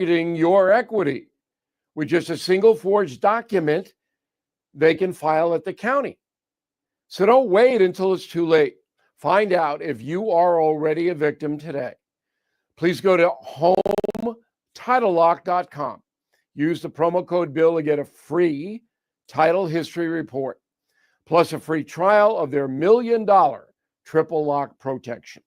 your equity. With just a single forged document, they can file at the county. So don't wait until it's too late. Find out if you are already a victim today. Please go to HomeTitleLock.com. Use the promo code BILL to get a free title history report, plus a free trial of their $1 million triple lock protection.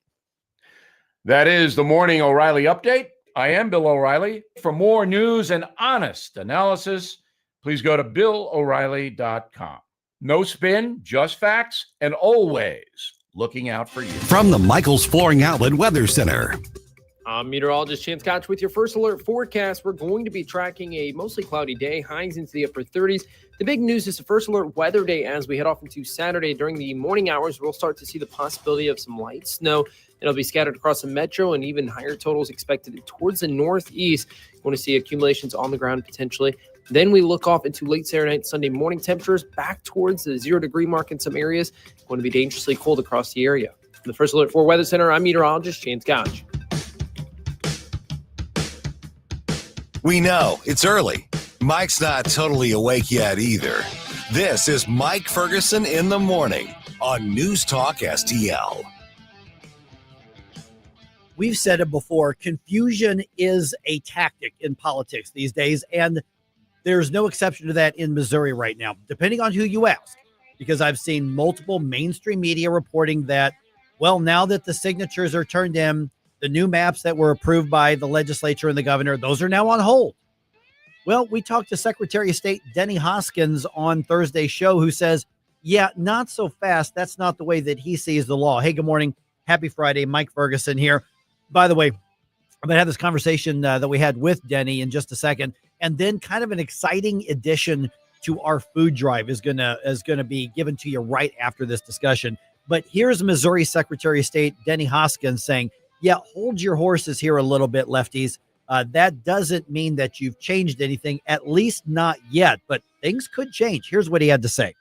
That is the Morning O'Reilly Update. I am Bill O'Reilly. For more news and honest analysis, please go to BillO'Reilly.com. No spin, just facts, and always looking out for you. From the Michaels Flooring Outlet Weather Center. I'm meteorologist Chance Koch with your first alert forecast. We're going to be tracking a mostly cloudy day, highs into the upper 30s. The big news is the first alert weather day as we head off into Saturday. During the morning hours, we'll start to see the possibility of some light snow. It'll be scattered across the metro and even higher totals expected towards the northeast. You want to see accumulations on the ground potentially. Then we look off into late Saturday night, Sunday morning temperatures back towards the 0 degree mark in some areas. Going to be dangerously cold across the area. From the First Alert 4 Weather Center, I'm meteorologist Chance Koch. We know it's early. Mike's not totally awake yet either. This is Mike Ferguson in the morning on NewsTalkSTL. We've said it before, confusion is a tactic in politics these days, and there's no exception to that in Missouri right now, depending on who you ask, because I've seen multiple mainstream media reporting that, well, now that the signatures are turned in, the new maps that were approved by the legislature and the governor, those are now on hold. Well, we talked to Secretary of State Denny Hoskins on Thursday's show, who says, yeah, not so fast. That's not the way that he sees the law. Hey, good morning. Happy Friday. Mike Ferguson here. By the way, I'm going to have this conversation that we had with Denny in just a second. And then kind of an exciting addition to our food drive is going to be given to you right after this discussion. But here's Missouri Secretary of State Denny Hoskins saying, yeah, hold your horses here a little bit, lefties. That doesn't mean that you've changed anything, at least not yet, but things could change. Here's what he had to say.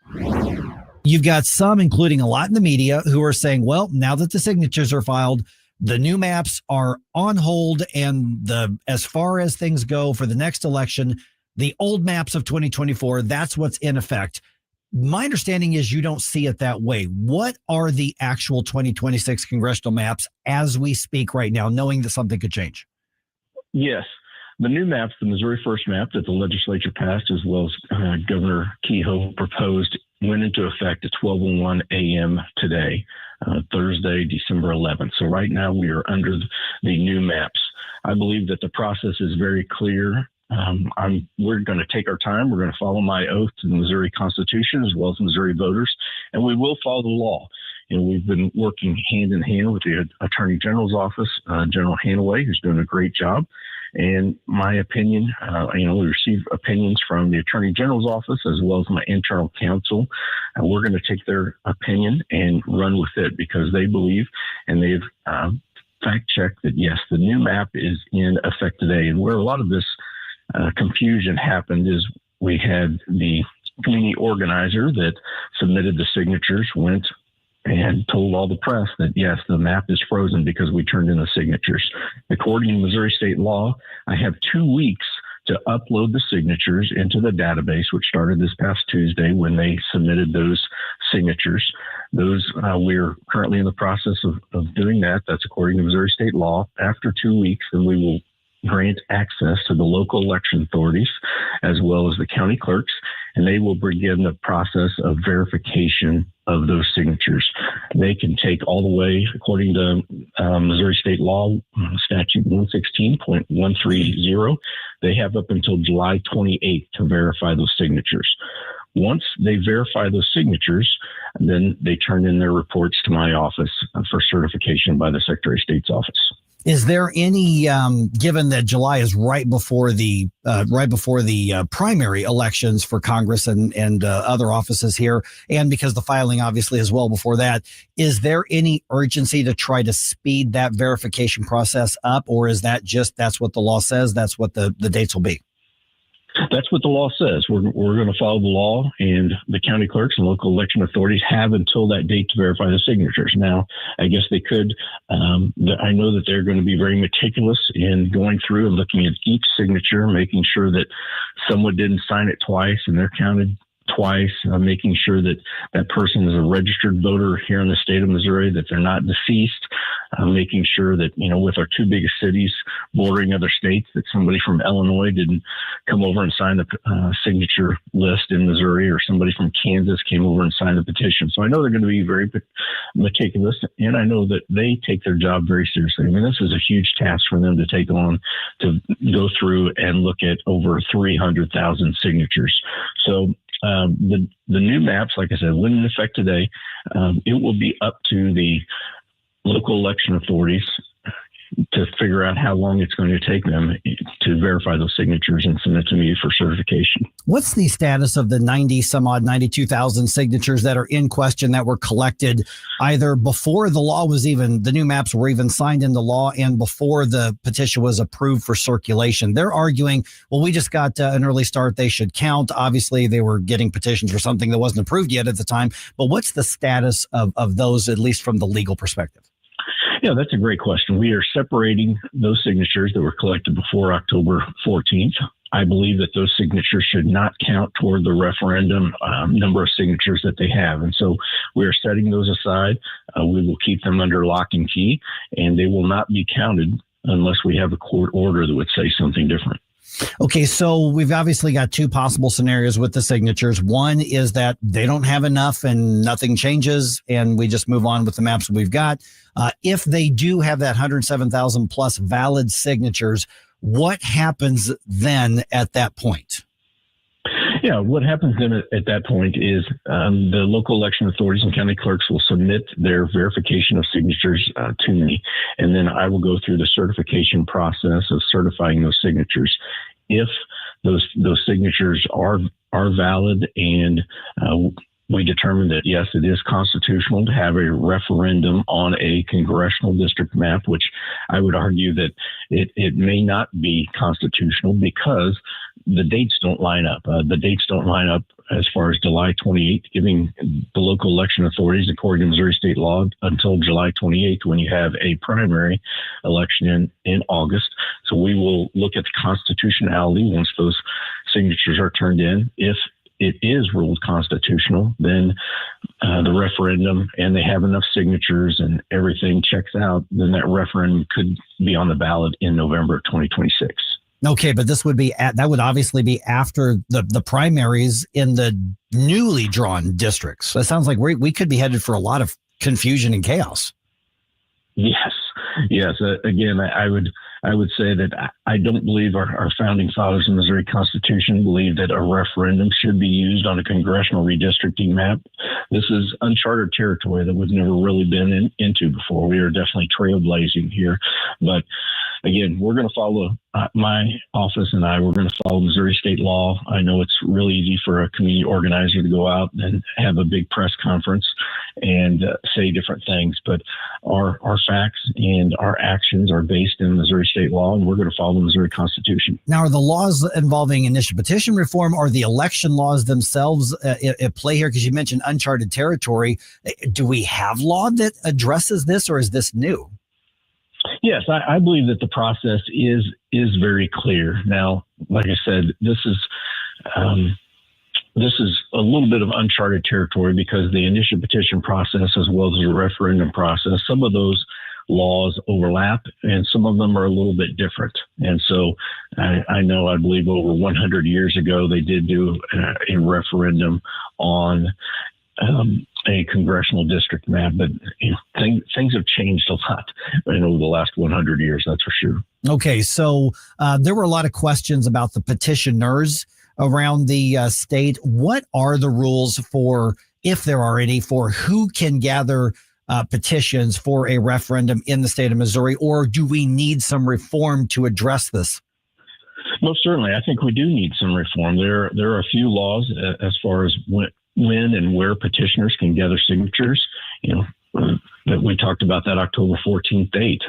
You've got some, including a lot in the media, who are saying, well, now that the signatures are filed, the new maps are on hold, and as far as things go for the next election, the old maps of 2024, that's what's in effect. My understanding is you don't see it that way. What are the actual 2026 congressional maps as we speak right now, knowing that something could change? Yes. The new maps, the Missouri First map that the legislature passed, as well as Governor Kehoe proposed, went into effect at 12:01 a.m. today, Thursday, December 11th. So right now we are under the new maps. I believe that the process is very clear. We're going to take our time. We're going to follow my oath to the Missouri Constitution as well as Missouri voters, and we will follow the law. You know, we've been working hand in hand with the Attorney General's office, General Hanaway, who's doing a great job. And my opinion, we receive opinions from the Attorney General's office as well as my internal counsel. And we're going to take their opinion and run with it because they believe and they've fact-checked that, yes, the new map is in effect today. And where a lot of this confusion happened is we had the community organizer that submitted the signatures went and told all the press that, yes, the map is frozen because we turned in the signatures. According to Missouri state law, I have 2 weeks to upload the signatures into the database, which started this past Tuesday when they submitted those signatures. Those we're currently in the process of doing that. That's according to Missouri state law. After 2 weeks, then we will grant access to the local election authorities as well as the county clerks, and they will begin the process of verification of those signatures. They can take all the way, according to Missouri state law, statute 116.130, they have up until July 28th to verify those signatures. Once they verify those signatures, then they turn in their reports to my office for certification by the Secretary of State's office. Is there any, given that July is right before the primary elections for Congress and other offices here, and because the filing obviously is well before that, is there any urgency to try to speed that verification process up, or is that just that's what the law says, that's what the dates will be? That's what the law says. We're going to follow the law, and the county clerks and local election authorities have until that date to verify the signatures. Now, I guess they could. I know that they're going to be very meticulous in going through and looking at each signature, making sure that someone didn't sign it twice and they're counted twice, making sure that that person is a registered voter here in the state of Missouri, that they're not deceased, making sure that, with our two biggest cities bordering other states, that somebody from Illinois didn't come over and sign the signature list in Missouri, or somebody from Kansas came over and signed the petition. So I know they're going to be very meticulous, and I know that they take their job very seriously. I mean, this is a huge task for them to take on, to go through and look at over 300,000 signatures. So the new maps, like I said, went in effect today. It will be up to the local election authorities to figure out how long it's going to take them to verify those signatures and send it to me for certification. What's the status of the 92,000 signatures that are in question that were collected either before the law was even, the new maps were even signed into law, and before the petition was approved for circulation? They're arguing, well, we just got an early start. They should count. Obviously, they were getting petitions for something that wasn't approved yet at the time. But what's the status of those, at least from the legal perspective? Yeah, that's a great question. We are separating those signatures that were collected before October 14th. I believe that those signatures should not count toward the referendum number of signatures that they have. And so we are setting those aside. We will keep them under lock and key, and they will not be counted unless we have a court order that would say something different. Okay, so we've obviously got two possible scenarios with the signatures. One is that they don't have enough and nothing changes, and we just move on with the maps we've got. If they do have that 107,000 plus valid signatures, what happens then at that point? Yeah, what happens then at that point is the local election authorities and county clerks will submit their verification of signatures to me, and then I will go through the certification process of certifying those signatures. If those signatures are valid and we determine that, yes, it is constitutional to have a referendum on a congressional district map, which I would argue that it may not be constitutional because the dates don't line up. The dates don't line up as far as July 28th, giving the local election authorities, according to Missouri state law, until July 28th when you have a primary election in August. So we will look at the constitutionality once those signatures are turned in. If it is ruled constitutional, then the referendum, and they have enough signatures and everything checks out, then that referendum could be on the ballot in November of 2026. Okay, but this would be that would obviously be after the primaries in the newly drawn districts. So it sounds like we could be headed for a lot of confusion and chaos. Yes. Again, I would say that I don't believe our founding fathers in the Missouri Constitution believe that a referendum should be used on a congressional redistricting map. This is uncharted territory that we've never really been into before. We are definitely trailblazing here. But again, we're going to follow my office and we're going to follow Missouri state law. I know it's really easy for a community organizer to go out and have a big press conference and say different things, but our facts and our actions are based in Missouri state law, and we're going to follow the Missouri Constitution. Now, are the laws involving initial petition reform or the election laws themselves at play here? Because you mentioned uncharted territory. Do we have law that addresses this, or is this new? Yes, I believe that the process is very clear. Now, like I said, this is a little bit of uncharted territory because the initial petition process as well as the referendum process, some of those laws overlap and some of them are a little bit different. And so I believe over 100 years ago, they did do a referendum on a congressional district map, but things have changed a lot over the last 100 years, that's for sure. Okay, so there were a lot of questions about the petitioners around the state. What are the rules for, if there are any, for who can gather petitions for a referendum in the state of Missouri, or do we need some reform to address this? Most certainly. I think we do need some reform. There are a few laws as far as when and where petitioners can gather signatures. that we talked about, that October 14th date.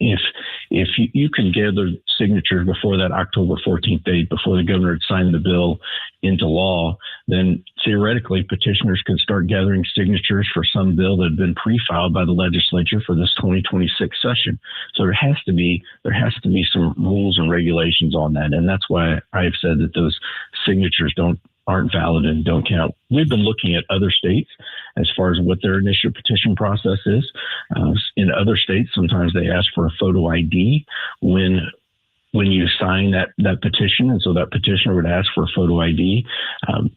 If you can gather signatures before that October 14th date, before the governor had signed the bill into law, then theoretically petitioners can start gathering signatures for some bill that had been pre-filed by the legislature for this 2026 session. So there has to be some rules and regulations on that, and that's why I've said that those signatures aren't valid and don't count. We've been looking at other states as far as what their initial petition process is. In other states, sometimes they ask for a photo ID when you sign that petition, and so that petitioner would ask for a photo ID.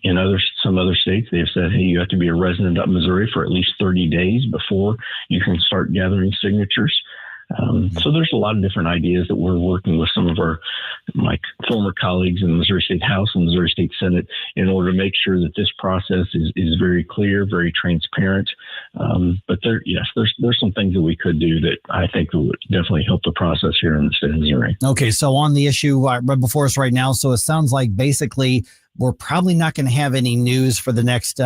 In some other states, they have said, hey, you have to be a resident of Missouri for at least 30 days before you can start gathering signatures. So there's a lot of different ideas that we're working with some of my former colleagues in the Missouri State House and Missouri State Senate in order to make sure that this process is very clear, very transparent. But there's some things that we could do that I think would definitely help the process here in the state of Missouri. Okay, so on the issue right before us right now, so it sounds like basically we're probably not going to have any news for the next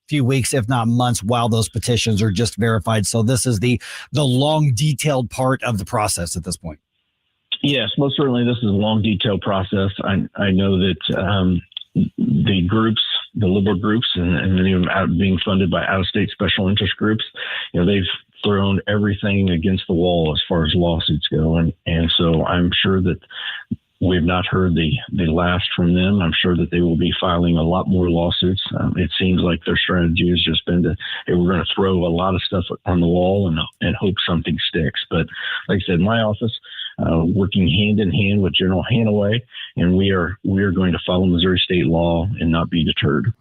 few weeks, if not months, while those petitions are just verified. So this is the long, detailed part of the process at this point. Yes, most certainly this is a long, detailed process. I know that the groups, the liberal groups, and many of them being funded by out-of-state special interest groups, they've thrown everything against the wall as far as lawsuits go. And so I'm sure that we've not heard the last from them. I'm sure that they will be filing a lot more lawsuits. It seems like their strategy has just been we're going to throw a lot of stuff on the wall and hope something sticks. But like I said, my office, working hand in hand with General Hanaway, and we are going to follow Missouri state law and not be deterred.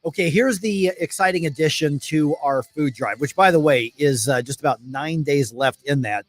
Okay, here's the exciting addition to our food drive, which, by the way, is just about 9 days left in that.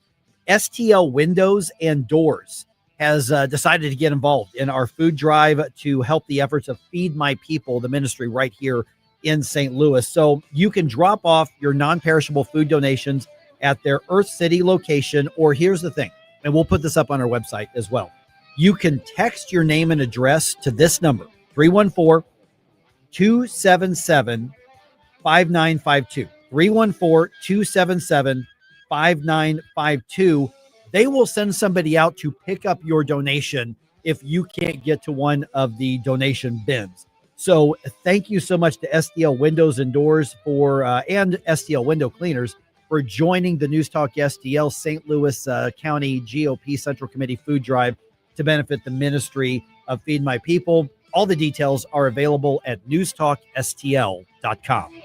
STL Windows and Doors has decided to get involved in our food drive to help the efforts of Feed My People, the ministry right here in St. Louis. So you can drop off your non-perishable food donations at their Earth City location, or here's the thing, and we'll put this up on our website as well. You can text your name and address to this number, 314-277-5952. 314-277-5952. They will send somebody out to pick up your donation if you can't get to one of the donation bins. So thank you so much to STL Windows and Doors and STL Window Cleaners for joining the News Talk STL St. Louis County GOP Central Committee Food Drive to benefit the ministry of Feed My People. All the details are available at newstalkstl.com.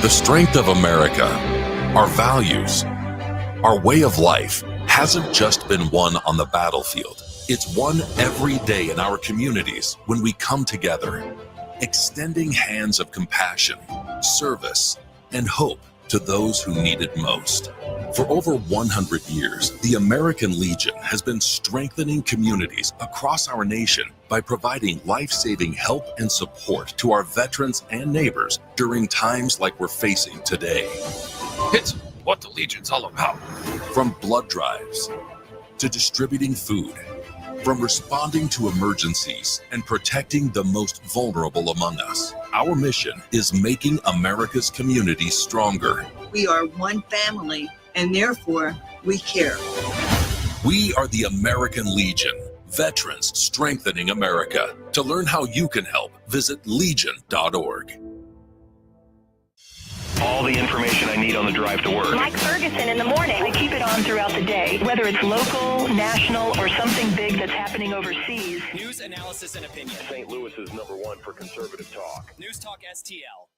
The strength of America, our values, our way of life hasn't just been won on the battlefield. It's won every day in our communities when we come together, extending hands of compassion, service, and hope to those who need it most. For over 100 years, the American Legion has been strengthening communities across our nation by providing life-saving help and support to our veterans and neighbors during times like we're facing today. It's what the Legion's all about. From blood drives to distributing food, from responding to emergencies and protecting the most vulnerable among us. Our mission is making America's communities stronger. We are one family, and therefore we care. We are the American Legion, veterans strengthening America. To learn how you can help, visit legion.org. All the information I need on the drive to work. Mike Ferguson in the morning. I keep it on throughout the day, whether it's local, national, or something big that's happening overseas. News, analysis, and opinion. St. Louis is #1 for conservative talk. News Talk STL.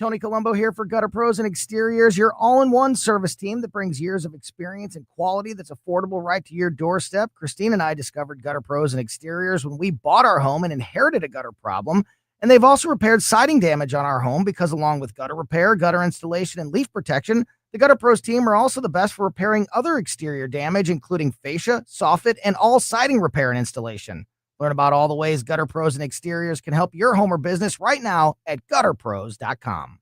Tony Colombo here for Gutter Pros and Exteriors, your all-in-one service team that brings years of experience and quality that's affordable right to your doorstep. Christine and I discovered Gutter Pros and Exteriors when we bought our home and inherited a gutter problem. And they've also repaired siding damage on our home because along with gutter repair, gutter installation, and leaf protection, the Gutter Pros team are also the best for repairing other exterior damage, including fascia, soffit, and all siding repair and installation. Learn about all the ways Gutter Pros and Exteriors can help your home or business right now at gutterpros.com.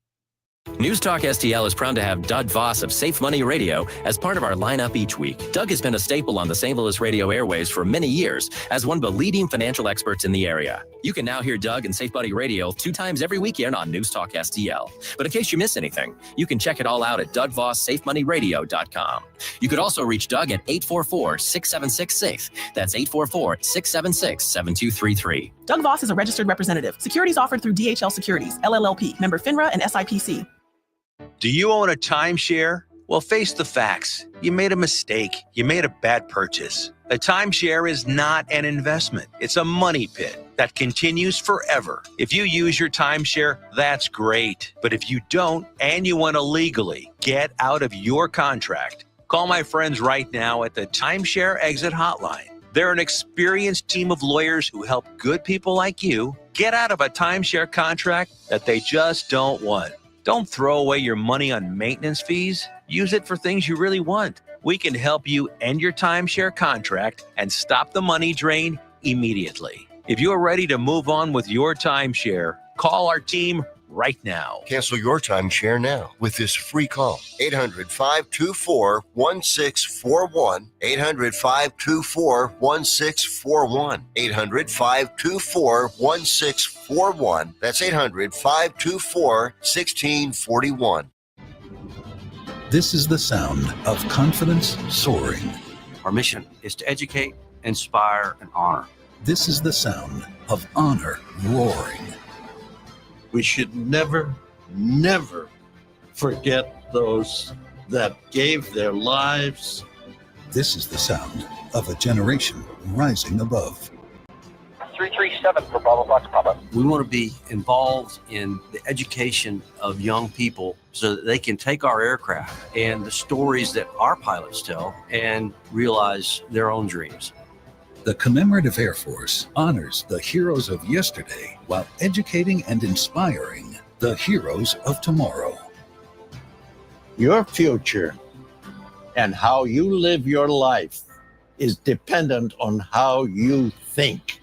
Newstalk STL is proud to have Doug Voss of Safe Money Radio as part of our lineup each week. Doug has been a staple on the St. Louis radio airways for many years as one of the leading financial experts in the area. You can now hear Doug and Safe Money Radio 2 times every weekend on Newstalk STL. But in case you miss anything, you can check it all out at DougVossSafeMoneyRadio.com. You could also reach Doug at 844-676-SAFE. That's 844-676-7233. Doug Voss is a registered representative. Securities offered through DHL Securities, LLLP, member FINRA and SIPC. Do you own a timeshare? Well, face the facts. You made a mistake. You made a bad purchase. A timeshare is not an investment. It's a money pit that continues forever. If you use your timeshare, that's great. But if you don't and you want to legally get out of your contract, call my friends right now at the Timeshare Exit Hotline. They're an experienced team of lawyers who help good people like you get out of a timeshare contract that they just don't want. Don't throw away your money on maintenance fees. Use it for things you really want. We can help you end your timeshare contract and stop the money drain immediately. If you are ready to move on with your timeshare, call our team right now. Cancel your timeshare now with this free call. 800-524-1641. 800-524-1641. 800-524-1641. That's 800-524-1641. This is the sound of confidence soaring. Our mission is to educate, inspire, and honor. This is the sound of honor roaring. We should never, never forget those that gave their lives. This is the sound of a generation rising above. 337 for Bravo Fox Papa. We want to be involved in the education of young people so that they can take our aircraft and the stories that our pilots tell and realize their own dreams. The Commemorative Air Force honors the heroes of yesterday while educating and inspiring the heroes of tomorrow. Your future and how you live your life is dependent on how you think.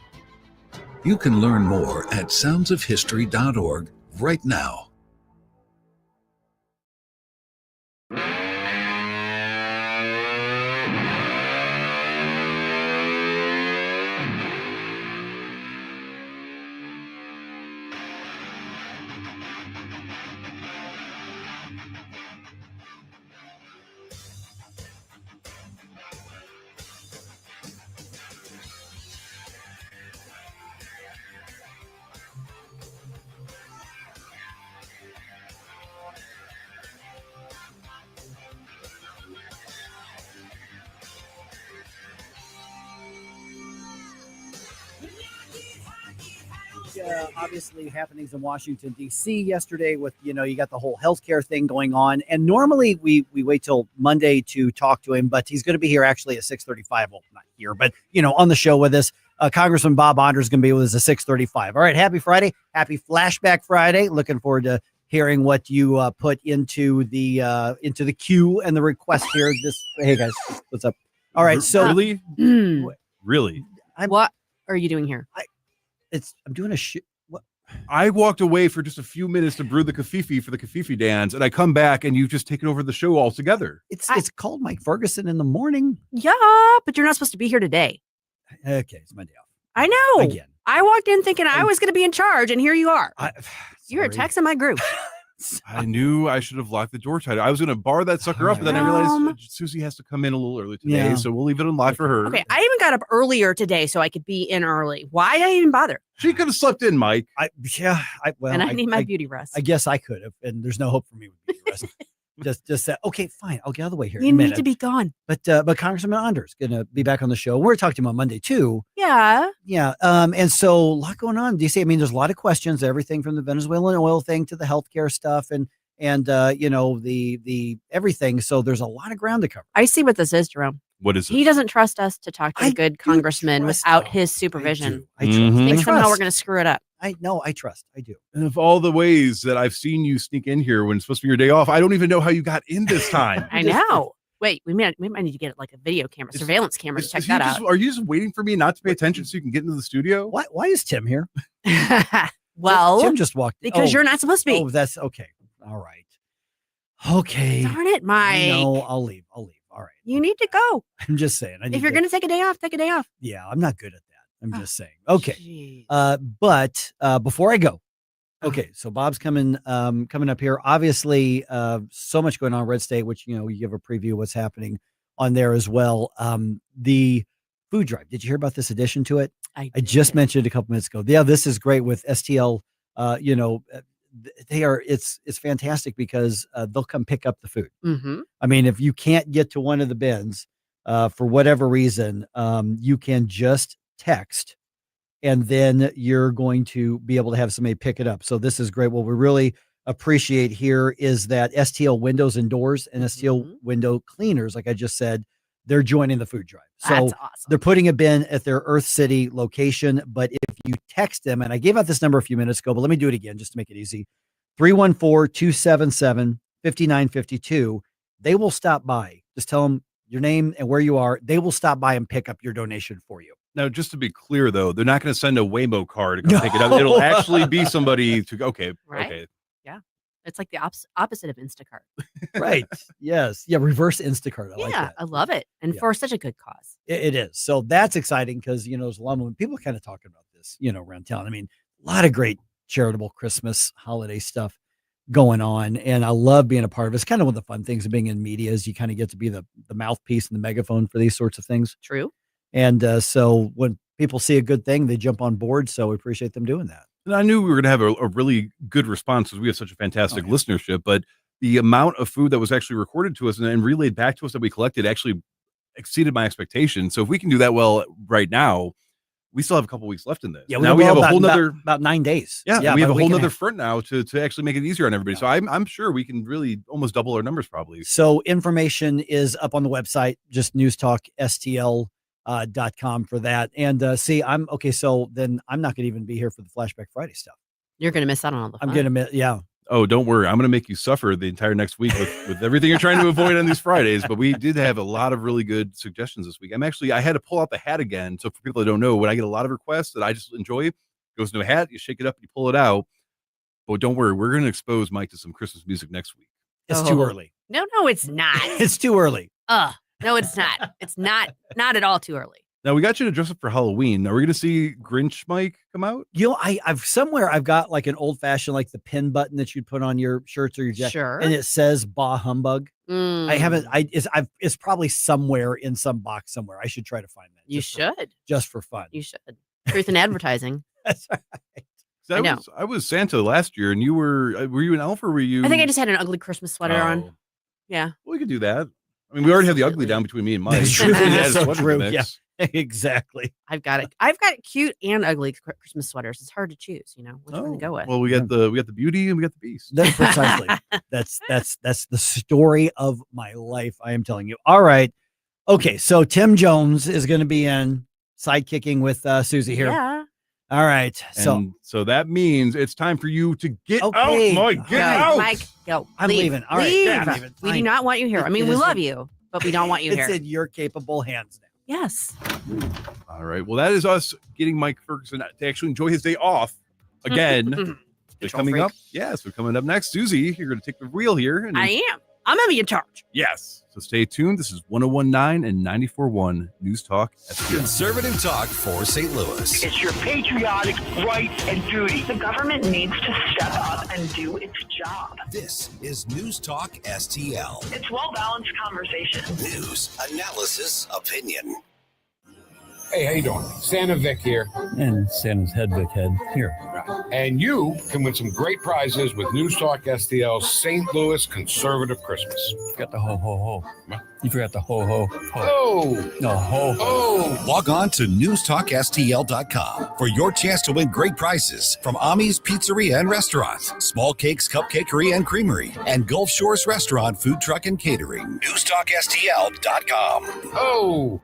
You can learn more at soundsofhistory.org right now. Obviously happenings in Washington, D.C. yesterday with, you got the whole healthcare thing going on. And normally we wait till Monday to talk to him, but he's going to be here actually at 6:35. Well, not here, but, on the show with us. Congressman Bob Onder is going to be with us at 6:35. All right. Happy Friday. Happy Flashback Friday. Looking forward to hearing what you put into the queue and the request here. Hey guys, what's up? All right. So really? Really? What are you doing here? I'm doing a I walked away for just a few minutes to brew the kafifi for the kafifi dance, and I come back and you've just taken over the show altogether. It's called Mike Ferguson in the morning. Yeah, but you're not supposed to be here today. Okay, it's my day off. I know. Again. I walked in thinking I was going to be in charge, and here you are. You were texting my group. I knew I should have locked the door tighter. I was going to bar that sucker up, but then I realized Susie has to come in a little early today, so we'll leave it unlocked for her. Okay, I even got up earlier today so I could be in early. Why did I even bother? She could have slept in, Mike. I need my beauty rest. I guess I could have, and there's no hope for me with beauty rest. just that. Okay, fine. I'll get out of the way here. You need to be gone. But Congressman Onder is going to be back on the show. We're talking to him on Monday too. Yeah. Yeah. And so a lot going on. DC. I mean, there's a lot of questions. Everything from the Venezuelan oil thing to the healthcare stuff, and the everything. So there's a lot of ground to cover. I see what this is, Jerome. What is it? He doesn't trust us to talk to a good congressman without his supervision. I trust. I think somehow we're going to screw it up. I trust. I do. And of all the ways that I've seen you sneak in here when it's supposed to be your day off, I don't even know how you got in this time. I know. Wait, we might need to get like a video camera, surveillance camera to check that out. Are you just waiting for me not to pay attention so you can get into the studio? Why is Tim here? Well, Tim just walked in. Because you're not supposed to be. Oh, that's okay. All right. Okay. Darn it, Mike. No, I'll leave. All right. You need to go. I'm just saying. If you're going to take a day off, take a day off. Yeah, I'm not good at that. I'm just saying. Okay. But before I go, okay, so Bob's coming up here. Obviously, so much going on Red State, which, you give a preview of what's happening on there as well. The food drive. Did you hear about this addition to it? I just mentioned a couple minutes ago. Yeah, this is great with STL. It's fantastic because they'll come pick up the food. Mm-hmm. I mean, if you can't get to one of the bins for whatever reason, you can just text, and then you're going to be able to have somebody pick it up. So this is great. What we really appreciate here is that STL windows and doors and STL window cleaners, like I just said, they're joining the food drive. So That's awesome. They're putting a bin at their Earth City location. But if you text them, and I gave out this number a few minutes ago, but let me do it again just to make it easy, 314-277-5952, they will stop by. Just tell them your name and where you are. They will stop by and pick up your donation for you. Now, just to be clear, though, they're not going to send a Waymo car to come pick it up. It'll actually be somebody to go, okay. Yeah. It's like the opposite of Instacart. Right. Yes. Yeah. Reverse Instacart. I like that. I love it. And for such a good cause. It is. So that's exciting because, there's a lot of people kind of talking about this, around town. I mean, a lot of great charitable Christmas holiday stuff going on. And I love being a part of it. It's kind of one of the fun things of being in media is you kind of get to be the mouthpiece and the megaphone for these sorts of things. True. And so when people see a good thing, they jump on board. So we appreciate them doing that. And I knew we were going to have a really good response because we have such a fantastic listenership, but the amount of food that was actually recorded to us and relayed back to us that we collected actually exceeded my expectations. So if we can do that well right now, we still have a couple weeks left in this. Yeah, now we have a whole nother about 9 days. Yeah, we have a whole nother front now to actually make it easier on everybody. So I'm sure we can really almost double our numbers probably. So information is up on the website, just NewsTalkSTL.com for that. And so then I'm not going to even be here for the Flashback Friday stuff. You're going to miss out on all the fun. I'm going to miss, yeah. Oh, don't worry. I'm going to make you suffer the entire next week with everything you're trying to avoid on these Fridays. But we did have a lot of really good suggestions this week. I had to pull out the hat again. So for people that don't know, when I get a lot of requests that I just enjoy, it goes into a hat, you shake it up, and you pull it out. But don't worry, we're going to expose Mike to some Christmas music next week. It's too early. No, it's not. It's too early. No, it's not. It's not at all too early. Now we got you to dress up for Halloween. Are we going to see Grinch Mike come out? I've got like an old fashioned, like the pin button that you'd put on your shirts or your jacket. Sure. And it says Bah Humbug. It's probably somewhere in some box somewhere. I should try to find that. You should. Just for fun. You should. Truth in advertising. That's right. I was Santa last year, and were you an elf or were you? I think I just had an ugly Christmas sweater on. Yeah. Well, we could do that. I mean, we already have the ugly down between me and Mike. That's true. That's so true. Yeah. Exactly. I've got cute and ugly Christmas sweaters. It's hard to choose, which one to go with. Well, we got the beauty and we got the beast. That's precisely. that's the story of my life. I am telling you. All right. Okay. So Tim Jones is going to be in sidekicking with Susie here. Yeah. All right. So that means it's time for you to get out, Mike. Get out. Mike, go. I'm leaving. All right. Leave. I'm leaving. We do not want you here. I mean, we love you, but we don't want you here. It's in your capable hands now. Yes. All right. Well, that is us getting Mike Ferguson to actually enjoy his day off again. Coming up. Yes, we're coming up next. Susie, you're going to take the wheel here. I am. I'm going to be in charge. Yes. So stay tuned. This is 101.9 and 94.1 News Talk STL. Conservative talk for St. Louis. It's your patriotic right and duty. The government needs to step up and do its job. This is News Talk STL. It's well-balanced conversation. News, analysis, opinion. Hey, how you doing? Santa Vic here. And Santa's head Vic head here. And you can win some great prizes with News Talk STL's St. Louis Conservative Christmas. Forgot the ho, ho, ho. You forgot the ho, ho, ho. Oh! No, ho, ho. Oh! Log on to NewsTalkSTL.com for your chance to win great prizes from Ami's Pizzeria and Restaurant, Small Cakes Cupcakery and Creamery, and Gulf Shores Restaurant, Food Truck and Catering. NewsTalkSTL.com. Oh!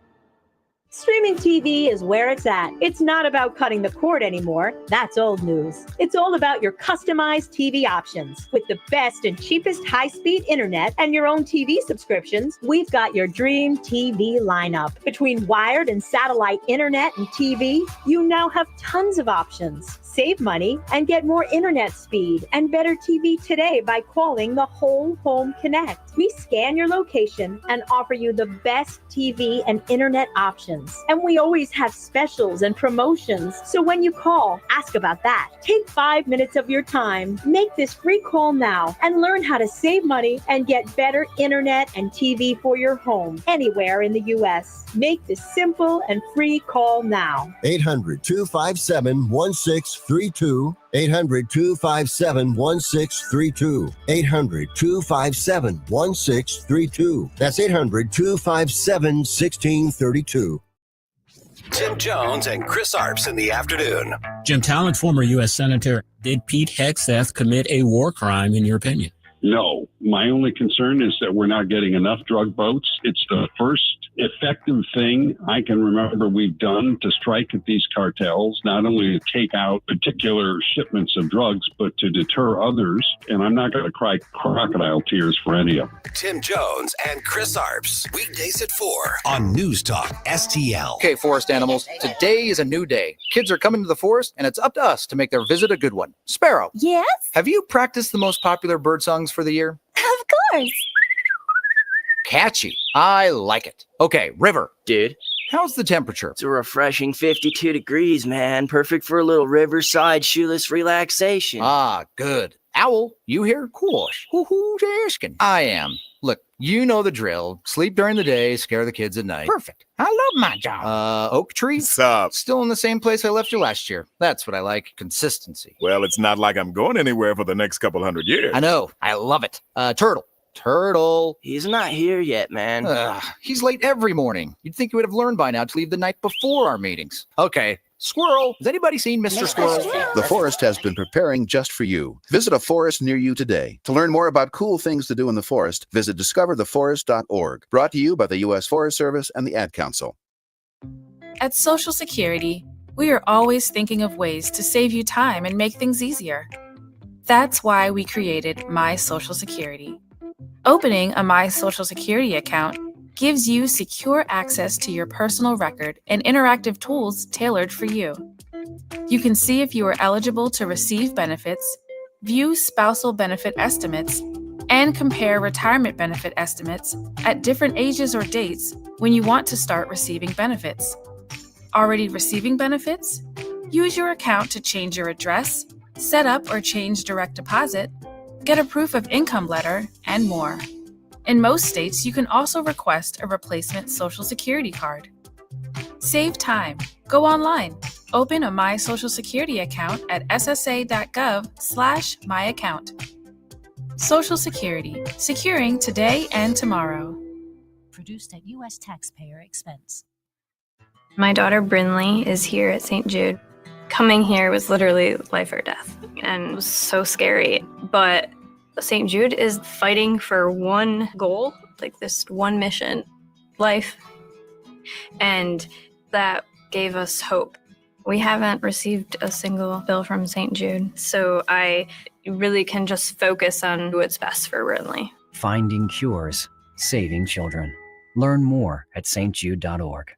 Streaming TV is where it's at. It's not about cutting the cord anymore. That's old news. It's all about your customized TV options. With the best and cheapest high-speed internet and your own TV subscriptions, we've got your dream TV lineup. Between wired and satellite internet and TV, you now have tons of options. Save money and get more internet speed and better TV today by calling the Whole Home Connect. We scan your location and offer you the best TV and internet options. And we always have specials and promotions. So when you call, ask about that. Take 5 minutes of your time. Make this free call now and learn how to save money and get better internet and TV for your home anywhere in the U.S. Make this simple and free call now. 800-257-1632. 800-257-1632. 800-257-1632. That's 800-257-1632. Tim Jones and Chris Arps in the afternoon. Jim Talent, former U.S. Senator. Did Pete Hegseth commit a war crime, in your opinion? No. My only concern is that we're not getting enough drug votes. It's the first effective thing I can remember we've done to strike at these cartels, not only to take out particular shipments of drugs, but to deter others. And I'm not going to cry crocodile tears for any of them. Tim Jones and Chris Arps, weekdays at 4 on News Talk STL. Okay, forest animals, today is a new day. Kids are coming to the forest, and it's up to us to make their visit a good one. Sparrow. Yes? Have you practiced the most popular bird songs for the year? Of course. Catchy. I like it. Okay, River. Dude. How's the temperature? It's a refreshing 52 degrees, man. Perfect for a little riverside shoeless relaxation. Ah, good. Owl, you here? Course. Who's asking? I am. Look, you know the drill. Sleep during the day, scare the kids at night. Perfect. I love my job. Oak Tree? Sup? Still in the same place I left you last year. That's what I like. Consistency. Well, it's not like I'm going anywhere for the next couple hundred years. I know. I love it. Turtle. Turtle. He's not here yet, man. He's late every morning. You'd think you would have learned by now to leave the night before our meetings. Okay. Squirrel. Has anybody seen Mr. Squirrel? The forest has been preparing just for you. Visit a forest near you today. To learn more about cool things to do in the forest, visit discovertheforest.org. Brought to you by the U.S. Forest Service and the Ad Council. At Social Security, we are always thinking of ways to save you time and make things easier. That's why we created My Social Security. Opening a My Social Security account gives you secure access to your personal record and interactive tools tailored for you. You can see if you are eligible to receive benefits, view spousal benefit estimates, and compare retirement benefit estimates at different ages or dates when you want to start receiving benefits. Already receiving benefits? Use your account to change your address, set up or change direct deposit, get a proof of income letter, and more. In most states, you can also request a replacement Social Security card. Save time. Go online. Open a My Social Security account at ssa.gov/myaccount. Social Security. Securing today and tomorrow. Produced at U.S. taxpayer expense. My daughter Brinley is here at St. Jude. Coming here was literally life or death, and it was so scary. But St. Jude is fighting for one goal, like this one mission, life. And that gave us hope. We haven't received a single bill from St. Jude, so I really can just focus on what's best for Brinley. Finding cures, saving children. Learn more at stjude.org.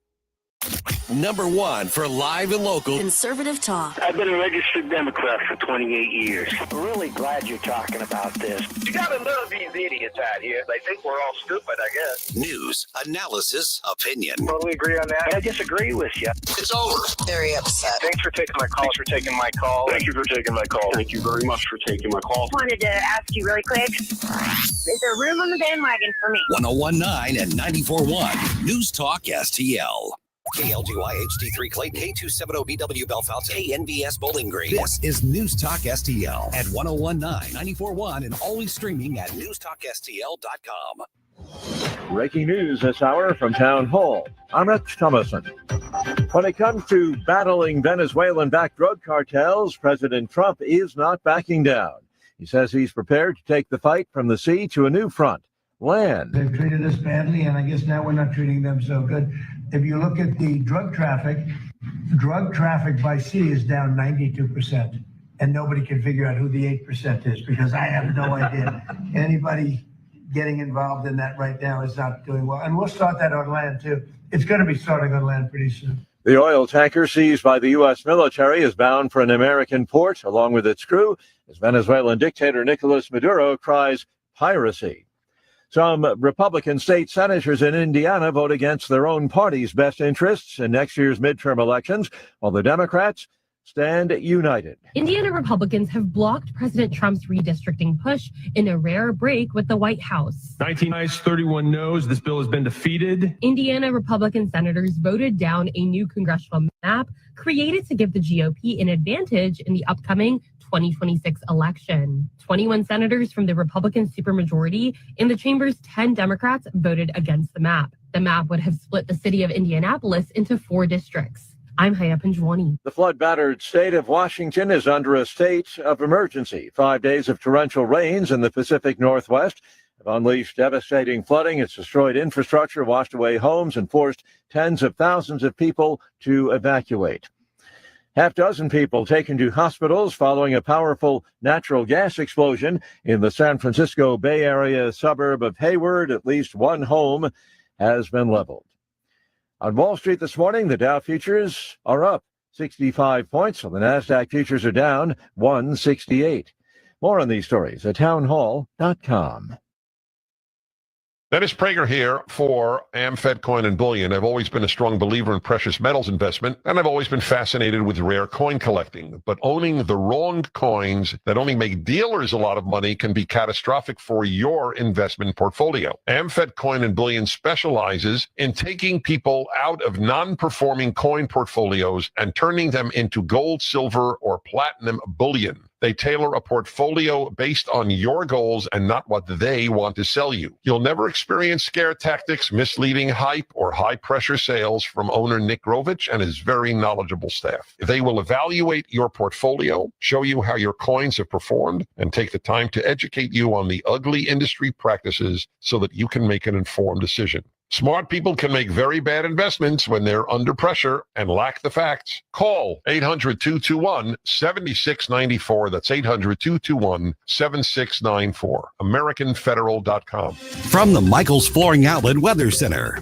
Number one for live and local conservative talk. I've been a registered Democrat for 28 years. I'm really glad you're talking about this. You gotta love these idiots out here. They think we're all stupid, I guess. news, analysis, opinion. Totally agree on that. I disagree with you. It's over. Very upset. Thanks for taking my call. Thank you for taking my call. Thank you very much for taking my call. Wanted to ask you really quick. Is there room on the bandwagon for me? 101.9 and 94.1 News Talk STL. KLGY HD3 Clayton, K270BW Belfast, KNVS Bowling Green. This is News Talk STL at 101.9, 94.1, and always streaming at newstalkstl.com. Breaking news this hour from Town Hall. I'm Rich Thomason. When it comes to battling Venezuelan-backed drug cartels, President Trump is not backing down. He says he's prepared to take the fight from the sea to a new front, land. They've treated us badly, and I guess now we're not treating them so good. If you look at the drug traffic by sea is down 92%, and nobody can figure out who the 8% is because I have no idea. Anybody getting involved in that right now is not doing well. And we'll start that on land, too. It's going to be starting on land pretty soon. The oil tanker seized by the U.S. military is bound for an American port, along with its crew, as Venezuelan dictator Nicolas Maduro cries piracy. Some Republican state senators in Indiana vote against their own party's best interests in next year's midterm elections, while the Democrats stand united. Indiana Republicans have blocked President Trump's redistricting push in a rare break with the White House. 19 ayes, 31 noes. This bill has been defeated. Indiana Republican senators voted down a new congressional map created to give the GOP an advantage in the upcoming 2026 election. 21 senators from the Republican supermajority in the chamber's 10 Democrats voted against the map. The map would have split the city of Indianapolis into 4 districts. I'm Haya Panjwani. The flood-battered state of Washington is under a state of emergency. 5 days of torrential rains in the Pacific Northwest have unleashed devastating flooding. It's destroyed infrastructure, washed away homes, and forced tens of thousands of people to evacuate. Half dozen people taken to hospitals following a powerful natural gas explosion in the San Francisco Bay Area suburb of Hayward. At least one home has been leveled. On Wall Street this morning, the Dow futures are up 65 points, while the NASDAQ futures are down 168. More on these stories at townhall.com. Dennis Prager here for AmFed Coin and Bullion. I've always been a strong believer in precious metals investment, and I've always been fascinated with rare coin collecting. But owning the wrong coins that only make dealers a lot of money can be catastrophic for your investment portfolio. AmFed Coin and Bullion specializes in taking people out of non-performing coin portfolios and turning them into gold, silver, or platinum bullion. They tailor a portfolio based on your goals and not what they want to sell you. You'll never experience scare tactics, misleading hype, or high-pressure sales from owner Nick Grovich and his very knowledgeable staff. They will evaluate your portfolio, show you how your coins have performed, and take the time to educate you on the ugly industry practices so that you can make an informed decision. Smart people can make very bad investments when they're under pressure and lack the facts. Call 800-221-7694. That's 800-221-7694. AmericanFederal.com. From the Michaels Flooring Outlet Weather Center.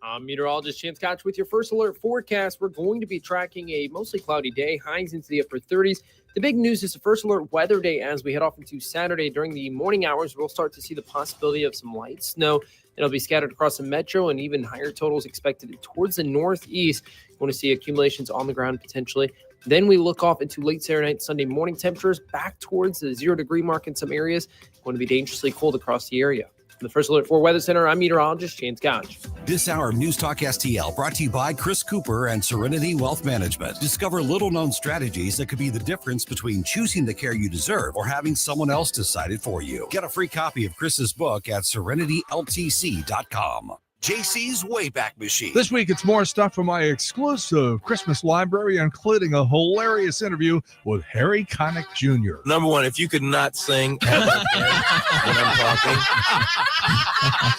I'm meteorologist Chance Koch with your first alert forecast. We're going to be tracking a mostly cloudy day, highs into the upper 30s. The big news is the first alert weather day as we head off into Saturday. During the morning hours, we'll start to see the possibility of some light snow. It'll be scattered across the metro and even higher totals expected towards the northeast. You want to see accumulations on the ground potentially. Then we look off into late Saturday night, Sunday morning temperatures back towards the 0 degree mark in some areas. Going to be dangerously cold across the area. From the First Alert 4 Weather Center, I'm meteorologist Chance Koch. This hour of News Talk STL brought to you by Chris Cooper and Serenity Wealth Management. Discover little-known strategies that could be the difference between choosing the care you deserve or having someone else decide it for you. Get a free copy of Chris's book at serenityltc.com. JC's Wayback Machine. This week, it's more stuff from my exclusive Christmas library, including a hilarious interview with Harry Connick Jr. Number one, if you could not sing ever again when I'm talking.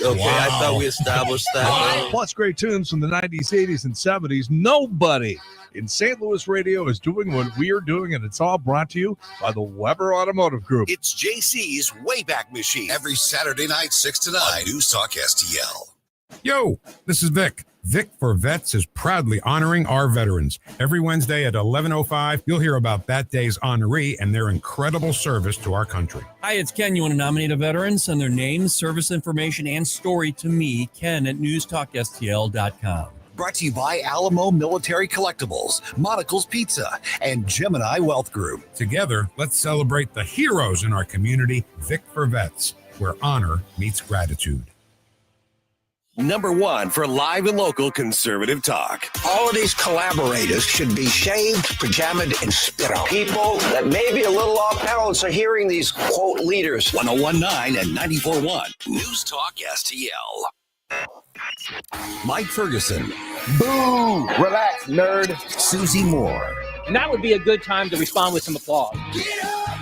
Okay, wow. I thought we established that. Wow. Plus, great tunes from the 90s, 80s, and 70s. Nobody in St. Louis radio is doing what we're doing, and it's all brought to you by the Weber Automotive Group. It's JC's Wayback Machine. Every Saturday night, 6 to 9. News Talk STL. Yo, this is Vic. Vic for Vets is proudly honoring our veterans. Every Wednesday at 11:05, you'll hear about that day's honoree and their incredible service to our country. Hi, it's Ken. You want to nominate a veteran? Send their name, service information, and story to me, Ken, at NewsTalkSTL.com. Brought to you by Alamo Military Collectibles, Monocle's Pizza, and Gemini Wealth Group. Together, let's celebrate the heroes in our community, Vic for Vets, where honor meets gratitude. Number one for live and local conservative talk. All of these collaborators should be shaved, pajamaed, and spit on. People that may be a little off balance are hearing these, quote, leaders. 101.9 and 94.1. News Talk STL. Mike Ferguson. Boo! Relax, nerd. Susie Moore. And that would be a good time to respond with some applause. Get up,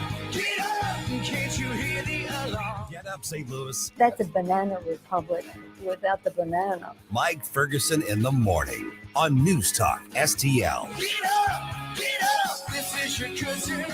can't you hear the alarm? Get up, St. Louis. That's a banana republic without the banana. Mike Ferguson in the morning on News Talk STL. Get up, this is your cousin.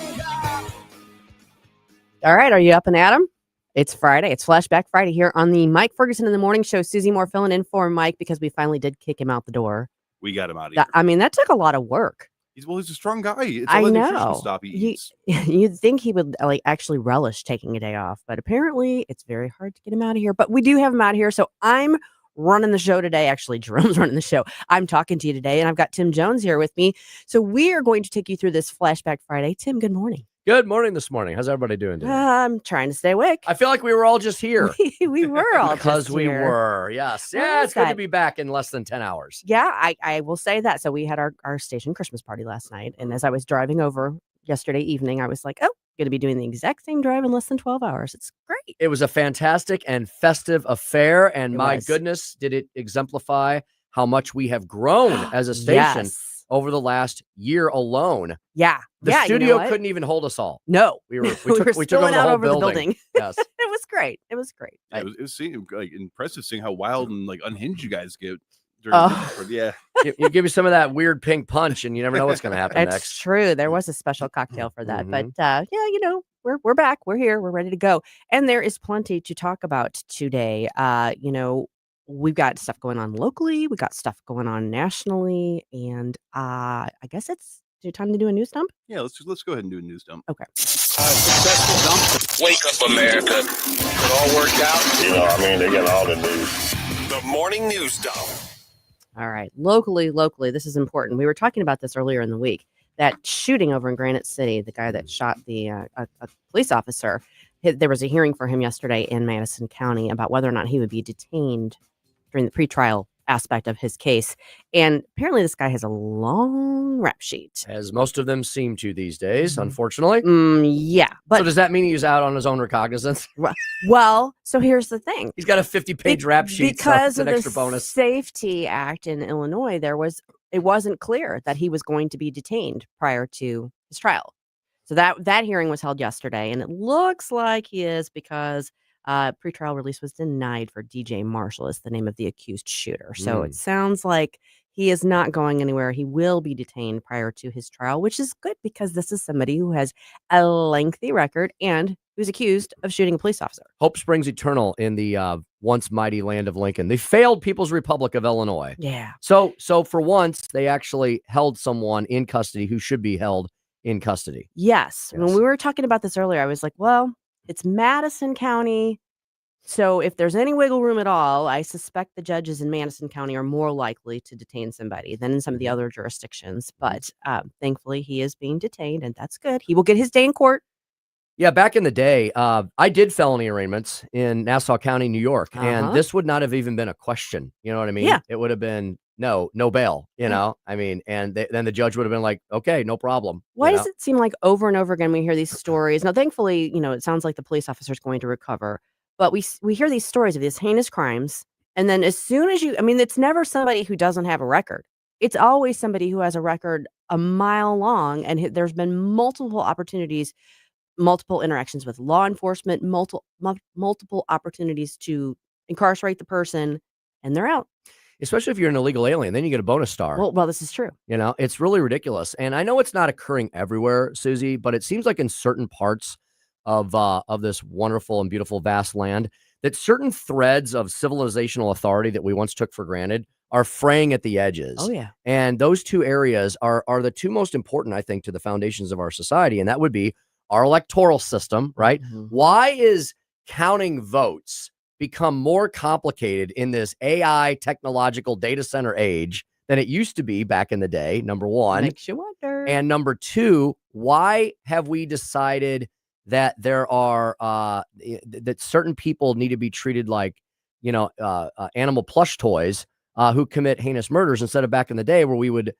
All right, are you up and at 'em? It's Friday. It's Flashback Friday here on the Mike Ferguson in the Morning Show. Susie Moore filling in for Mike because we finally did kick him out the door. We got him out of here. I mean, that took a lot of work. He's a strong guy. It's I all the know. nutritional stuff he eats. You'd think he would actually relish taking a day off, but apparently it's very hard to get him out of here. But we do have him out of here, so I'm running the show today. Actually, Jerome's running the show. I'm talking to you today, and I've got Tim Jones here with me. So we are going to take you through this Flashback Friday. Tim, good morning. Good morning this morning. How's everybody doing today? I'm trying to stay awake. I feel like we were all just here. we were all because just we here. were. Yes. What Yeah, is it's good to that? be back in less than 10 hours. Yeah, I will say that. So we had our station Christmas party last night. And as I was driving over yesterday evening, I was like, oh, going to be doing the exact same drive in less than 12 hours. It's great. It was a fantastic and festive affair. And It my was. goodness, did it exemplify how much we have grown as a station Yes. over the last year alone. Yeah. The yeah, studio you know what? couldn't even hold us all. No. We were We were took over spilling the out whole over building. the building. Yes. It was great. It was great. Yeah, it was impressive seeing how wild and unhinged you guys get. Yeah. You give me some of that weird pink punch and you never know what's going to happen It's next. true. There was a special cocktail for that. Mhm. But yeah, we're back. We're here. We're ready to go. And there is plenty to talk about today. We've got stuff going on locally. We got stuff going on nationally. And I guess it's time to do a news dump. Yeah, let's go ahead and do a news dump. Okay. Successful dump. Wake up, America. It all worked out. They got all the news. The morning news dump. All right. Locally, this is important. We were talking about this earlier in the week. That shooting over in Granite City, the guy that shot a police officer, there was a hearing for him yesterday in Madison County about whether or not he would be detained during the pretrial aspect of his case. And apparently this guy has a long rap sheet. As most of them seem to these days, unfortunately. Yeah. But so does that mean he's out on his own recognizance? Well, so here's the thing. He's got a 50-page rap sheet. Because so of it's an the extra bonus. Safety Act in Illinois, it wasn't clear that he was going to be detained prior to his trial. So that hearing was held yesterday, and it looks like he is because pretrial release was denied for DJ Marshall is the name of the accused shooter. So it sounds like he is not going anywhere. He will be detained prior to his trial, which is good because this is somebody who has a lengthy record and who's accused of shooting a police officer. Hope springs eternal in the once mighty land of Lincoln. The failed People's Republic of Illinois. Yeah. So for once, they actually held someone in custody who should be held in custody. Yes. When we were talking about this earlier, I was like, well, it's Madison County. So if there's any wiggle room at all, I suspect the judges in Madison County are more likely to detain somebody than in some of the other jurisdictions. But thankfully, he is being detained, and that's good. He will get his day in court. Yeah, back in the day, I did felony arraignments in Nassau County, New York, and this would not have even been a question. You know what I mean? Yeah. It would have been no bail, you know? I mean, and then the judge would have been like, okay, no problem. Why does it seem like over and over again we hear these stories? Now, thankfully, it sounds like the police officer is going to recover, but we hear these stories of these heinous crimes. And then as soon as it's never somebody who doesn't have a record. It's always somebody who has a record a mile long. And there's been multiple opportunities, multiple interactions with law enforcement, multiple opportunities to incarcerate the person, and they're out. Especially if you're an illegal alien, then you get a bonus star. Well, this is true. It's really ridiculous. And I know it's not occurring everywhere, Susie, but it seems like in certain parts of this wonderful and beautiful vast land that certain threads of civilizational authority that we once took for granted are fraying at the edges. Oh, yeah. And those two areas are the two most important, I think, to the foundations of our society. And that would be our electoral system, right? Mm-hmm. Why is counting votes become more complicated in this AI technological data center age than it used to be back in the day? Number one. Makes you wonder. And number two, why have we decided that there are that certain people need to be treated like animal plush toys who commit heinous murders instead of back in the day where we would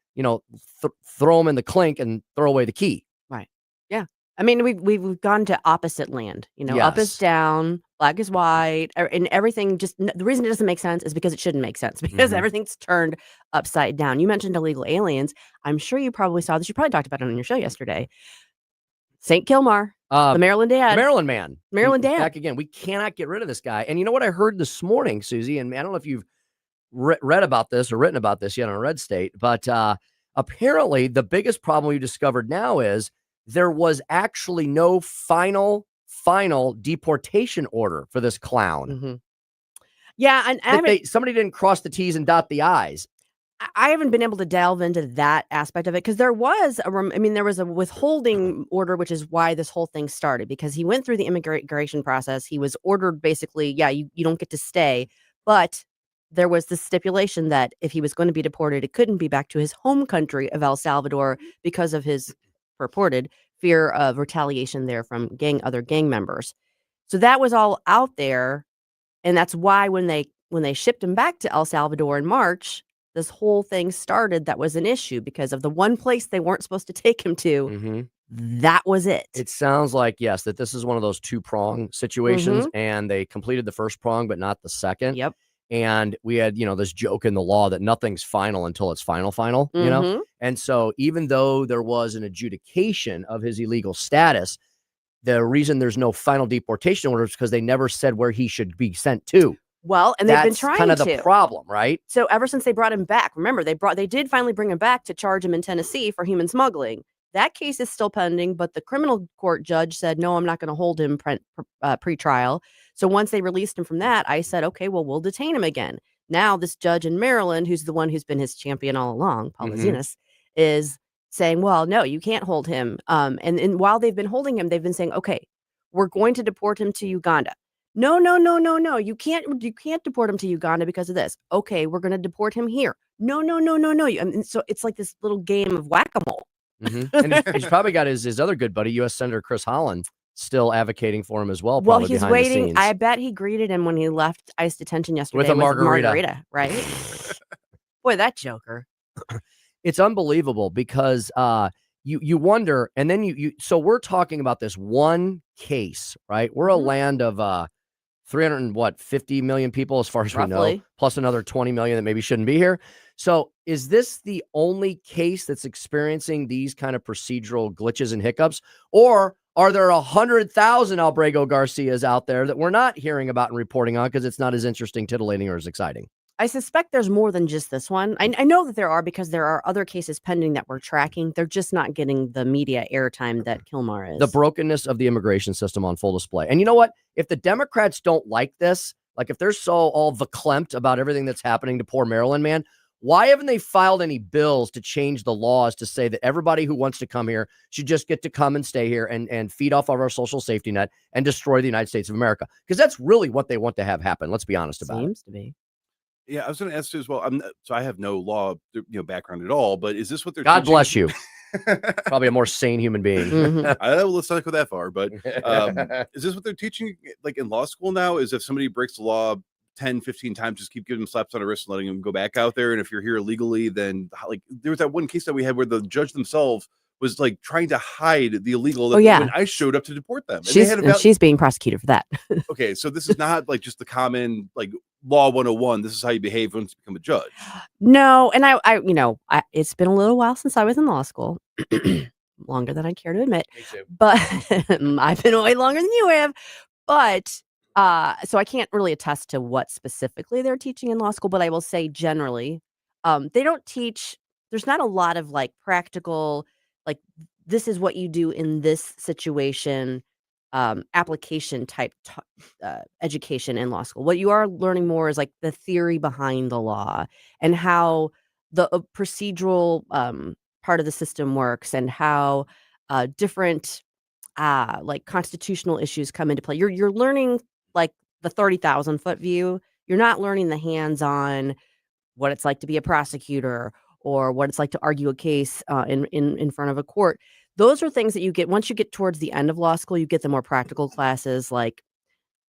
throw them in the clink and throw away the key? Right. Yeah. I mean, we've gone to opposite land. Up is Yes. down, black is white, and everything. Just the reason it doesn't make sense is because it shouldn't make sense because Mhm. everything's turned upside down. You mentioned illegal aliens. I'm sure you probably saw this. You probably talked about it on your show yesterday. St. Kilmar, the Maryland dad. Maryland man. Maryland dad. Back again. We cannot get rid of this guy. And you know what I heard this morning, Susie? And I don't know if you've read about this or written about this yet on Red State, but apparently the biggest problem we discovered now is there was actually no final deportation order for this clown. Mm-hmm. Yeah, and somebody didn't cross the T's and dot the I's. I haven't been able to delve into that aspect of it because there was a withholding order, which is why this whole thing started, because he went through the immigration process. He was ordered basically, you don't get to stay, but there was this stipulation that if he was going to be deported, it couldn't be back to his home country of El Salvador because of his purported fear of retaliation there from other gang members. So that was all out there. And that's why when they shipped him back to El Salvador in March, this whole thing started. That was an issue because of the one place they weren't supposed to take him to. Mm-hmm. That was it. It sounds like, yes, that this is one of those 2-prong situations, and they completed the first prong, but not the second. Yep. And we had, this joke in the law that nothing's final until it's final, you know? And so even though there was an adjudication of his illegal status, the reason there's no final deportation order is because they never said where he should be sent to. Well, and they've been trying to. That's kind of the problem, right? So ever since they brought him back, remember, they did finally bring him back to charge him in Tennessee for human smuggling. That case is still pending, but the criminal court judge said, no, I'm not going to hold him pre-trial. So once they released him from that, I said, okay, well, we'll detain him again. Now this judge in Maryland, who's the one who's been his champion all along, Paul Mazinas, is saying, well, no, you can't hold him. And while they've been holding him, they've been saying, okay, we're going to deport him to Uganda. No. You can't deport him to Uganda because of this. Okay, we're going to deport him here. No. So it's like this little game of whack-a-mole. And he's probably got his other good buddy, U.S. Senator Chris Holland, still advocating for him as well. Well, he's waiting. I bet he greeted him when he left ICE detention yesterday with a margarita, right? Boy, that joker. It's unbelievable because you wonder, and then so we're talking about this one case, right? We're a land of 350 million people as far as we know, plus another 20 million that maybe shouldn't be here. So is this the only case that's experiencing these kind of procedural glitches and hiccups? Or are there 100,000 Albrego Garcias out there that we're not hearing about and reporting on because it's not as interesting, titillating, or as exciting? I suspect there's more than just this one. I know that there are because there are other cases pending that we're tracking. They're just not getting the media airtime that Kilmar is. The brokenness of the immigration system on full display. And you know what? If the Democrats don't like this, like if they're so all verklempt about everything that's happening to poor Maryland man, why haven't they filed any bills to change the laws to say that everybody who wants to come here should just get to come and stay here and feed off of our social safety net and destroy the United States of America? Because that's really what they want to have happen. Let's be honest about it. Seems to be. Yeah, I was going to ask you as well. So I have no law, background at all. But is this what they're? God bless you. Probably a more sane human being. Let's not go that far. But is this what they're teaching, like in law school now? Is if somebody breaks the law 10, 15 times, just keep giving them slaps on the wrist and letting them go back out there. And if you're here illegally, then like there was that one case that we had where the judge themselves was like trying to hide the illegal when I showed up to deport them. And she's being prosecuted for that. Okay, so this is not like just the common like law 101. This is how you behave once you become a judge. No, and I it's been a little while since I was in law school. Longer than I care to admit. Me too. But I've been way longer than you have. But so I can't really attest to what specifically they're teaching in law school, but I will say generally, they don't teach. There's not a lot of like practical, like this is what you do in this situation, application type education in law school. What you are learning more is like the theory behind the law and how the procedural part of the system works and how different like constitutional issues come into play. You're learning like the 30,000 foot view. You're not learning the hands-on what it's like to be a prosecutor or what it's like to argue a case in front of a court. Those are things that you get once you get towards the end of law school. You get the more practical classes like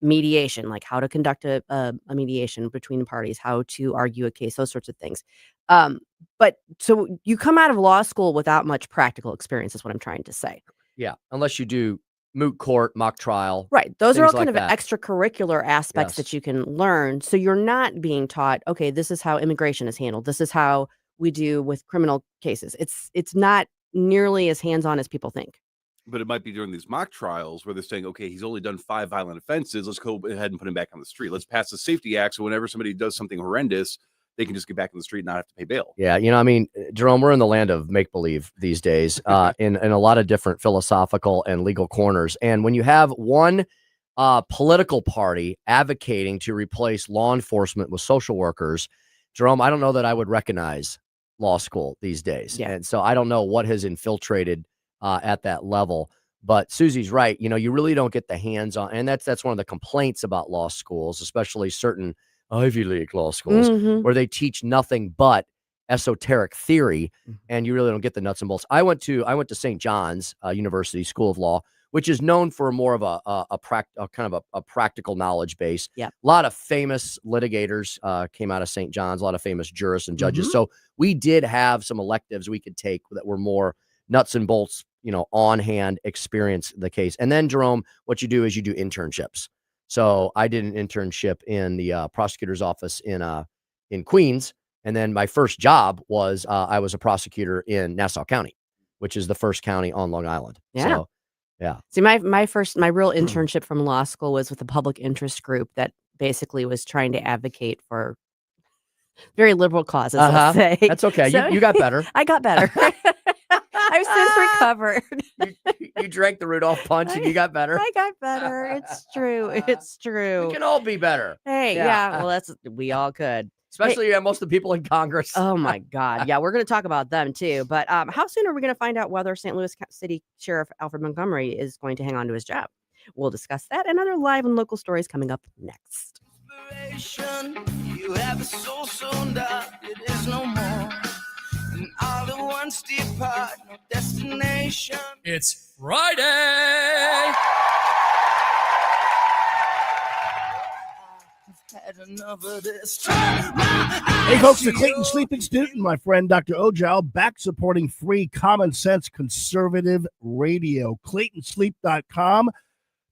mediation, like how to conduct a mediation between parties, how to argue a case, those sorts of things. But so you come out of law school without much practical experience is what I'm trying to say. Yeah, unless you do moot court, mock trial. Right. Those are all kind of that. extracurricular aspects that you can learn. So you're not being taught, okay, this is how immigration is handled. This is how we do with criminal cases. It's not nearly as hands-on as people think. But it might be during these mock trials where they're saying, okay, he's only done 5 violent offenses. Let's go ahead and put him back on the street. Let's pass the Safety Act. So whenever somebody does something horrendous, they can just get back in the street and not have to pay bail. Yeah, I mean, Jerome, we're in the land of make-believe these days in a lot of different philosophical and legal corners. And when you have one political party advocating to replace law enforcement with social workers, Jerome, I don't know that I would recognize law school these days. Yeah. And so I don't know what has infiltrated at that level. But Susie's right. You really don't get the hands-on. And that's one of the complaints about law schools, especially certain Ivy League law schools, where they teach nothing but esoteric theory, and you really don't get the nuts and bolts. I went to St. John's University School of Law, which is known for more of a practical knowledge base. Yeah, a lot of famous litigators came out of St. John's, a lot of famous jurists and judges. So we did have some electives we could take that were more nuts and bolts, on hand experience the case. And then, Jerome, what you do is you do internships. So I did an internship in the prosecutor's office in Queens. And then my first job was I was a prosecutor in Nassau County, which is the first county on Long Island. Yeah. So, yeah. See, my real internship from law school was with a public interest group that basically was trying to advocate for very liberal causes, let's say. That's okay. So, You got better. I got better. I've since recovered. You drank the Rudolph punch and you got better. I got better. It's true. It's true. We can all be better. Hey, yeah. Well, we all could. Especially most of the people in Congress. Oh, my God. Yeah, we're going to talk about them, too. But how soon are we going to find out whether St. Louis City Sheriff Alfred Montgomery is going to hang on to his job? We'll discuss that and other live and local stories coming up next. You have a soul so dark, it is no more. And all the ones depart, no destination. It's Friday. Had enough of this. Hey folks, the Clayton Sleep Institute and my friend Dr. Ojal back supporting free common sense conservative radio. ClaytonSleep.com,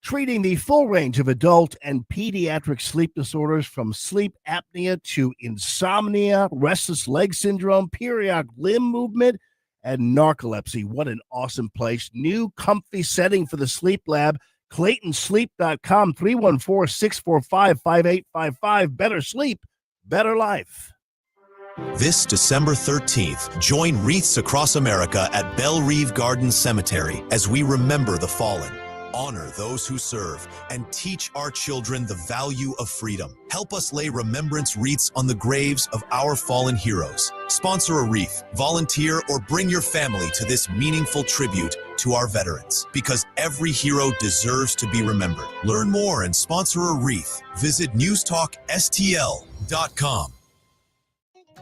treating the full range of adult and pediatric sleep disorders from sleep apnea to insomnia, restless leg syndrome, periodic limb movement, and narcolepsy. What an awesome place. New comfy setting for the sleep lab. ClaytonSleep.com, 314-645-5855. Better sleep, better life. This December 13th, join wreaths across America at Belle Reve Gardens Cemetery as we remember the fallen, honor those who serve, and teach our children the value of freedom. Help us lay remembrance wreaths on the graves of our fallen heroes. Sponsor a wreath, volunteer, or bring your family to this meaningful tribute to our veterans, because every hero deserves to be remembered. Learn more and sponsor a wreath. Visit NewsTalkSTL.com.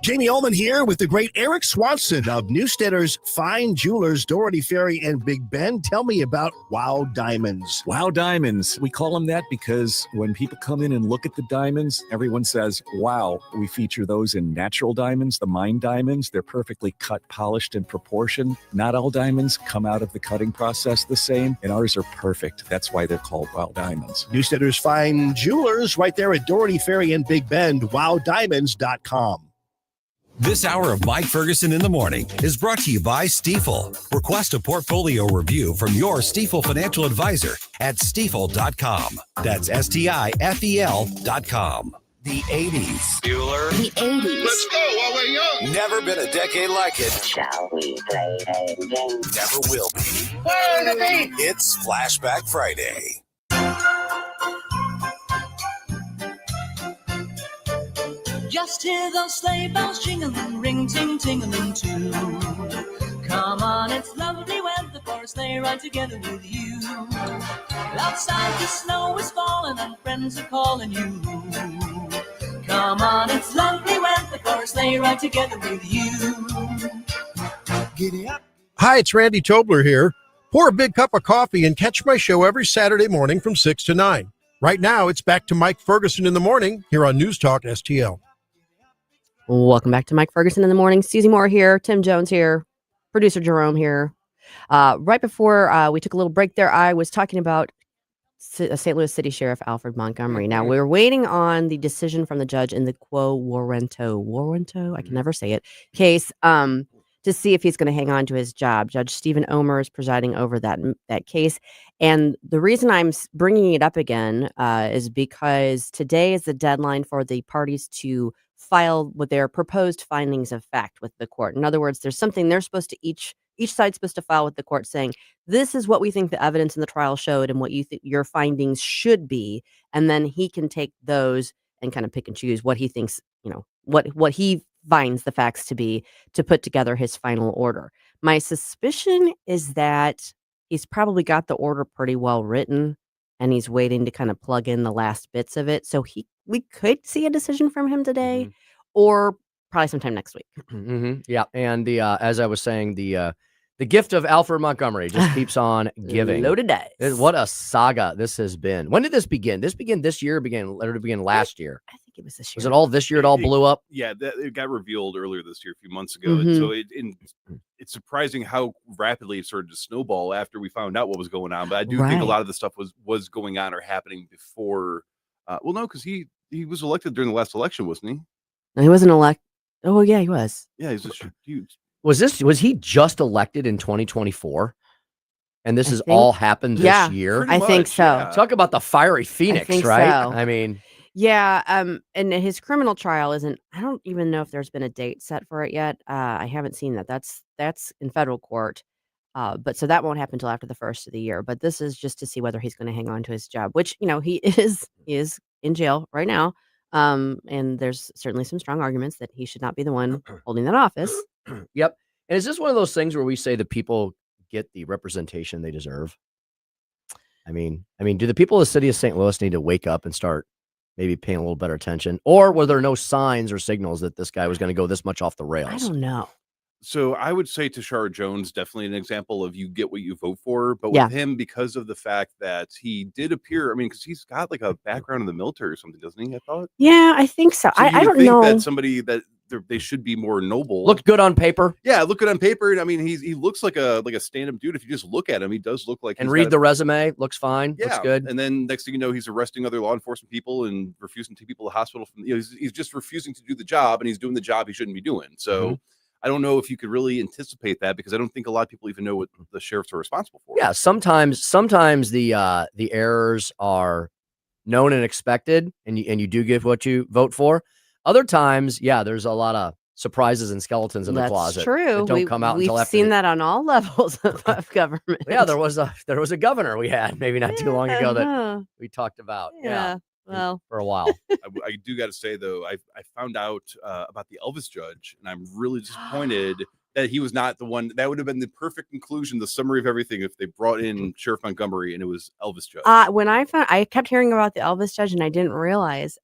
Jamie Ullman here with the great Eric Swanson of Newstedter's Fine Jewelers, Doherty Ferry and Big Bend. Tell me about Wow Diamonds. Wow Diamonds. We call them that because when people come in and look at the diamonds, everyone says, wow. We feature those in natural diamonds, the mine diamonds. They're perfectly cut, polished, and proportioned. Not all diamonds come out of the cutting process the same, and ours are perfect. That's why they're called Wow Diamonds. Newstedter's Fine Jewelers right there at Doherty Ferry and Big Bend, wowdiamonds.com. This hour of Mike Ferguson in the Morning is brought to you by Stifel. Request a portfolio review from your Stifel financial advisor at stifel.com. That's STIFEL.com. The 80s. Bueller. The 80s. Let's go while we're young. Never been a decade like it. Shall we play a game? Never will be. Where the beat? It's Flashback Friday. Just hear those sleigh bells jingling, ring, ting, tingling too. Come on, it's lovely weather for a sleigh ride together with you. Outside the snow is falling and friends are calling you. Come on, it's lovely weather for a sleigh ride together with you. Giddy up. Hi, it's Randy Tobler here. Pour a big cup of coffee and catch my show every Saturday morning from 6 to 9. Right now, it's back to Mike Ferguson in the Morning here on News Talk STL. Welcome back to Mike Ferguson in the Morning. Susie Moore here, Tim Jones here, producer Jerome here. Right before we took a little break there, I was talking about St. Louis City Sheriff Alfred Montgomery. Now, we're waiting on the decision from the judge in the Quo Warrento, I can never say it, case. to see if he's going to hang on to his job. Judge Stephen Omer is presiding over that case. And the reason I'm bringing it up again is because today is the deadline for the parties to file with their proposed findings of fact with the court. In other words, there's something they're supposed to each side's supposed to file with the court saying, this is what we think the evidence in the trial showed and what you think your findings should be. And then he can take those and kind of pick and choose what he thinks, what he finds the facts to be to put together his final order. My suspicion is that he's probably got the order pretty well written and he's waiting to kind of plug in the last bits of it. So we could see a decision from him today or probably sometime next week. Yeah. And as I was saying, the gift of Alfred Montgomery just keeps on giving. Loaded dice. What a saga this has been. When did this begin? This began this year, or did it begin last year? I think it was this year. Was it all this year? It all blew up? Yeah, it got revealed earlier this year, a few months ago. And so it's surprising how rapidly it started to snowball after we found out what was going on. But I do think a lot of the stuff was going on or happening before. Well, no, because he was elected during the last election, wasn't he? No, he wasn't elected. Oh, yeah, he was. Yeah, he's just huge. Was he just elected in 2024? And this has all happened this year? I think so. Yeah. Talk about the fiery phoenix, right? So. I mean, yeah. And his criminal trial isn't, I don't even know if there's been a date set for it yet. I haven't seen that. That's in federal court. But so that won't happen until after the first of the year. But this is just to see whether he's going to hang on to his job, which, he is in jail right now. And there's certainly some strong arguments that he should not be the one holding that office. Yep. And is this one of those things where we say that people get the representation they deserve? I mean, do the people of the city of St. Louis need to wake up and start maybe paying a little better attention? Or were there no signs or signals that this guy was going to go this much off the rails? I don't know. So I would say Tashara Jones, definitely an example of you get what you vote for. But with him, because of the fact that he did appear, because he's got like a background in the military or something, doesn't he? I thought. Yeah, I think so. So I don't think know. that somebody that they should be more noble. Looked good on paper. Yeah, look good on paper. And he looks like a stand-up dude. If you just look at him, he does look like. And read the resume, looks fine. Yeah, looks good. And then next thing you know, he's arresting other law enforcement people and refusing to take people to the hospital. He's just refusing to do the job, and he's doing the job he shouldn't be doing. So. I don't know if you could really anticipate that because I don't think a lot of people even know what the sheriffs are responsible for. Yeah, sometimes the errors are known and expected, and you do give what you vote for. Other times, there's a lot of surprises and skeletons in the closet. That's true. That don't come out until we've after. Seen that on all levels of government. Yeah, there was a governor we had maybe not too long ago that we talked about. Yeah. Well, for a while. I do got to say, though, I found out about the Elvis judge, and I'm really disappointed that he was not the one. That would have been the perfect conclusion, the summary of everything, if they brought in Sheriff Montgomery and it was Elvis judge. When I kept hearing about the Elvis judge, and I didn't realize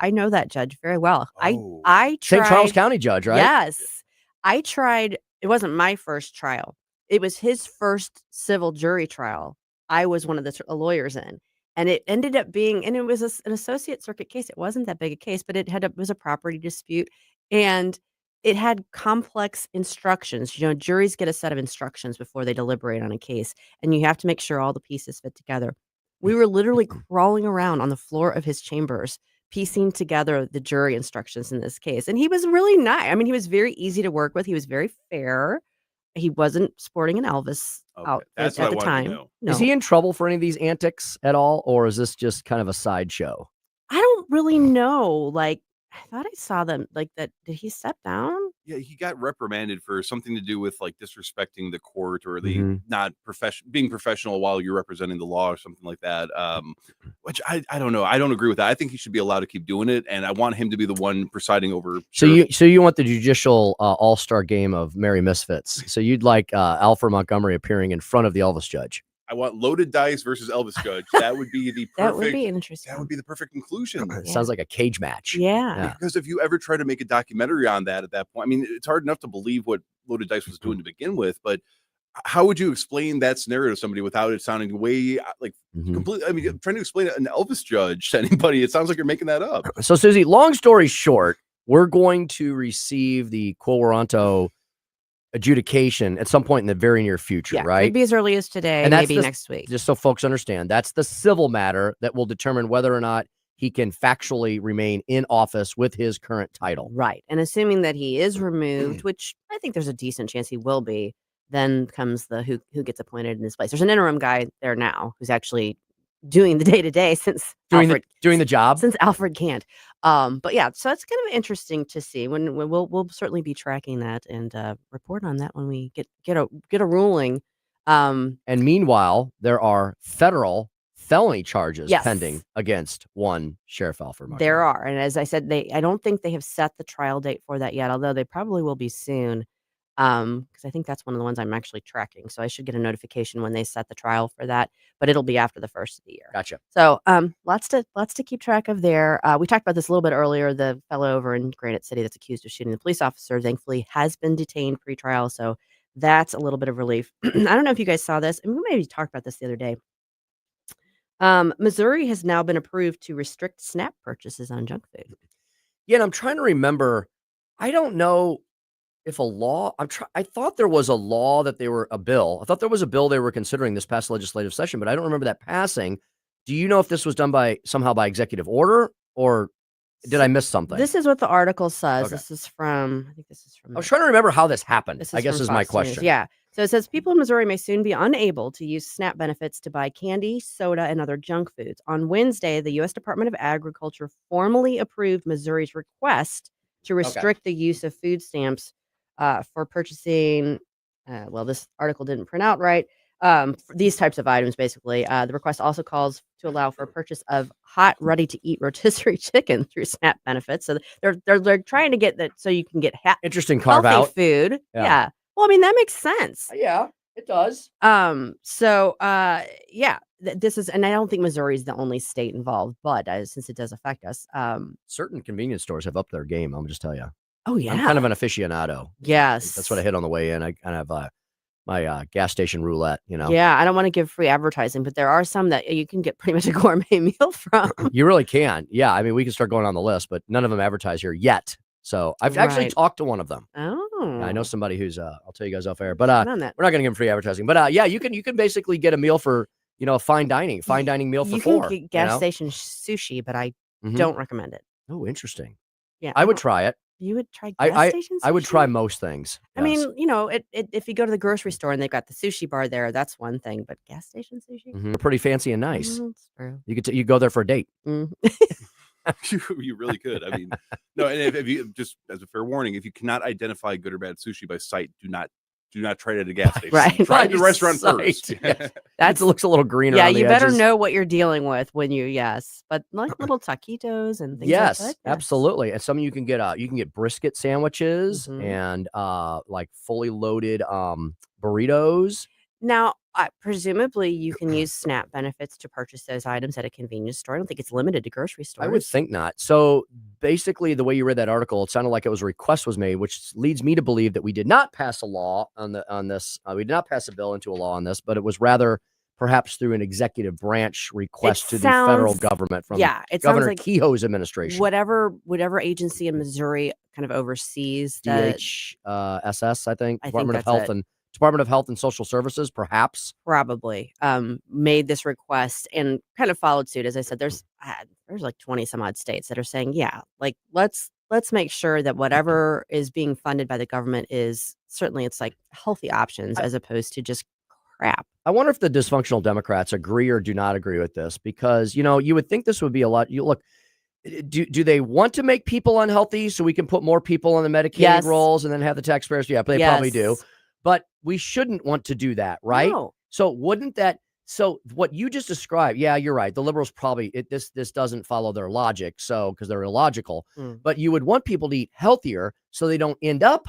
I know that judge very well. Oh. I tried, St. Charles County judge, right? Yes, I tried. It wasn't my first trial. It was his first civil jury trial. I was one of the lawyers in. And it ended up being, and it was an associate circuit case. It wasn't that big a case, but it was a property dispute, and it had complex instructions. Juries get a set of instructions before they deliberate on a case, and you have to make sure all the pieces fit together. We were literally crawling around on the floor of his chambers, piecing together the jury instructions in this case. And he was really nice. He was very easy to work with. He was very fair. He wasn't sporting an Elvis outfit That's at what the I wanted to time. know. No. Is he in trouble for any of these antics at all, or is this just kind of a sideshow? I don't really know. I thought I saw them like that. Did he step down? Yeah, he got reprimanded for something to do with disrespecting the court or the not being professional while you're representing the law or something like that. Which I don't know. I don't agree with that. I think he should be allowed to keep doing it, and I want him to be the one presiding over. So you want the judicial all-star game of Merry Misfits. So you'd like Alfred Montgomery appearing in front of the Elvis judge. I want loaded dice versus Elvis judge. That would be the perfect. That would be interesting. That would be the perfect conclusion. Sounds like a cage match. Yeah. Because if you ever try to make a documentary on that at that point, it's hard enough to believe what Loaded Dice was doing to begin with, but how would you explain that scenario to somebody without it sounding way completely? Trying to explain an Elvis judge to anybody, it sounds like you're making that up. So, Susie, long story short, we're going to receive the Quo Warranto adjudication at some point in the very near future, right? Could be as early as today, and maybe next week. Just so folks understand, that's the civil matter that will determine whether or not he can factually remain in office with his current title. Right. And assuming that he is removed, which I think there's a decent chance he will be, then comes the who gets appointed in his place. There's an interim guy there now who's actually doing the day-to-day since Doing Alfred the job. since Alfred can't. But yeah, so it's kind of interesting to see when we'll certainly be tracking that and report on that when we get a ruling. And meanwhile, there are federal felony charges Yes. pending against one Sheriff Alfred Montgomery. There are, and as I said, I don't think they have set the trial date for that yet, although they probably will be soon. Because I think that's one of the ones I'm actually tracking, so I should get a notification when they set the trial for that. But it'll be after the first of the year. Gotcha. So, lots to keep track of there. We talked about this a little bit earlier. The fellow over in Granite City that's accused of shooting the police officer, thankfully, has been detained pre-trial. So that's a little bit of relief. I don't know if you guys saw this, and we maybe talked about this the other day. Missouri has now been approved to restrict SNAP purchases on junk food. Yeah, and I'm trying to remember. I don't know if a law. I thought there was a law that a bill. I thought there was a bill they were considering this past legislative session, but I don't remember that passing. Do you know if this was done somehow by executive order, or did I miss something? This is what the article says. Okay. This is from, I think this is from. I was trying to remember how this happened. I guess from is my Fox News. question. Yeah. So it says people in Missouri may soon be unable to use SNAP benefits to buy candy, soda, and other junk foods. On Wednesday, the U.S. Department of Agriculture formally approved Missouri's request to restrict the use of food stamps for purchasing. Well, this article didn't print out right. For these types of items, basically. The request also calls to allow for purchase of hot, ready-to-eat rotisserie chicken through SNAP benefits. So they're trying to get that so you can get Interesting carve healthy out food. Yeah. Yeah. Well, I mean, that makes sense. Yeah, it does. So yeah, this is, and I don't think Missouri is the only state involved, but since it does affect us, Certain convenience stores have upped their game. I'm just tell you. Oh yeah, I'm kind of an aficionado. Yes, That's what I hit on the way in. I kind of my gas station roulette. Yeah, I don't want to give free advertising, but there are some that you can get pretty much a gourmet meal from. You really can. Yeah, I mean, we can start going on the list, but none of them advertise here yet. So I've actually Right. talked to one of them. Oh, Yeah, I know somebody who's I'll tell you guys off air, but Good on that. we're not going to give them free advertising. But yeah, you can basically get a meal for a fine dining meal for You four. can get gas station sushi, but I Mhm. don't recommend it. Oh, interesting. Yeah, I would try it. You would try gas I station I would sushi? try most things. I yes. mean, if you go to the grocery store and they've got the sushi bar there, that's one thing. But gas station sushi, They're pretty fancy and nice. That's true. You go there for a date. You really could. I mean, no. And if you just as a fair warning, if you cannot identify good or bad sushi by sight, do not try it at a gas station. Right. Try it at the By restaurant sight, first. yes. It looks a little greener. Yeah, on the you better edges. know what you're dealing with when but like little taquitos and things Yes, like that. absolutely. And some you can get brisket sandwiches Mhm. and like fully loaded burritos. Now, presumably, you can use SNAP benefits to purchase those items at a convenience store. I don't think it's limited to grocery stores. I would think not. So basically, the way you read that article, it sounded like it was a request was made, which leads me to believe that we did not pass a law on this. We did not pass a bill into a law on this, but it was rather perhaps through an executive branch request to the federal government from it sounds Governor like Kehoe's administration. whatever agency in Missouri kind of oversees the DHSS, I think, I think Department of that's Health it. and Department of Health and Social Services, perhaps. probably made this request and kind of followed suit. As I said, there's like 20 some odd states that are saying, yeah, like let's make sure that whatever is being funded by the government is certainly it's like healthy options as opposed to just crap. I wonder if the dysfunctional Democrats agree or do not agree with this, because you would think this would be a lot. You look, do they want to make people unhealthy so we can put more people on the Medicaid Yes. rolls and then have the taxpayers? Yeah, but they probably do. Yes. But we shouldn't want to do that, right? No. So wouldn't that? So what you just described? Yeah, you're right. The liberals probably this doesn't follow their logic, so because they're illogical. But you would want people to eat healthier so they don't end up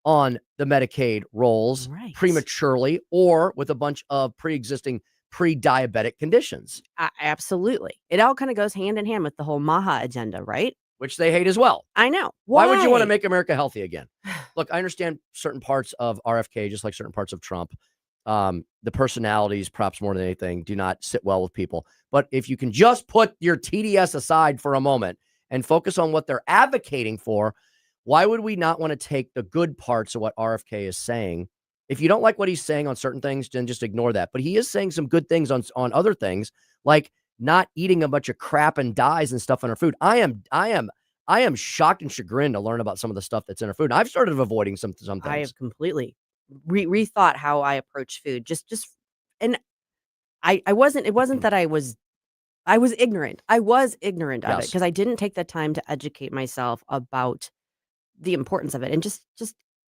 on the Medicaid rolls prematurely or with a bunch of pre-existing pre-diabetic conditions, Absolutely. It all kind of goes hand in hand with the whole MAHA agenda, right? which they hate as well. I know. Why would you want to make America healthy again? Look, I understand certain parts of RFK, just like certain parts of Trump. The personalities, perhaps more than anything, do not sit well with people. But if you can just put your TDS aside for a moment and focus on what they're advocating for, why would we not want to take the good parts of what RFK is saying? If you don't like what he's saying on certain things, then just ignore that. But he is saying some good things on other things, like not eating a bunch of crap and dyes and stuff in our food. I am shocked and chagrined to learn about some of the stuff that's in our food. I've started avoiding some things. I have completely rethought how I approach food. And I wasn't. It wasn't that I was ignorant. I was ignorant of it Yes. because I didn't take the time to educate myself about the importance of it, and just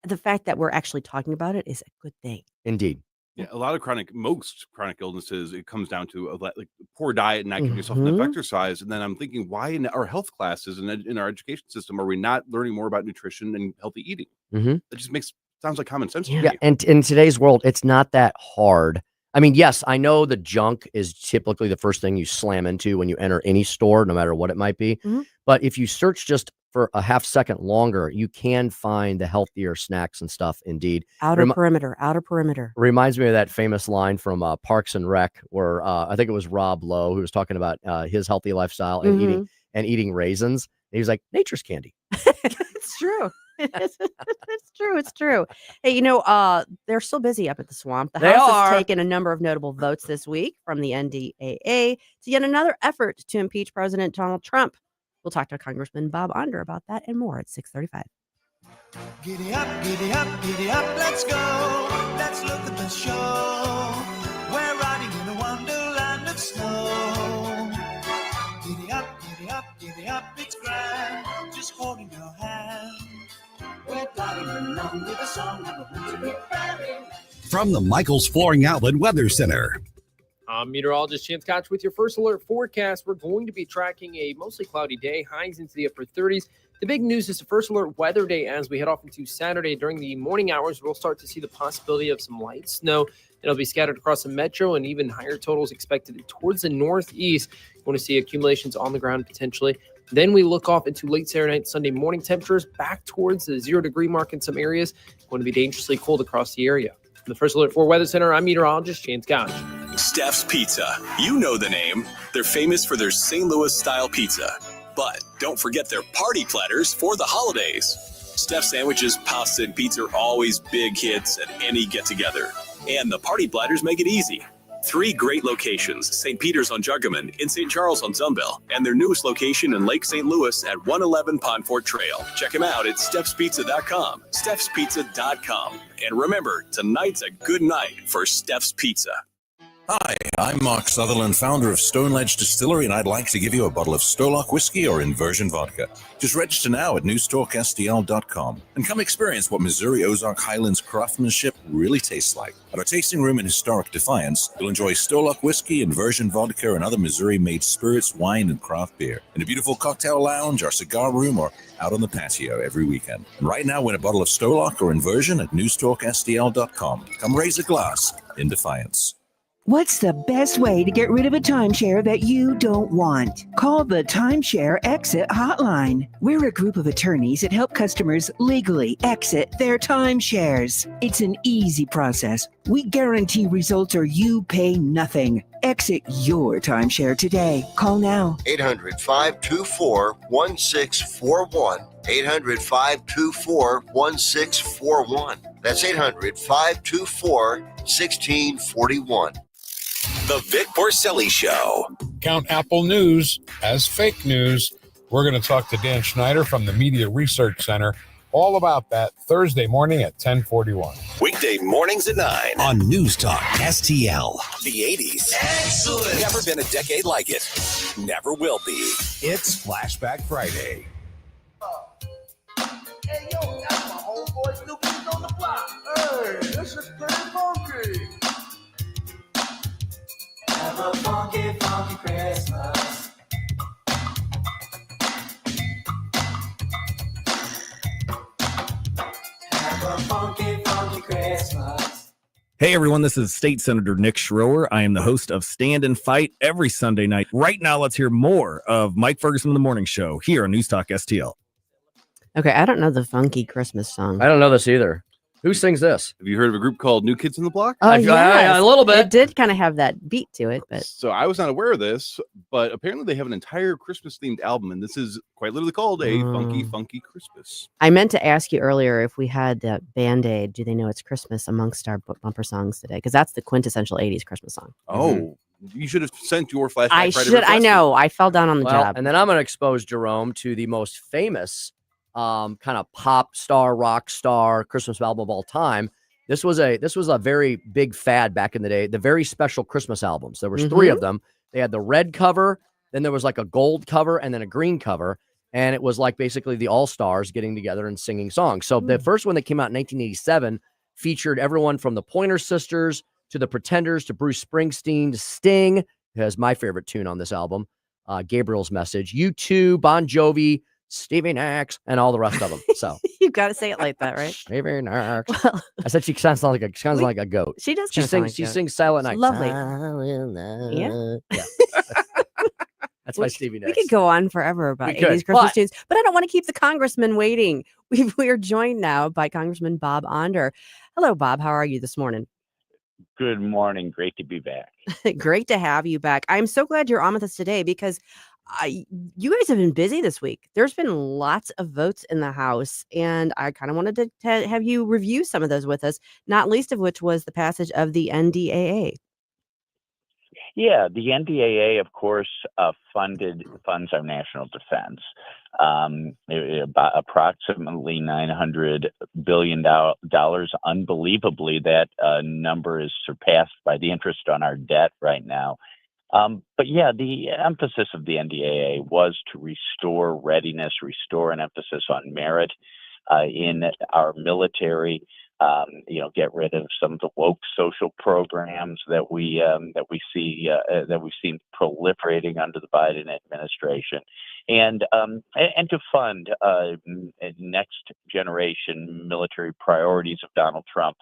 the fact that we're actually talking about it is a good thing. Indeed. Yeah, a lot of most chronic illnesses, it comes down to like poor diet and not giving yourself enough exercise. And then I'm thinking, why in our health classes and in our education system are we not learning more about nutrition and healthy eating? Mhm. It just sounds like common sense to Yeah, me. and in today's world, it's not that hard. I mean, yes, I know the junk is typically the first thing you slam into when you enter any store, no matter what it might be. But if you search just for a half second longer, you can find the healthier snacks and stuff. Indeed, Outer perimeter. reminds me of that famous line from Parks and Rec, where I think it was Rob Lowe who was talking about his healthy lifestyle and eating raisins. And he was like, "Nature's candy." It's true. It's true. It's true. Hey, they're still busy up at the swamp. The They House are. has taken a number of notable votes this week, from the NDAA to yet another effort to impeach President Donald Trump. We'll talk to Congressman Bob Onder about that and more at 6:35. Giddy up, giddy up, giddy up, let's go. Let's look at the show. We're riding in a wonderland of snow. Giddy up, giddy up, giddy up, it's grand. Just holding your hand. We're gliding along with the song of a winter fairy. From the Michael's Flooring Outlet Weather Center. I'm meteorologist Chance Koch with your first alert forecast. We're going to be tracking a mostly cloudy day, highs into the upper 30s. The big news is the first alert weather day as we head off into Saturday. During the morning hours, we'll start to see the possibility of some light snow. It'll be scattered across the metro, and even higher totals expected towards the northeast. You want to see accumulations on the ground potentially. Then we look off into late Saturday night, Sunday morning temperatures back towards the 0-degree mark in some areas. Going to be dangerously cold across the area. From the First Alert 4 Weather Center, I'm meteorologist Chance Koch. Steph's Pizza. You know the name. They're famous for their St. Louis style pizza. But don't forget their party platters for the holidays. Steph's sandwiches, pasta, and pizza are always big hits at any get-together. And the party platters make it easy. 3 great locations: St. Peter's on Juggerman, in St. Charles on Sunbell, and their newest location in Lake St. Louis at 111 Pondfort Trail. Check them out at Steph'sPizza.com, Steph'sPizza.com. And remember, tonight's a good night for Steph's Pizza. Hi, I'm Mark Sutherland, founder of Stone Ledge Distillery, and I'd like to give you a bottle of Stolock whiskey or Inversion vodka. Just register now at NewsTalkSTL.com and come experience what Missouri Ozark Highlands craftsmanship really tastes like. At our tasting room in historic Defiance, you'll enjoy Stolock whiskey, Inversion vodka, and other Missouri-made spirits, wine, and craft beer in a beautiful cocktail lounge, our cigar room, or out on the patio every weekend. And right now, win a bottle of Stolock or Inversion at NewsTalkSTL.com. Come raise a glass in Defiance. What's the best way to get rid of a timeshare that you don't want? Call the Timeshare Exit Hotline. We're a group of attorneys that help customers legally exit their timeshares. It's an easy process. We guarantee results or you pay nothing. Exit your timeshare today. Call now. 800-524-1641. 800-524-1641. That's 800-524-1641. The Vic Porcelli Show. Count Apple News as fake news. We're going to talk to Dan Schneider from the Media Research Center all about that Thursday morning at 10:41. Weekday mornings at 9 on News Talk STL. The 80s. Excellent. Never been a decade like it. Never will be. It's Flashback Friday. Hey, yo, that's my homeboy New Kids on the Block. Hey, this is pretty funky. Have a funky, funky Christmas. Have a funky, funky Christmas. Hey everyone, this is State Senator Nick Schroer. I am the host of Stand and Fight every Sunday night. Right now, let's hear more of Mike Ferguson in the Morning Show here on News Talk STL. Okay, I don't know the funky Christmas song. I don't know this either. Who sings this? Have you heard of a group called New Kids on the Block? Oh, yes. A little bit. It did kind of have that beat to it, but So I was not aware of this, but apparently they have an entire Christmas-themed album, and this is quite literally called a Funky, Funky Christmas. I meant to ask you earlier if we had Band-Aid, Do They Know It's Christmas amongst our bumper songs today? Because that's the quintessential 80s Christmas song. Oh, You should have sent your Flashback. I should. I know. I fell down on the Well, job. and then I'm going to expose Jerome to the most famous kind of pop star, rock star Christmas album of all time. This was a very big fad back in the day. The very special Christmas albums. There was three of them. They had the red cover, then there was like a gold cover, and then a green cover. And it was like basically the all-stars getting together and singing songs. So the first one that came out in 1987 featured everyone from the Pointer Sisters to the Pretenders to Bruce Springsteen to Sting, who has my favorite tune on this album, Gabriel's Message, U2, Bon Jovi, Stevie Nicks, and all the rest of them. So You've got to say it like that, right? Stevie Nicks. I said she sounds like a goat. She does. She kinda sound sings. She like that. sings Silent Night. Lovely. Yeah. That's my Stevie Nicks. We could go on forever about We could, 80s Christmas but- tunes, but I don't want to keep the congressman waiting. We are joined now by Congressman Bob Onder. Hello, Bob. How are you this morning? Good morning. Great to be back. Great to have you back. I'm so glad you're on with us today because you guys have been busy this week. There's been lots of votes in the House, and I kind of wanted to have you review some of those with us, not least of which was the passage of the NDAA. Yeah, the NDAA, of course, funds our national defense. About approximately $900 billion. Unbelievably, that number is surpassed by the interest on our debt right now. But yeah, the emphasis of the NDAA was to restore readiness, restore an emphasis on merit in our military. Get rid of some of the woke social programs that we've seen proliferating under the Biden administration, and to fund next generation military priorities of Donald Trump.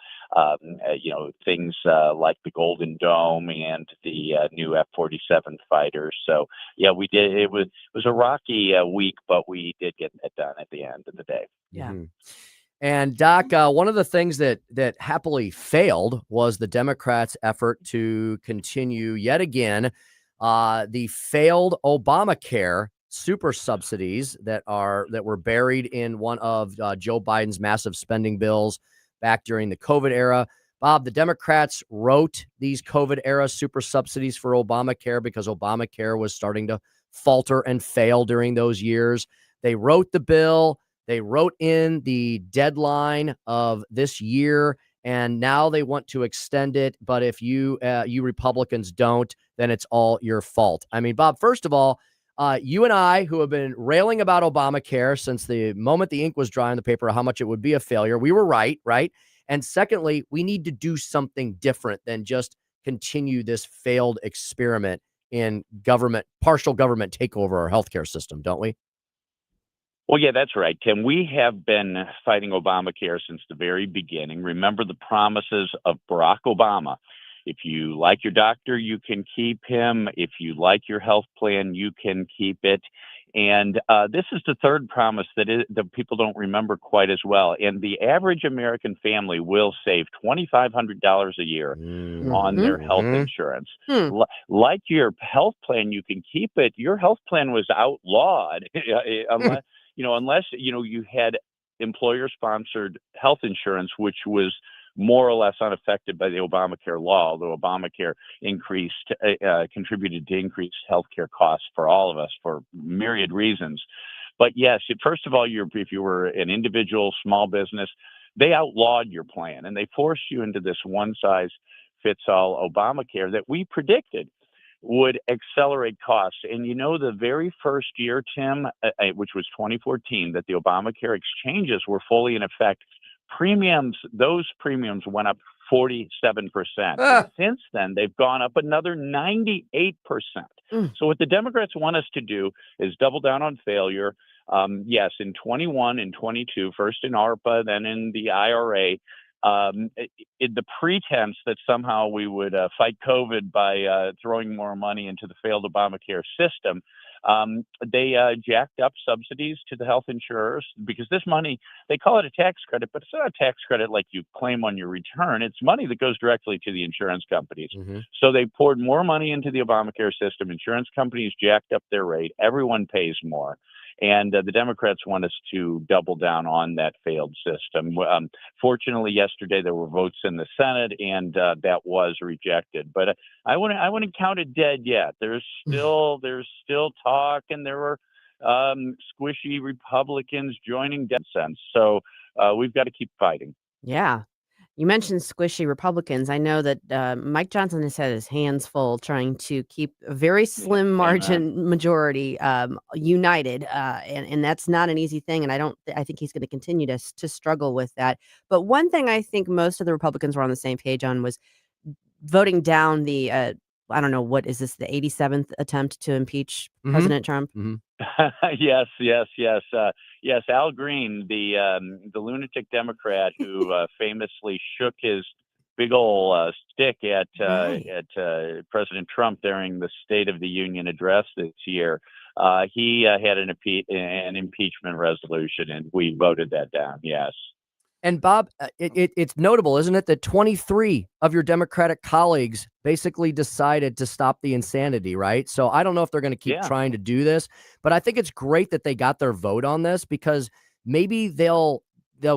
Things like the Golden Dome and the new F-47 fighters. So yeah, we did. It was a rocky week, but we did get it done at the end of the day. Yeah. And Doc, one of the things that happily failed was the Democrats' effort to continue yet again the failed Obamacare super subsidies that were buried in one of Joe Biden's massive spending bills back during the COVID era. Bob, the Democrats wrote these COVID era super subsidies for Obamacare because Obamacare was starting to falter and fail during those years. They wrote the bill. They wrote in the deadline of this year, and now they want to extend it. But if you Republicans don't, then it's all your fault. I mean, Bob, first of all, you and I, who have been railing about Obamacare since the moment the ink was dry on the paper, how much it would be a failure, we were right? And secondly, we need to do something different than just continue this failed experiment in partial government takeover our healthcare system, don't we? Well, yeah, that's right, Tim. We have been fighting Obamacare since the very beginning. Remember the promises of Barack Obama. If you like your doctor, you can keep him. If you like your health plan, you can keep it. And this is the third promise that people don't remember quite as well. And the average American family will save $2,500 a year on their health insurance. Like your health plan, you can keep it. Your health plan was outlawed unless you had employer-sponsored health insurance, which was more or less unaffected by the Obamacare law, although Obamacare contributed to increased healthcare costs for all of us for myriad reasons. But yes, first of all, if you were an individual small business, they outlawed your plan and they forced you into this one-size-fits-all Obamacare that we predicted would accelerate costs. And the very first year, Tim, which was 2014, that the Obamacare exchanges were fully in effect, those premiums went up 47%. Since then, they've gone up another 98%. So what the Democrats want us to do is double down on failure. Yes, in 21 and 22, first in ARPA, then in the IRA, the pretense that somehow we would fight COVID by throwing more money into the failed Obamacare system. They jacked up subsidies to the health insurers because this money, they call it a tax credit, but it's not a tax credit like you claim on your return. It's money that goes directly to the insurance companies. So they poured more money into the Obamacare system. Insurance companies jacked up their rate. Everyone pays more. And the Democrats want us to double down on that failed system. Fortunately, yesterday there were votes in the Senate, and that was rejected. But I wouldn't count it dead yet. There's still talk, and there were squishy Republicans joining dissent. So we've got to keep fighting. Yeah. You mentioned squishy Republicans. I know that Mike Johnson has had his hands full trying to keep a very slim margin majority united, and that's not an easy thing. And I think he's going to continue to struggle with that. But one thing I think most of the Republicans were on the same page on was voting down the I don't know, what is this, the 87th attempt to impeach President Trump? Yes. Yes, Al Green, the lunatic Democrat who famously shook his big old stick at President Trump during the State of the Union address this year. He had an impeachment resolution, and we voted that down. Yes. And Bob, it's notable, isn't it, that 23 of your Democratic colleagues basically decided to stop the insanity, right? So I don't know if they're going to keep trying to do this, but I think it's great that they got their vote on this, because maybe they'll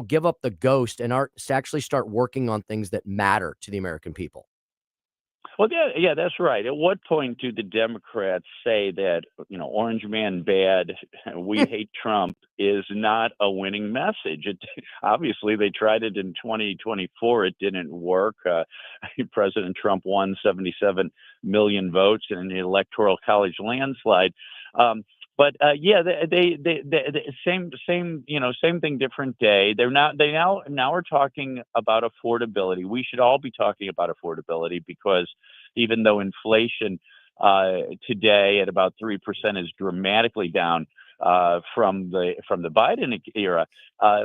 give up the ghost and actually start working on things that matter to the American people. Well, yeah, that's right. At what point do the Democrats say that, Orange Man bad, we hate Trump is not a winning message? Obviously, they tried it in 2024. It didn't work. President Trump won 77 million votes in an electoral college landslide. But they same thing, different day. They now are talking about affordability. We should all be talking about affordability, because even though inflation today at about 3% is dramatically down from the Biden era,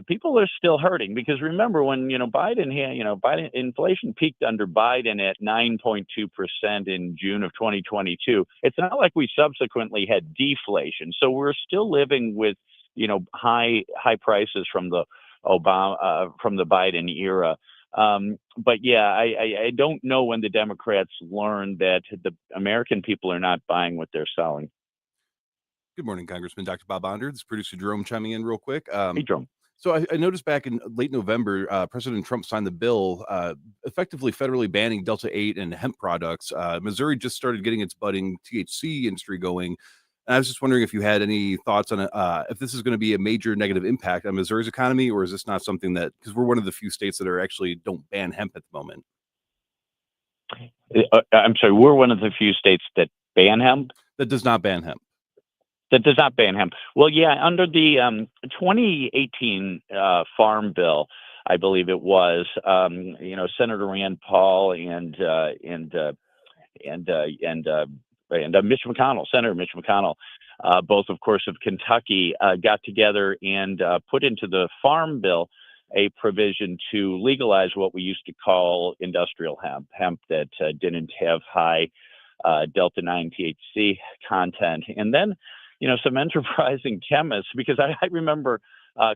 people are still hurting, because remember when Biden inflation peaked under Biden at 9.2% in June of 2022. It's not like we subsequently had deflation, so we're still living with high prices from the Biden era. But yeah, I don't know when the Democrats learn that the American people are not buying what they're selling. Good morning, Congressman Dr. Bob Onder. This is producer Jerome chiming in real quick. Hey, Jerome. So I noticed back in late November, President Trump signed the bill effectively federally banning Delta 8 and hemp products. Missouri just started getting its budding THC industry going. And I was just wondering if you had any thoughts on if this is going to be a major negative impact on Missouri's economy, or is this not something that, because we're one of the few states that don't ban hemp at the moment. I'm sorry, we're one of the few states that ban hemp? That does not ban hemp. That does not ban hemp. Well, yeah, under the 2018 Farm Bill, I believe it was, Senator Rand Paul and Mitch McConnell, Senator Mitch McConnell, both, of course, of Kentucky, got together and put into the Farm Bill a provision to legalize what we used to call industrial hemp that didn't have high Delta 9 THC content. And then, some enterprising chemists, because I remember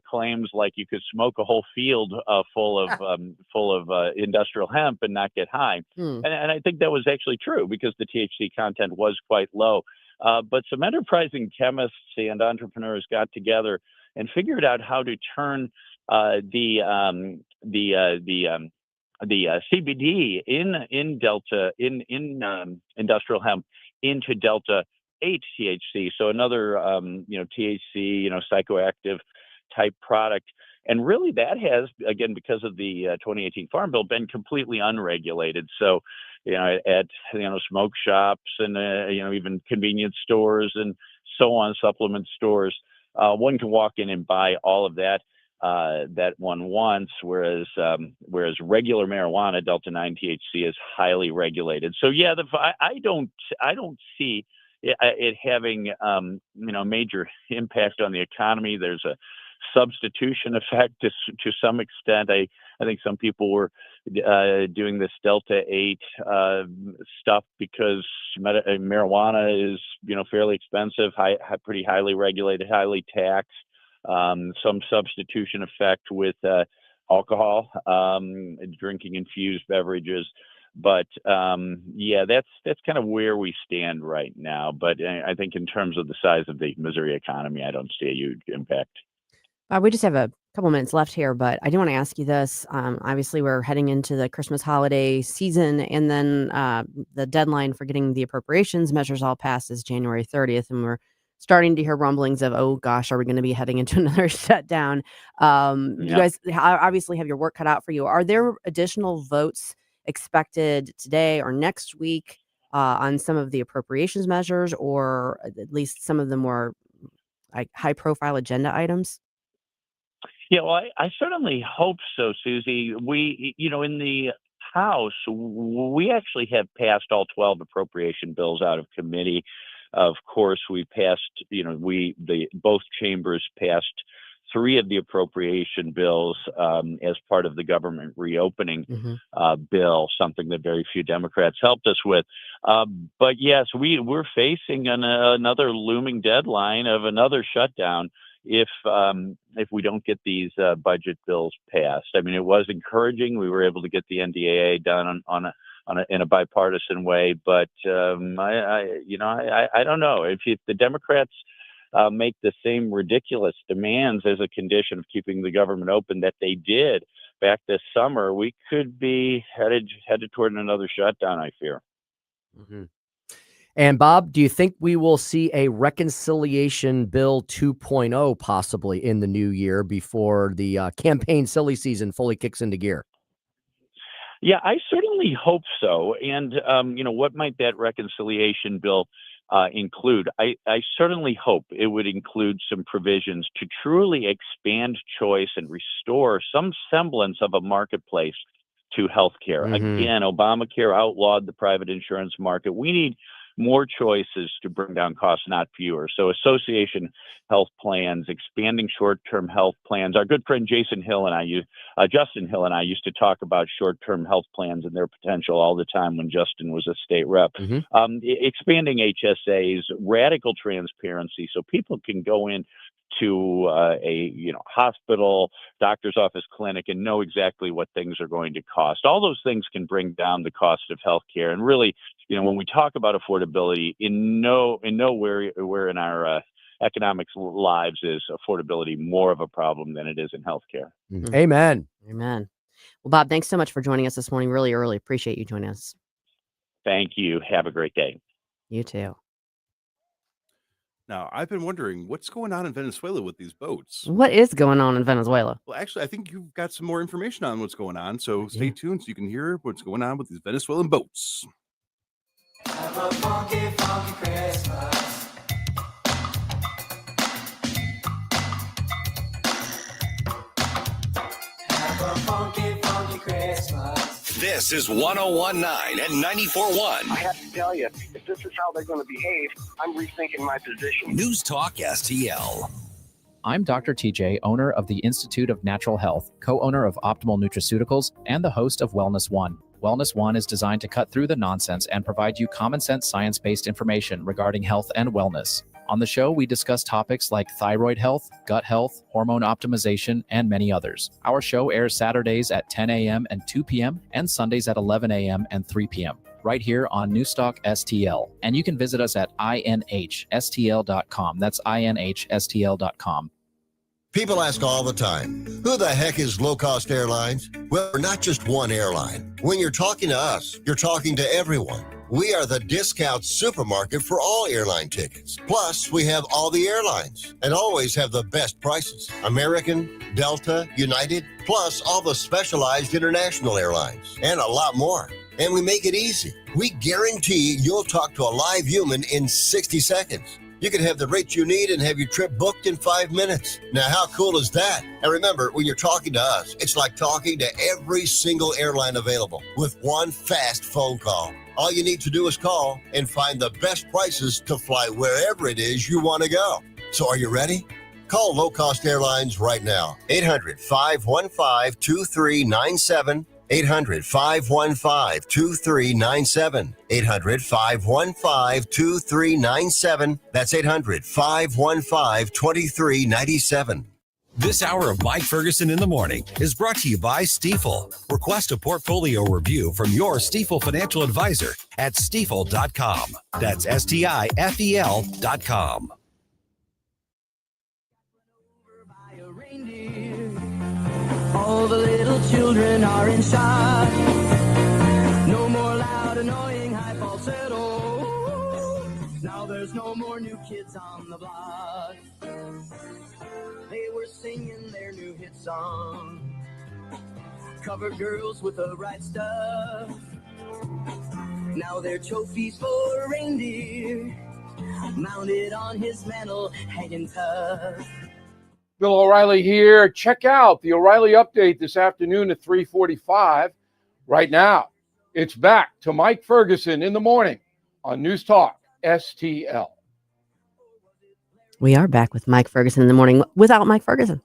claims like you could smoke a whole field full of industrial hemp and not get high. And I think that was actually true, because the THC content was quite low. But some enterprising chemists and entrepreneurs got together and figured out how to turn the CBD in Delta in industrial hemp into Delta 8 THC, so another THC, psychoactive type product. And really that has, again, because of the 2018 Farm Bill, been completely unregulated. So, at smoke shops and even convenience stores and so on, supplement stores, one can walk in and buy all of that one wants, whereas regular marijuana, Delta 9 THC, is highly regulated. So yeah, I don't see it having major impact on the economy. There's a substitution effect to some extent. I think some people were doing this Delta 8 stuff because marijuana is fairly expensive, pretty highly regulated, highly taxed. Some substitution effect with alcohol, drinking infused beverages. But yeah, that's kind of where we stand right now. But I think in terms of the size of the Missouri economy, I don't see a huge impact. We just have a couple minutes left here, but I do want to ask you this. Obviously, we're heading into the Christmas holiday season, and then the deadline for getting the appropriations measures all passed is January 30th, and we're starting to hear rumblings of, oh gosh, are we going to be heading into another shutdown? You guys obviously have your work cut out for you. Are there additional votes expected today or next week on some of the appropriations measures, or at least some of the more high-profile agenda items? Yeah, well, I certainly hope so, Susie. We, in the House, we actually have passed all 12 appropriation bills out of committee. Of course, we passed, both chambers passed 3 of the appropriation bills as part of the government reopening bill, something that very few Democrats helped us with. But yes, we're facing another looming deadline of another shutdown if we don't get these budget bills passed. I mean, it was encouraging. We were able to get the NDAA done in a bipartisan way, but I don't know if the Democrats make the same ridiculous demands as a condition of keeping the government open that they did back this summer, we could be headed toward another shutdown, I fear. Mm-hmm. And Bob, do you think we will see a reconciliation bill 2.0 possibly in the new year before the campaign silly season fully kicks into gear? Yeah, I certainly hope so. And, what might that reconciliation bill include? I certainly hope it would include some provisions to truly expand choice and restore some semblance of a marketplace to healthcare. Again, Obamacare outlawed the private insurance market. We need more choices to bring down costs, not fewer. So association health plans, expanding short-term health plans. Our good friend Justin Hill and I used to talk about short-term health plans and their potential all the time when Justin was a state rep. Expanding HSAs, radical transparency, so people can go in to a hospital, doctor's office, clinic, and know exactly what things are going to cost. All those things can bring down the cost of healthcare. And really, when we talk about affordability, where in our economics lives is affordability more of a problem than it is in healthcare. Amen. Amen. Well, Bob, thanks so much for joining us this morning. Really appreciate you joining us. Thank you. Have a great day. You too. Now, I've been wondering what's going on in Venezuela with these boats. What is going on in Venezuela? Well, actually, I think you've got some more information on what's going on. So stay tuned so you can hear what's going on with these Venezuelan boats. Have a funky, funky Christmas. Have a funky, funky Christmas. This is 1019 and 94.1. I have to tell you, if this is how they're going to behave, I'm rethinking my position. News Talk STL. I'm Dr. TJ, owner of the Institute of Natural Health, co-owner of Optimal Nutraceuticals, and the host of Wellness One. Wellness One is designed to cut through the nonsense and provide you common sense science-based information regarding health and wellness. On the show, we discuss topics like thyroid health, gut health, hormone optimization, and many others. Our show airs Saturdays at 10 a.m. and 2 p.m. and Sundays at 11 a.m. and 3 p.m. right here on NewsTalkSTL. And you can visit us at inhstl.com. That's inhstl.com. People ask all the time, who the heck is low-cost airlines? Well, we're not just one airline. When you're talking to us, you're talking to everyone. We are the discount supermarket for all airline tickets. Plus, we have all the airlines and always have the best prices. American, Delta, United, plus all the specialized international airlines and a lot more. And we make it easy. We guarantee you'll talk to a live human in 60 seconds. You can have the rate you need and have your trip booked in 5 minutes. Now, how cool is that? And remember, when you're talking to us, it's like talking to every single airline available with one fast phone call. All you need to do is call and find the best prices to fly wherever it is you want to go. So are you ready? Call Low Cost Airlines right now. 800-515-2397. 800-515-2397. 800-515-2397. That's 800-515-2397. This hour of Mike Ferguson in the Morning is brought to you by Stifel. Request a portfolio review from your Stifel financial advisor at stifel.com. That's STIFEL.com. All the little children are in shock. No more loud, annoying high falsetto. Now there's no more new kids on the block. They were singing their new hit song. Covered girls with the right stuff. Now they're trophies for reindeer. Mounted on his mantle, hanging tough. Bill O'Reilly here. Check out the O'Reilly Update this afternoon at 3:45. Right now, it's back to Mike Ferguson in the morning on News Talk STL. We are back with Mike Ferguson in the morning without Mike Ferguson.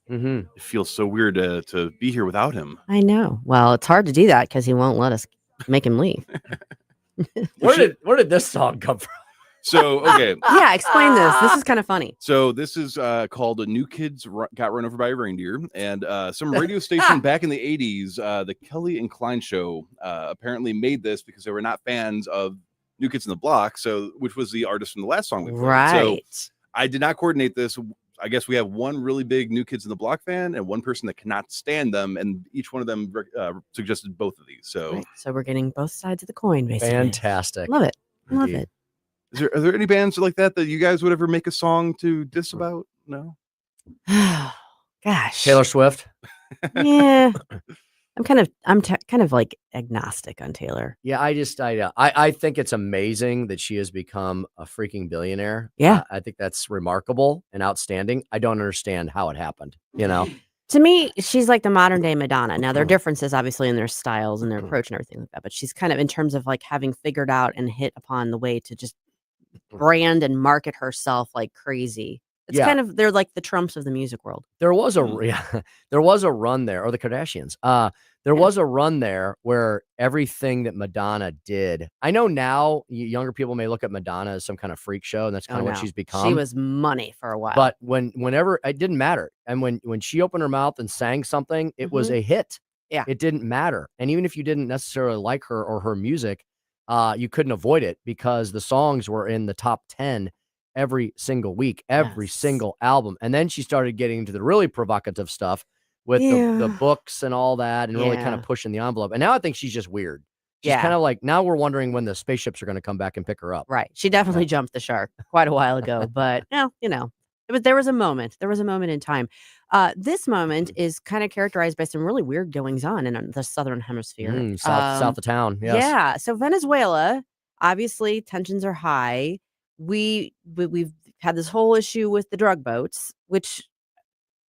It feels so weird to be here without him. I know. Well, it's hard to do that because he won't let us make him leave. Where did this song come from? So, okay. Yeah, explain this. This is kind of funny. So this is called New Kids Got Run Over by a Reindeer. And some radio station back in the 80s, the Kelly and Klein Show, apparently made this because they were not fans of New Kids on the Block, which was the artist from the last song we played. Right. So I did not coordinate this. I guess we have one really big New Kids on the Block fan and one person that cannot stand them. And each one of them suggested both of these. So, right. So we're getting both sides of the coin, basically. Fantastic. Love it. Love Indeed. it. Are there any bands like that you guys would ever make a song to diss about? No. Gosh. Taylor Swift. Yeah. I'm kind of like agnostic on Taylor. Yeah, I think it's amazing that she has become a freaking billionaire. Yeah. I think that's remarkable and outstanding. I don't understand how it happened, To me, she's like the modern day Madonna. Now, there are differences, obviously, in their styles and their approach and everything like that. But she's kind of in terms of like having figured out and hit upon the way to just brand and market herself like crazy. It's they're like the Trumps of the music world. There was a run there, or the Kardashians. There was a run there where everything that Madonna did. I know now younger people may look at Madonna as some kind of freak show, and that's kind of what she's become. She was money for a while. But whenever it didn't matter, and when she opened her mouth and sang something, it was a hit. Yeah, it didn't matter. And even if you didn't necessarily like her or her music, you couldn't avoid it because the songs were in the top 10 every single week, every single album. And then she started getting into the really provocative stuff with the books and all that, and really kind of pushing the envelope. And now I think she's just weird. She's kind of like, now we're wondering when the spaceships are going to come back and pick her up. Right. She definitely jumped the shark quite a while ago, but there was a moment. There was a moment in time. This moment is kind of characterized by some really weird goings on in the southern hemisphere. South of town. Yes. Yeah. So Venezuela, obviously tensions are high. We've had this whole issue with the drug boats, which,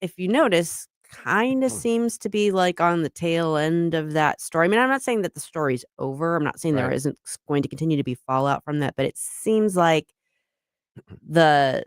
if you notice, kind of seems to be like on the tail end of that story. I mean, I'm not saying that the story's over. I'm not saying there isn't going to continue to be fallout from that, but it seems like oh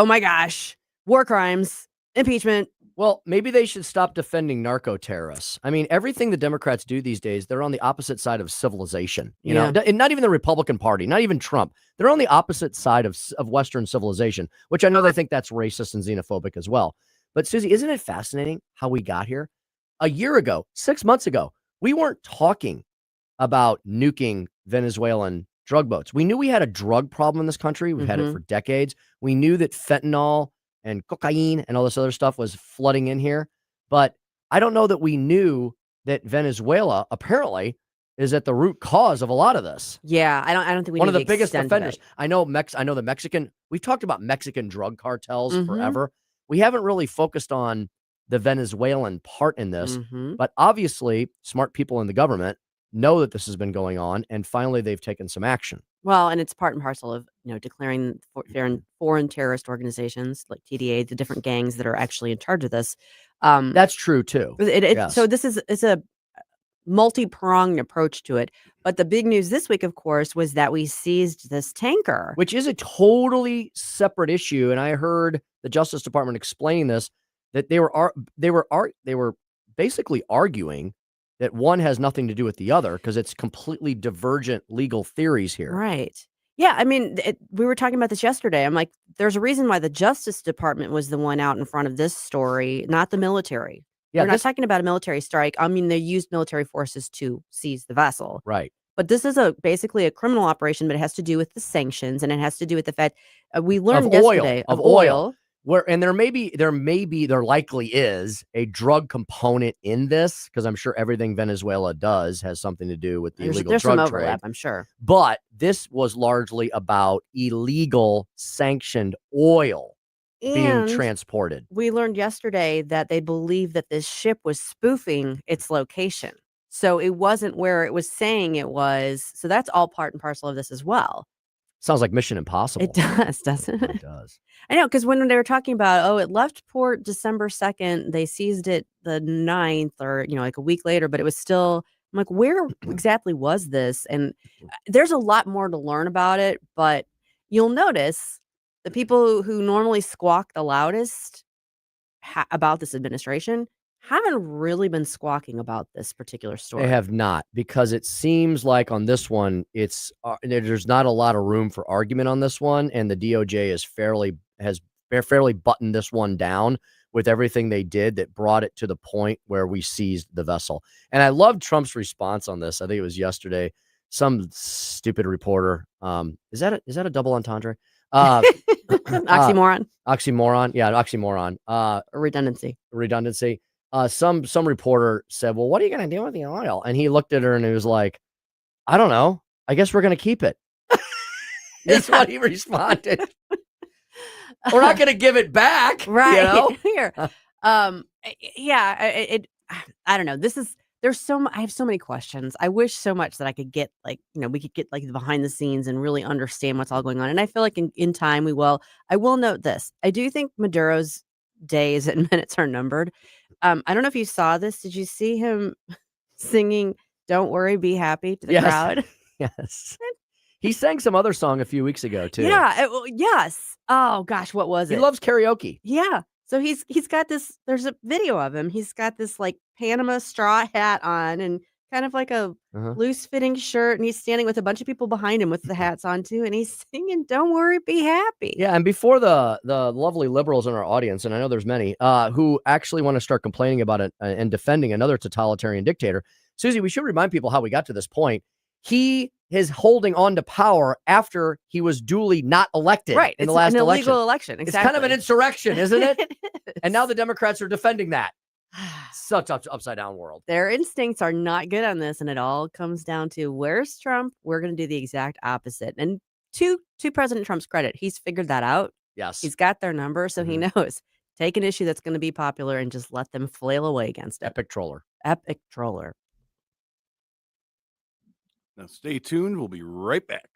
my gosh, war crimes, impeachment. Well, maybe they should stop defending narco terrorists. I mean, everything the Democrats do these days, they're on the opposite side of civilization. You know, and not even the Republican Party, not even Trump. They're on the opposite side of Western civilization, which I know they think that's racist and xenophobic as well. But Susie, isn't it fascinating how we got here? A year ago, 6 months ago, we weren't talking about nuking Venezuelan drug boats. We knew we had a drug problem in this country. We've had it for decades. We knew that fentanyl and cocaine and all this other stuff was flooding in here. But I don't know that we knew that Venezuela apparently is at the root cause of a lot of this. Yeah, I don't think we one need of the to biggest extend offenders. it. I know the Mexican. We've talked about Mexican drug cartels forever. We haven't really focused on the Venezuelan part in this, but obviously smart people in the government know that this has been going on, and finally they've taken some action. Well, and it's part and parcel of declaring foreign terrorist organizations like TDA, the different gangs that are actually in charge of this. That's true too. Yes. So it's a multi-pronged approach to it. But the big news this week, of course, was that we seized this tanker, which is a totally separate issue. And I heard the Justice Department explaining this, that they were basically arguing that one has nothing to do with the other because it's completely divergent legal theories here. Right. Yeah, I mean, we were talking about this yesterday. I'm like, there's a reason why the Justice Department was the one out in front of this story, not the military. Yeah, We're not talking about a military strike. I mean, they used military forces to seize the vessel. Right. But this is basically a criminal operation, but it has to do with the sanctions, and it has to do with the fact we learned yesterday of oil. There likely is a drug component in this, because I'm sure everything Venezuela does has something to do with the illegal there's drug some trade. overlap, I'm sure. But this was largely about illegal sanctioned oil being And transported. we learned yesterday that they believe that this ship was spoofing its location. So it wasn't where it was saying it was. So that's all part and parcel of this as well. Sounds like Mission Impossible. It does, doesn't it? It does. I know, because when they were talking about, it left port December 2nd, they seized it the 9th or, like a week later, but it was still, I'm like, where exactly was this? And there's a lot more to learn about it, but you'll notice the people who normally squawk the loudest about this administration haven't really been squawking about this particular story. They have not, because it seems like on this one, there's not a lot of room for argument on this one, and the DOJ has fairly buttoned this one down with everything they did that brought it to the point where we seized the vessel. And I love Trump's response on this. I think it was yesterday. Some stupid reporter. Is that a double entendre? Oxymoron. Oxymoron. Yeah, oxymoron. Redundancy. Some reporter said, well, what are you going to do with the oil? And he looked at her and he was like, I don't know. I guess we're going to keep it. That's what he responded. We're not going to give it back. Right. Here. Yeah. I don't know. I have so many questions. I wish so much that I could get we could get the behind the scenes and really understand what's all going on. And I feel like in time we will. I will note this. I do think Maduro's days and minutes are numbered. I don't know if you saw this. Did you see him singing "Don't Worry, Be Happy" to the crowd? Yes. He sang some other song a few weeks ago too. Yeah. Yes. Oh gosh, what was it? He loves karaoke. Yeah. So he's got this. There's a video of him. He's got this Panama straw hat on and kind of like a loose fitting shirt, and he's standing with a bunch of people behind him with the hats on too, and he's singing "Don't Worry, Be Happy." Yeah, and before the lovely liberals in our audience, and I know there's many who actually want to start complaining about it and defending another totalitarian dictator, Susie, we should remind people how we got to this point. He is holding on to power after he was duly not elected in the last election. It's an illegal election. Exactly. It's kind of an insurrection, isn't it? It is. And now the Democrats are defending that. Such upside down world. Their instincts are not good on this, and it all comes down to where's Trump? We're going to do the exact opposite. And to President Trump's credit, he's figured that out. Yes. He's got their number, so he knows. Take an issue that's going to be popular and just let them flail away against it. Epic troller. Now stay tuned. We'll be right back.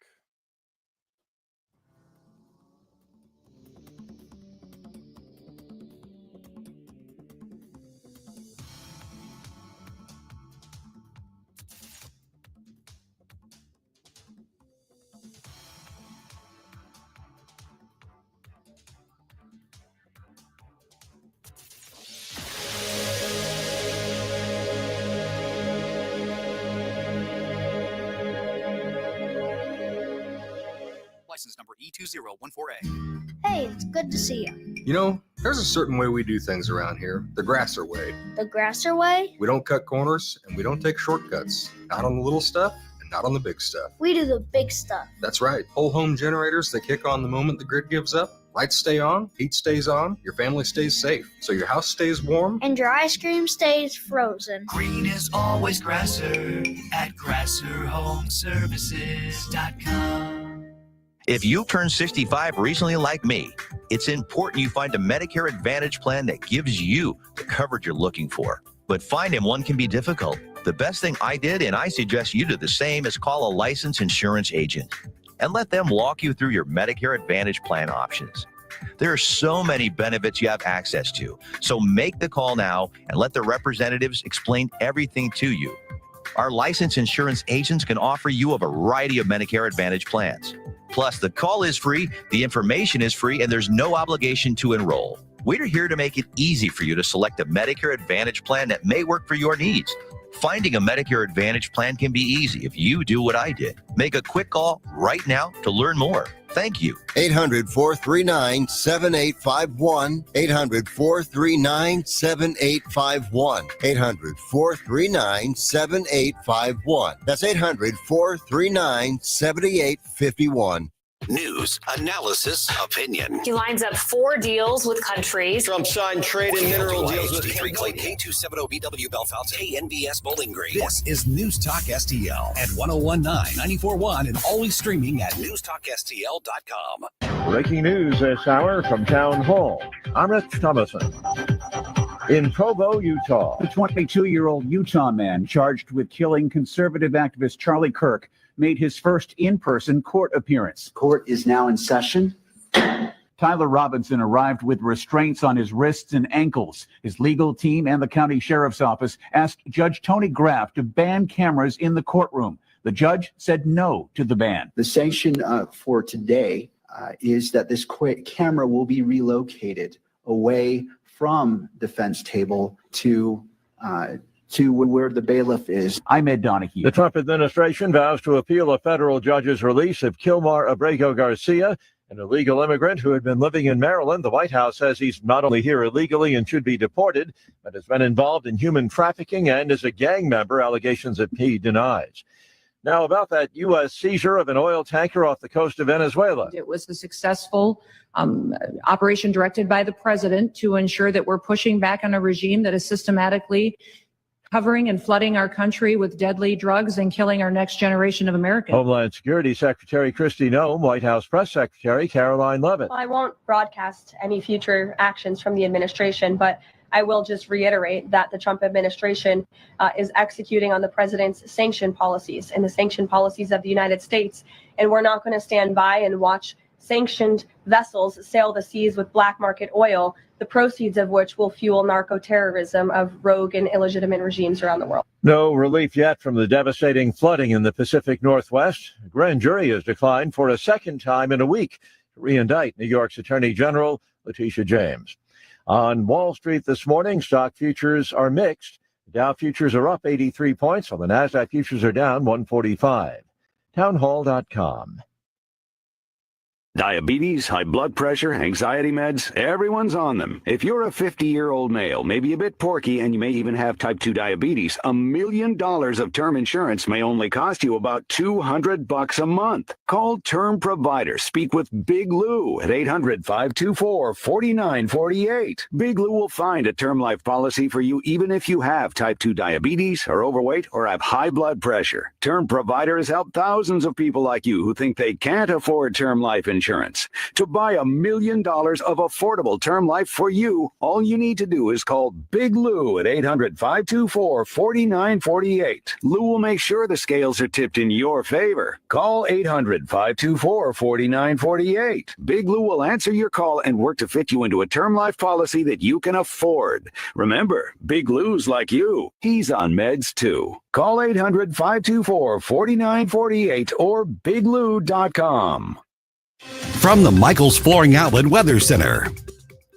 License number E2014A. Hey, it's good to see you. You know, there's a certain way we do things around here, the Grasser way. The Grasser way? We don't cut corners and we don't take shortcuts. Not on the little stuff and not on the big stuff. We do the big stuff. That's right. Whole home generators that kick on the moment the grid gives up. Lights stay on, heat stays on, your family stays safe, so your house stays warm. And your ice cream stays frozen. Green is always Grasser at GrasserHomeServices.com. If you turned 65 recently like me, it's important you find a Medicare Advantage plan that gives you the coverage you're looking for. But finding one can be difficult. The best thing I did, and I suggest you do the same, is call a licensed insurance agent and let them walk you through your Medicare Advantage plan options. There are so many benefits you have access to, so make the call now and let the representatives explain everything to you. Our licensed insurance agents can offer you a variety of Medicare Advantage plans. Plus, the call is free, the information is free, and there's no obligation to enroll. We're here to make it easy for you to select a Medicare Advantage plan that may work for your needs. Finding a Medicare Advantage plan can be easy if you do what I did. Make a quick call right now to learn more. Thank you. 800-439-7851. 800-439-7851. 800-439-7851. That's 800-439-7851. News, analysis, opinion. He lines up 4 deals with countries. Trump signed trade and mineral deals with Clayton, K270BW Belfast, KNVS Bowling Green. This is News Talk STL at 1019, 94.1, and always streaming at NewsTalkSTL.com. Breaking news this hour from Town Hall. I'm Rich Thomason. In Provo, Utah, the 22-year-old Utah man charged with killing conservative activist Charlie Kirk made his first in-person court appearance. Court is now in session. Tyler Robinson arrived with restraints on his wrists and ankles. His legal team and the county sheriff's office asked Judge Tony Graff to ban cameras in the courtroom. The judge said no to the ban. The sanction for today is that this camera will be relocated away from defense table to where the bailiff is. I'm Ed Donahue. The Trump administration vows to appeal a federal judge's release of Kilmar Abrego Garcia, an illegal immigrant who had been living in Maryland. The White House says he's not only here illegally and should be deported, but has been involved in human trafficking and is a gang member, allegations that he denies. Now, about that U.S. seizure of an oil tanker off the coast of Venezuela. It was a successful operation directed by the president to ensure that we're pushing back on a regime that is systematically covering and flooding our country with deadly drugs and killing our next generation of Americans. Homeland Security Secretary Kristi Noem, White House Press Secretary Caroline Leavitt. Well, I won't broadcast any future actions from the administration, but I will just reiterate that the Trump administration is executing on the president's sanction policies and the sanction policies of the United States. And we're not going to stand by and watch sanctioned vessels sail the seas with black market oil, the proceeds of which will fuel narco-terrorism of rogue and illegitimate regimes around the world. No relief yet from the devastating flooding in the Pacific Northwest. A grand jury has declined for a second time in a week to re-indict New York's Attorney General Letitia James. On Wall Street this morning, stock futures are mixed. The Dow futures are up 83 points, while the NASDAQ futures are down 145. Townhall.com. Diabetes, high blood pressure, anxiety meds, everyone's on them. If you're a 50-year-old male, maybe a bit porky, and you may even have type 2 diabetes, $1 million of term insurance may only cost you about $200 a month. Call Term Provider. Speak with Big Lou at 800-524-4948. Big Lou will find a term life policy for you even if you have type 2 diabetes, are overweight, or have high blood pressure. Term Provider has helped thousands of people like you who think they can't afford term life insurance. To buy $1 million of affordable term life for you, all you need to do is call Big Lou at 800-524-4948. Lou will make sure the scales are tipped in your favor. Call 800-524-4948. Big Lou will answer your call and work to fit you into a term life policy that you can afford. Remember, Big Lou's like you. He's on meds too. Call 800-524-4948 or biglou.com. From the Michaels Flooring Outlet Weather Center.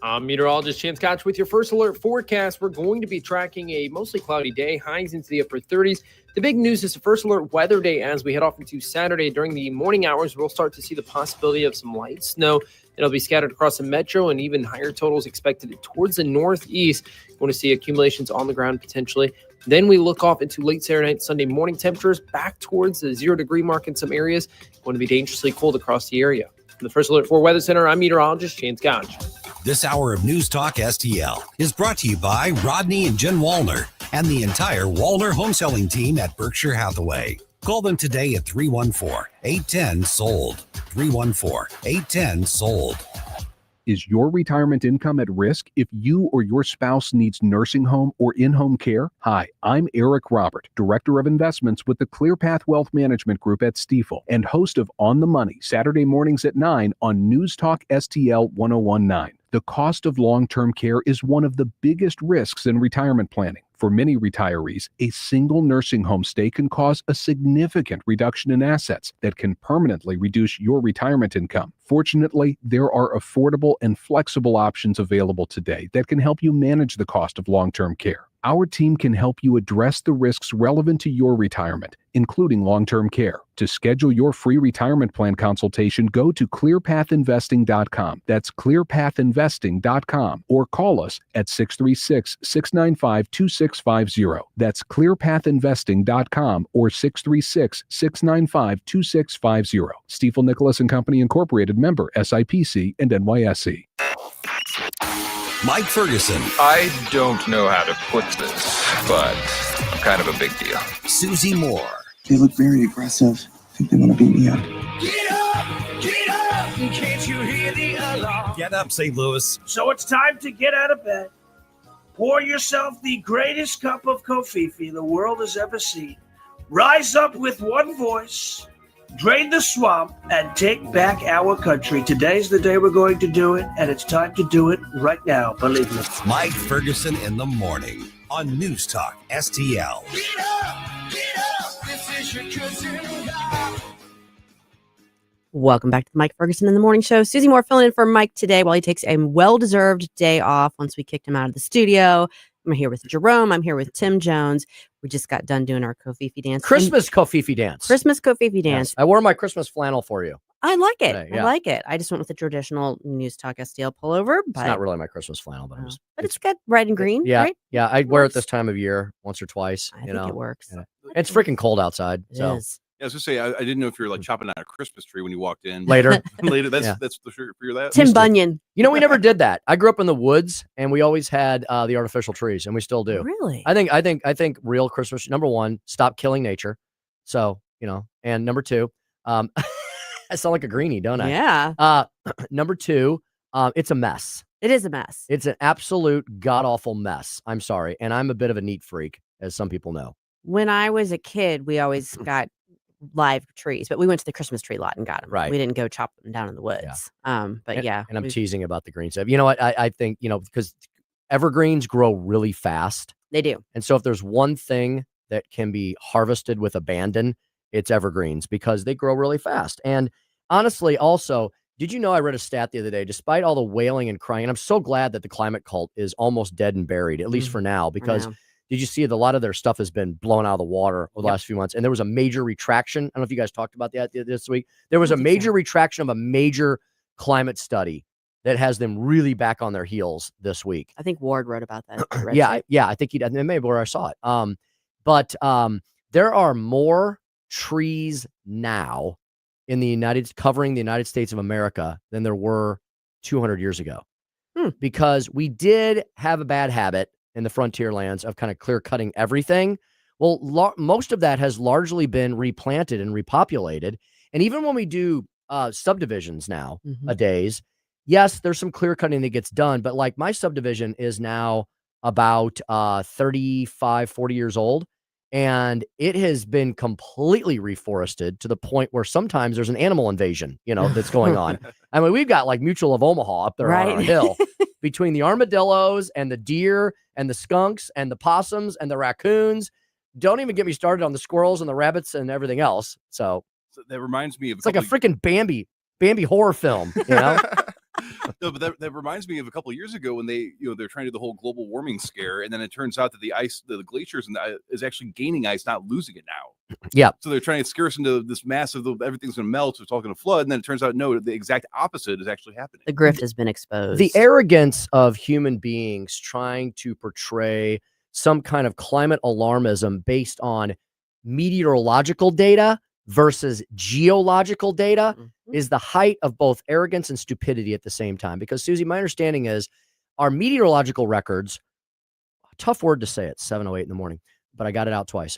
I'm meteorologist Chance Koch with your first alert forecast. We're going to be tracking a mostly cloudy day, highs into the upper 30s. The big news is the first alert weather day as we head off into Saturday. During the morning hours, we'll start to see the possibility of some light snow. It'll be scattered across the metro and even higher totals expected towards the northeast. You want to see accumulations on the ground potentially. Then we look off into late Saturday night, Sunday morning temperatures back towards the 0 degree mark in some areas. Going to be dangerously cold across the area. From the First Alert 4 Weather Center, I'm meteorologist Chance Koch. This hour of News Talk STL is brought to you by Rodney and Jen Wallner and the entire Wallner home selling team at Berkshire Hathaway. Call them today at 314-810-SOLD. 314-810-SOLD. Is your retirement income at risk if you or your spouse needs nursing home or in-home care? Hi, I'm Eric Robert, Director of Investments with the ClearPath Wealth Management Group at Stifel and host of On the Money, Saturday mornings at 9 on News Talk STL 1019. The cost of long-term care is one of the biggest risks in retirement planning. For For many retirees, a single nursing home stay can cause a significant reduction in assets that can permanently reduce your retirement income. Fortunately, there are affordable and flexible options available today that can help you manage the cost of long-term care. Our team can help you address the risks relevant to your retirement, including long-term care. To schedule your free retirement plan consultation, go to clearpathinvesting.com. That's clearpathinvesting.com, or call us at 636-695-2650. That's clearpathinvesting.com or 636-695-2650. Stifel Nicholas and Company Incorporated, member SIPC and NYSE. Mike Ferguson. I don't know how to put this, but I'm kind of a big deal. Susie Moore. They look very aggressive. I think they want to beat me up. Get up! Can't you hear the alarm? Get up, St. Louis. So it's time to get out of bed. Pour yourself the greatest cup of kofifi the world has ever seen. Rise up with one voice, drain the swamp, and take back our country. Today's the day we're going to do it, and it's time to do it right now. Believe me. Mike Ferguson in the morning on News Talk STL. Get up! This is your cousin. Welcome back to the Mike Ferguson in the Morning Show. Susie Moore filling in for Mike today while he takes a well-deserved day off once we kicked him out of the studio. I'm here with Jerome. I'm here with Tim Jones. We just got done doing our Kofifi dance. Christmas Kofifi dance. Christmas Kofifi dance. Yes. I wore my Christmas flannel for you. I like it. Today, yeah. I like it. I just went with the traditional News Talk STL pullover. But It's not really my Christmas flannel, but, it's got red and green, yeah, right? yeah. I wear it this time of year once or twice. I think it works. Yeah. It's freaking cold outside. It so is. Yeah, I was gonna say I didn't know if you were like chopping down a Christmas tree when you walked in. Later. That's Yeah. that's the shirt for that. Tim Bunyan. You know, we never did that. I grew up in the woods, and we always had the artificial trees, and we still do. Really? I think real Christmas. Number one, stop killing nature. So and number two, I sound like a greenie, don't I? Yeah. Number two, it's a mess. It is a mess. It's an absolute god awful mess. I'm sorry, and I'm a bit of a neat freak, as some people know. When I was a kid, we always got live trees, but we went to the Christmas tree lot and got them. Right. We didn't go chop them down in the woods. But yeah. And I'm teasing about the green stuff. You know what? I think, because evergreens grow really fast. They do. And so if there's one thing that can be harvested with abandon, it's evergreens because they grow really fast. And honestly, also, did you know I read a stat the other day, despite all the wailing and crying, and I'm so glad that the climate cult is almost dead and buried, at least for now, because did you see that a lot of their stuff has been blown out of the water over the last few months? And there was a major retraction. I don't know if you guys talked about that this week. There was a major retraction of a major climate study that has them really back on their heels this week. I think Ward wrote about that. Yeah, I think he did. Maybe where I saw it. But there are more trees now in covering the United States of America than there were 200 years ago. Because we did have a bad habit in the frontier lands of kind of clear cutting everything. Well, most of that has largely been replanted and repopulated. And even when we do subdivisions now a days, yes, there's some clear cutting that gets done, but like my subdivision is now about 35, 40 years old, and it has been completely reforested to the point where sometimes there's an animal invasion, that's going on. I mean, we've got like Mutual of Omaha up there on our hill between the armadillos and the deer and the skunks and the possums and the raccoons. Don't even get me started on the squirrels and the rabbits and everything else. So that reminds me of it's like a freaking Bambi horror film, No, but that reminds me of a couple of years ago when they're trying to do the whole global warming scare, and then it turns out that the ice, the glaciers, and is actually gaining ice, not losing it now. Yeah. So they're trying to scare us into this massive everything's going to melt, it's all going to flood, and then it turns out no, the exact opposite is actually happening. The grift has been exposed. The arrogance of human beings trying to portray some kind of climate alarmism based on meteorological data versus geological data is the height of both arrogance and stupidity at the same time. Because, Susie, my understanding is our meteorological records, tough word to say it, 7:08 in the morning, but I got it out twice,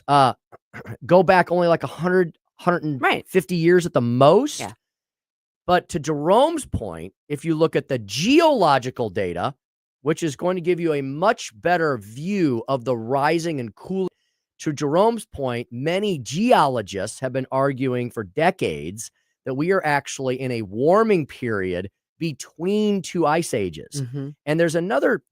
go back only like 100, 150 years at the most. Yeah. But to Jerome's point, if you look at the geological data, which is going to give you a much better view of the rising and cooling, to Jerome's point, many geologists have been arguing for decades that we are actually in a warming period between two ice ages. And there's another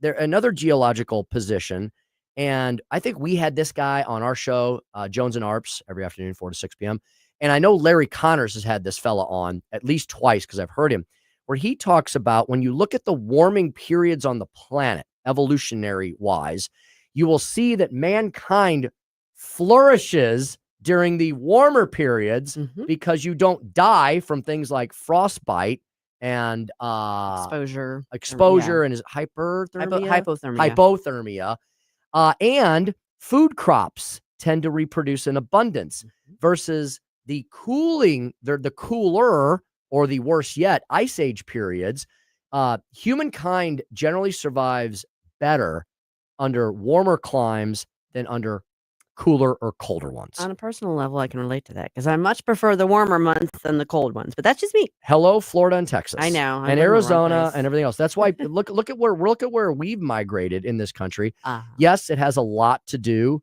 geological position, And I think we had this guy on our show, Jones and Arps, every afternoon, 4 to 6 p.m. And I know Larry Connors has had this fella on at least twice because I've heard him, where he talks about when you look at the warming periods on the planet, evolutionary wise, you will see that mankind flourishes during the warmer periods because you don't die from things like frostbite and exposure and is it hyperthermia? Hypothermia. And food crops tend to reproduce in abundance versus the cooler or the worse yet, ice age periods. Humankind generally survives better under warmer climes than under cooler or colder ones. On a personal level, I can relate to that because I much prefer the warmer months than the cold ones, but that's just me. Hello, Florida and Texas. I know. And Arizona and everything else. That's why look at where we've migrated in this country. Yes, it has a lot to do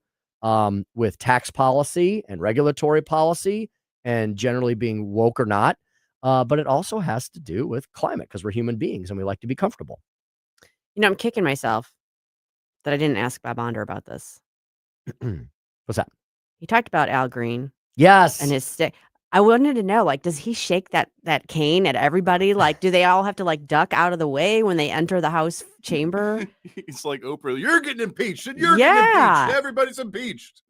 with tax policy and regulatory policy and generally being woke or not. But it also has to do with climate because we're human beings and we like to be comfortable. I'm kicking myself that I didn't ask Bob Onder about this. What's that? He talked about Al Green. Yes. And his stick. I wanted to know, does he shake that cane at everybody? Do they all have to duck out of the way when they enter the House chamber? It's like Oprah, you're getting impeached and you're getting impeached. Everybody's impeached.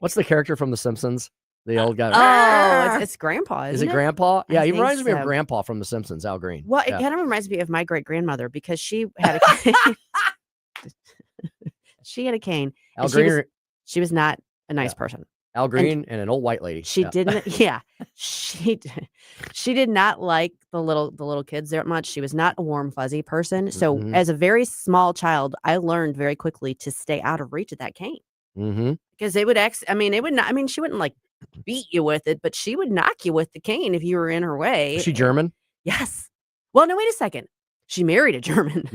What's the character from The Simpsons? The old guy. Oh, it's Grandpa, Is isn't it Grandpa? Yeah, he reminds me of so. Grandpa from The Simpsons, Al Green. Well, it Yeah. kind of reminds me of my great-grandmother because she had a she had a cane. Al and Green. She was not a nice person. Al Green and an old white lady. She didn't. Yeah, she did not like the little kids that much. She was not a warm fuzzy person. So as a very small child, I learned very quickly to stay out of reach of that cane because it would it would not. She wouldn't beat you with it, but she would knock you with the cane if you were in her way. Is she German? Yes. Well, no, wait a second. She married a German.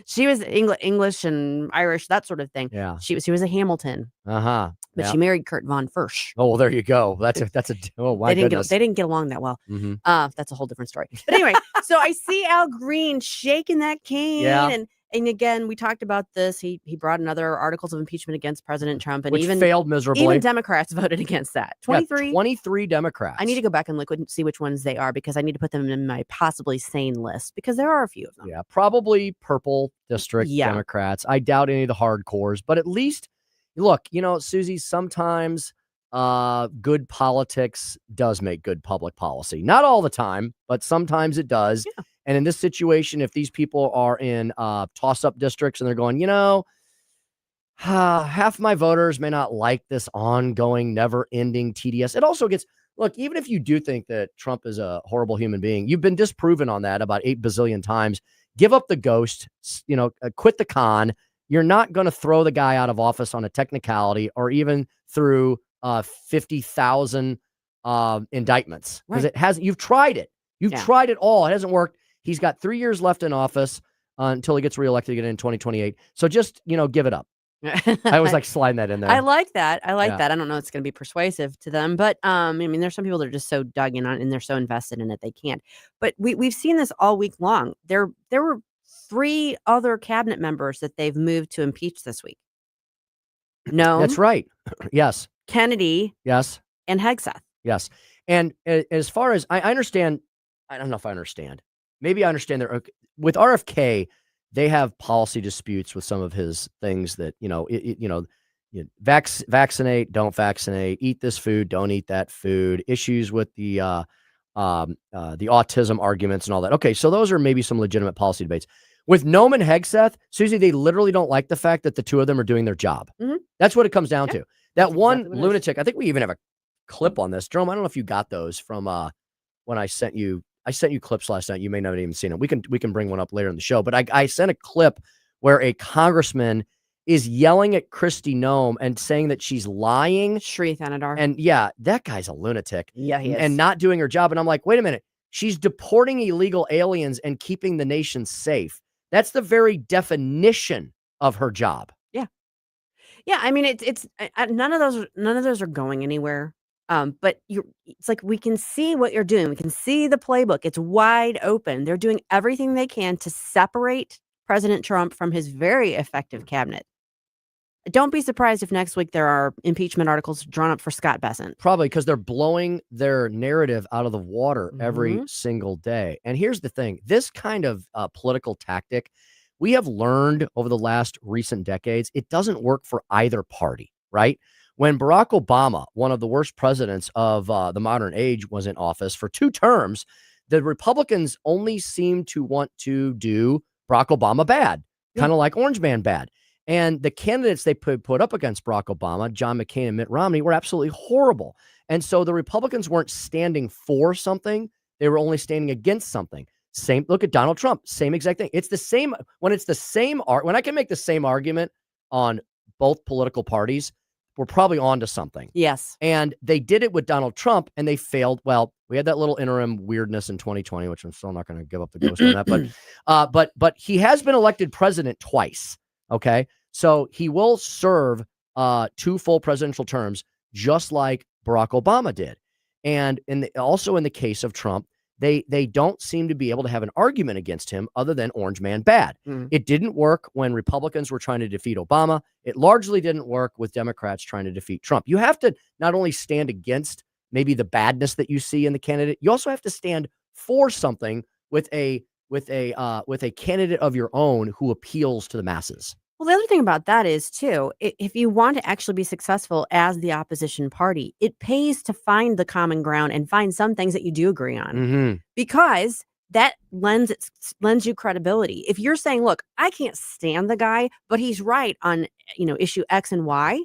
She was English and Irish, that sort of thing. Yeah. She was a Hamilton. But She married Kurt von Fursch. Oh, well, there you go. That's a oh my goodness. They didn't get along that well. That's a whole different story. But anyway, so I see Al Green shaking that cane and again, we talked about this. He brought in other articles of impeachment against President Trump, and Which failed miserably. Even Democrats voted against that. 23? Yeah, 23 Democrats. I need to go back and look and see which ones they are because I need to put them in my possibly sane list because there are a few of them. Yeah, probably purple district Democrats. I doubt any of the hardcores, but at least, look, Susie, sometimes good politics does make good public policy. Not all the time, but sometimes it does. Yeah. And in this situation, if these people are in toss-up districts and they're going, half my voters may not like this ongoing, never-ending tedious. It also gets, look, even if you do think that Trump is a horrible human being, you've been disproven on that about 8 bazillion times. Give up the ghost, quit the con. You're not going to throw the guy out of office on a technicality or even through 50,000 indictments because it hasn't. You've tried it. You've tried it all. It hasn't worked. He's got 3 years left in office until he gets reelected again in 2028. So just, give it up. I was sliding that in there. I like that. I don't know if it's going to be persuasive to them, but there's some people that are just so dug in on and they're so invested in it they can't. But we've seen this all week long. There were 3 other cabinet members that they've moved to impeach this week. No, that's right. Yes, Kennedy. Yes, and Hegseth. Yes, and as far as I understand, I don't know if I understand. Maybe I understand with RFK, they have policy disputes with some of his things that, vaccinate, don't vaccinate, eat this food, don't eat that food, issues with the autism arguments and all that. Okay. So those are maybe some legitimate policy debates. With Noam and Hegseth, Susie, they literally don't like the fact that the two of them are doing their job. That's what it comes down to. That one lunatic, I think we even have a clip on this. Jerome, I don't know if you got those from when I sent you clips last night. You may not have even seen it. We can bring one up later in the show. But I sent a clip where a congressman is yelling at Kristi Noem and saying that she's lying. Shri Thanadar. And that guy's a lunatic. Yeah, he is. And not doing her job. And I'm like, wait a minute. She's deporting illegal aliens and keeping the nation safe. That's the very definition of her job. Yeah. Yeah. It's none of those are going anywhere. But it's like we can see what you're doing. We can see the playbook. It's wide open. They're doing everything they can to separate President Trump from his very effective cabinet. Don't be surprised if next week there are impeachment articles drawn up for Scott Bessent. Probably because they're blowing their narrative out of the water every single day. And here's the thing. This kind of political tactic, we have learned over the last recent decades, it doesn't work for either party, right? When Barack Obama, one of the worst presidents of the modern age, was in office for 2 terms, the Republicans only seemed to want to do Barack Obama bad, kind of like Orange Man bad. And the candidates they put up against Barack Obama, John McCain and Mitt Romney, were absolutely horrible. And so the Republicans weren't standing for something. They were only standing against something. Same. Look at Donald Trump. Same exact thing. It's the same. When it's the same when I can make the same argument on both political parties, we're probably on to something. Yes. And they did it with Donald Trump and they failed. Well, we had that little interim weirdness in 2020, which I'm still not going to give up the ghost on that. But he has been elected president twice. Okay. So he will serve 2 full presidential terms, just like Barack Obama did. And also in the case of Trump, they don't seem to be able to have an argument against him other than Orange Man bad. It didn't work when Republicans were trying to defeat Obama. It largely didn't work with Democrats trying to defeat Trump. You have to not only stand against maybe the badness that you see in the candidate, you also have to stand for something with a candidate of your own who appeals to the masses. Well, the other thing about that is, too, if you want to actually be successful as the opposition party, it pays to find the common ground and find some things that you do agree on, because that lends you credibility. If you're saying, look, I can't stand the guy, but he's right on, issue X and Y,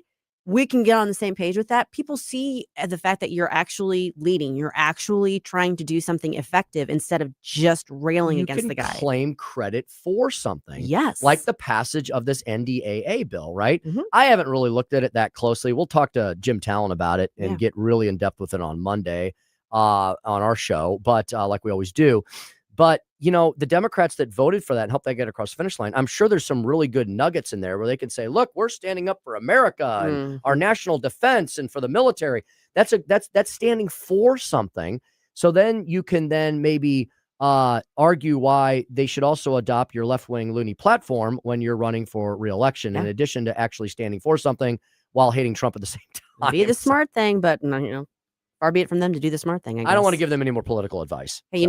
we can get on the same page with that. People see the fact that you're actually leading, you're actually trying to do something effective instead of just railing against the guy. Claim credit for something. Yes. Like the passage of this NDAA bill, right? I haven't really looked at it that closely. We'll talk to Jim Talon about it and get really in depth with it on Monday on our show, but like we always do. But, the Democrats that voted for that and helped that get across the finish line, I'm sure there's some really good nuggets in there where they can say, look, we're standing up for America and our national defense and for the military. That's standing for something. So then you can then maybe argue why they should also adopt your left-wing loony platform when you're running for re-election, in addition to actually standing for something while hating Trump at the same time. Be the smart thing, but, far be it from them to do the smart thing, I guess. I don't want to give them any more political advice. Hey,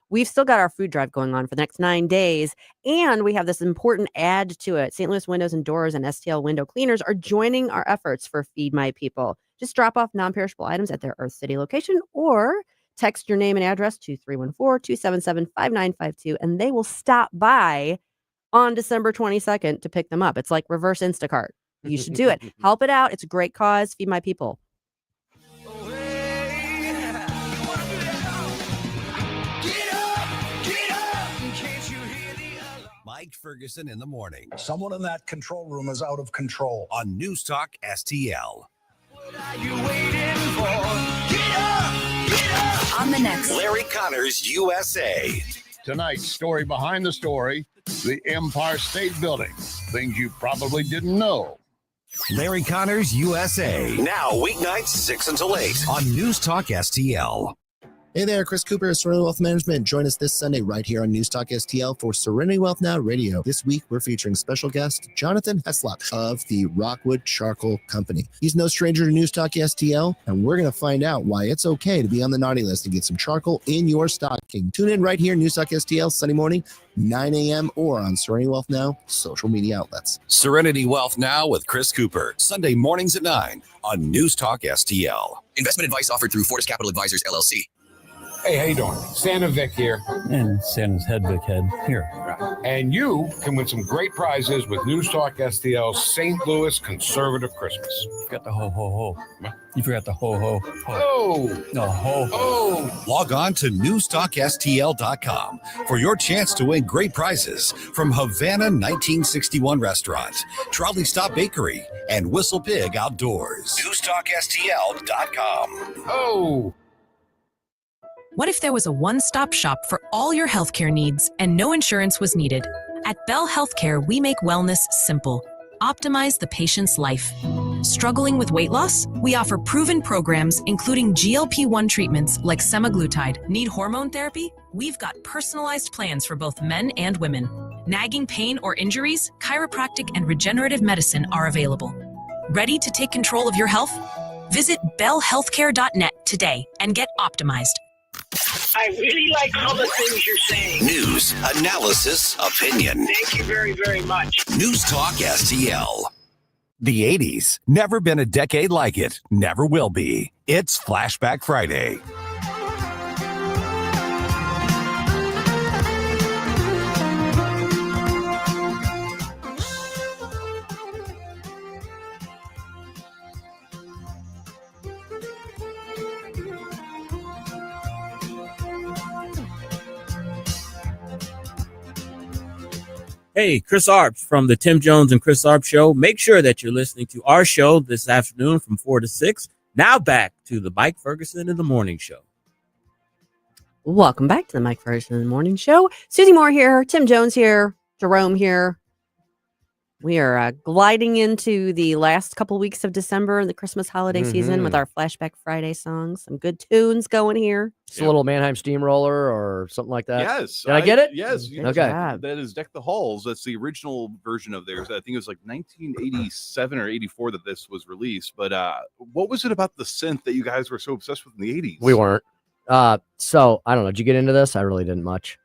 we've still got our food drive going on for the next 9 days, and we have this important add to it. St. Louis Windows and Doors and STL Window Cleaners are joining our efforts for Feed My People. Just drop off non-perishable items at their Earth City location or text your name and address to 314-277-5952, and they will stop by on December 22nd to pick them up. It's like reverse Instacart. You should do it. Help it out. It's a great cause. Feed My People. Mike Ferguson in the morning. Someone in that control room is out of control. On News Talk STL. What are you waiting for? Get up! On the next Larry Connors USA. Tonight's story behind the story, the Empire State Building. Things you probably didn't know. Larry Connors USA. Now weeknights 6 until 8 on News Talk STL. Hey there, Chris Cooper of Serenity Wealth Management. Join us this Sunday right here on News Talk STL for Serenity Wealth Now Radio. This week, we're featuring special guest Jonathan Heslop of the Rockwood Charcoal Company. He's no stranger to News Talk STL, and we're going to find out why it's okay to be on the naughty list and get some charcoal in your stocking. Tune in right here, News Talk STL, Sunday morning, 9 a.m. or on Serenity Wealth Now social media outlets. Serenity Wealth Now with Chris Cooper, Sunday mornings at 9 on News Talk STL. Investment advice offered through Fortis Capital Advisors, LLC. Hey, how you doing? Santa Vic here. And Santa's Hedvig head here. And you can win some great prizes with News Talk STL's St. Louis Conservative Christmas. You forgot the ho-ho-ho. You forgot the ho-ho-ho. Oh! No, ho-ho. Oh! Log on to NewsTalkSTL.com for your chance to win great prizes from Havana 1961 Restaurant, Trolley Stop Bakery, and Whistle Pig Outdoors. NewsTalkSTL.com. Oh! What if there was a one-stop shop for all your healthcare needs and no insurance was needed? At Bell Healthcare, we make wellness simple. Optimize the patient's life. Struggling with weight loss? We offer proven programs, including GLP-1 treatments like semaglutide. Need hormone therapy? We've got personalized plans for both men and women. Nagging pain or injuries, chiropractic and regenerative medicine are available. Ready to take control of your health? Visit bellhealthcare.net today and get optimized. I really like all the things you're saying. News, analysis, opinion. Thank you very, very much. News Talk STL. The 80s. Never been a decade like it. Never will be. It's Flashback Friday. Hey, Chris Arps from the Tim Jones and Chris Arps Show. Make sure that you're listening to our show this afternoon from 4 to 6. Now back to the Mike Ferguson in the Morning Show. Welcome back to the Mike Ferguson in the Morning Show. Susie Moore here, Tim Jones here, Jerome here. We are gliding into the last couple weeks of December, the Christmas holiday season, with our Flashback Friday songs. Some good tunes going here. It's a little Mannheim Steamroller or something like that. Yes. Did I get it? Yes. Okay. That is Deck the Halls. That's the original version of theirs. I think it was like 1987 or 84 that this was released. But what was it about the synth that you guys were so obsessed with in the 80s? We weren't. So I don't know. Did you get into this? I really didn't much.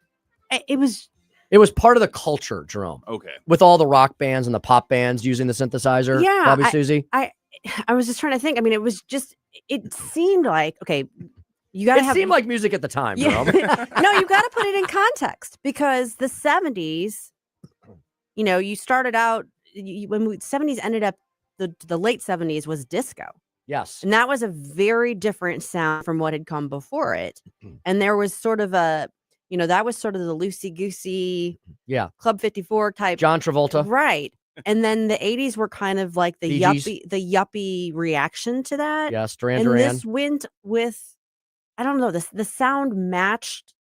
It was part of the culture, Jerome. Okay. With all the rock bands and the pop bands using the synthesizer. Yeah. Bobby, Susie. I was just trying to think. I mean, it seemed like, okay, you got to have. It seemed like music at the time, Yeah. Jerome. No, you got to put it in context because the 70s, you started out when 70s ended up, the late 70s was disco. Yes. And that was a very different sound from what had come before it. And there was sort of a, that was sort of the loosey-goosey Yeah. Club 54 type. John Travolta. Right. And then the 80s were kind of like the Bee Gees. yuppie reaction to that. Yes, Duran and Duran. this went with, I don't know, the sound matched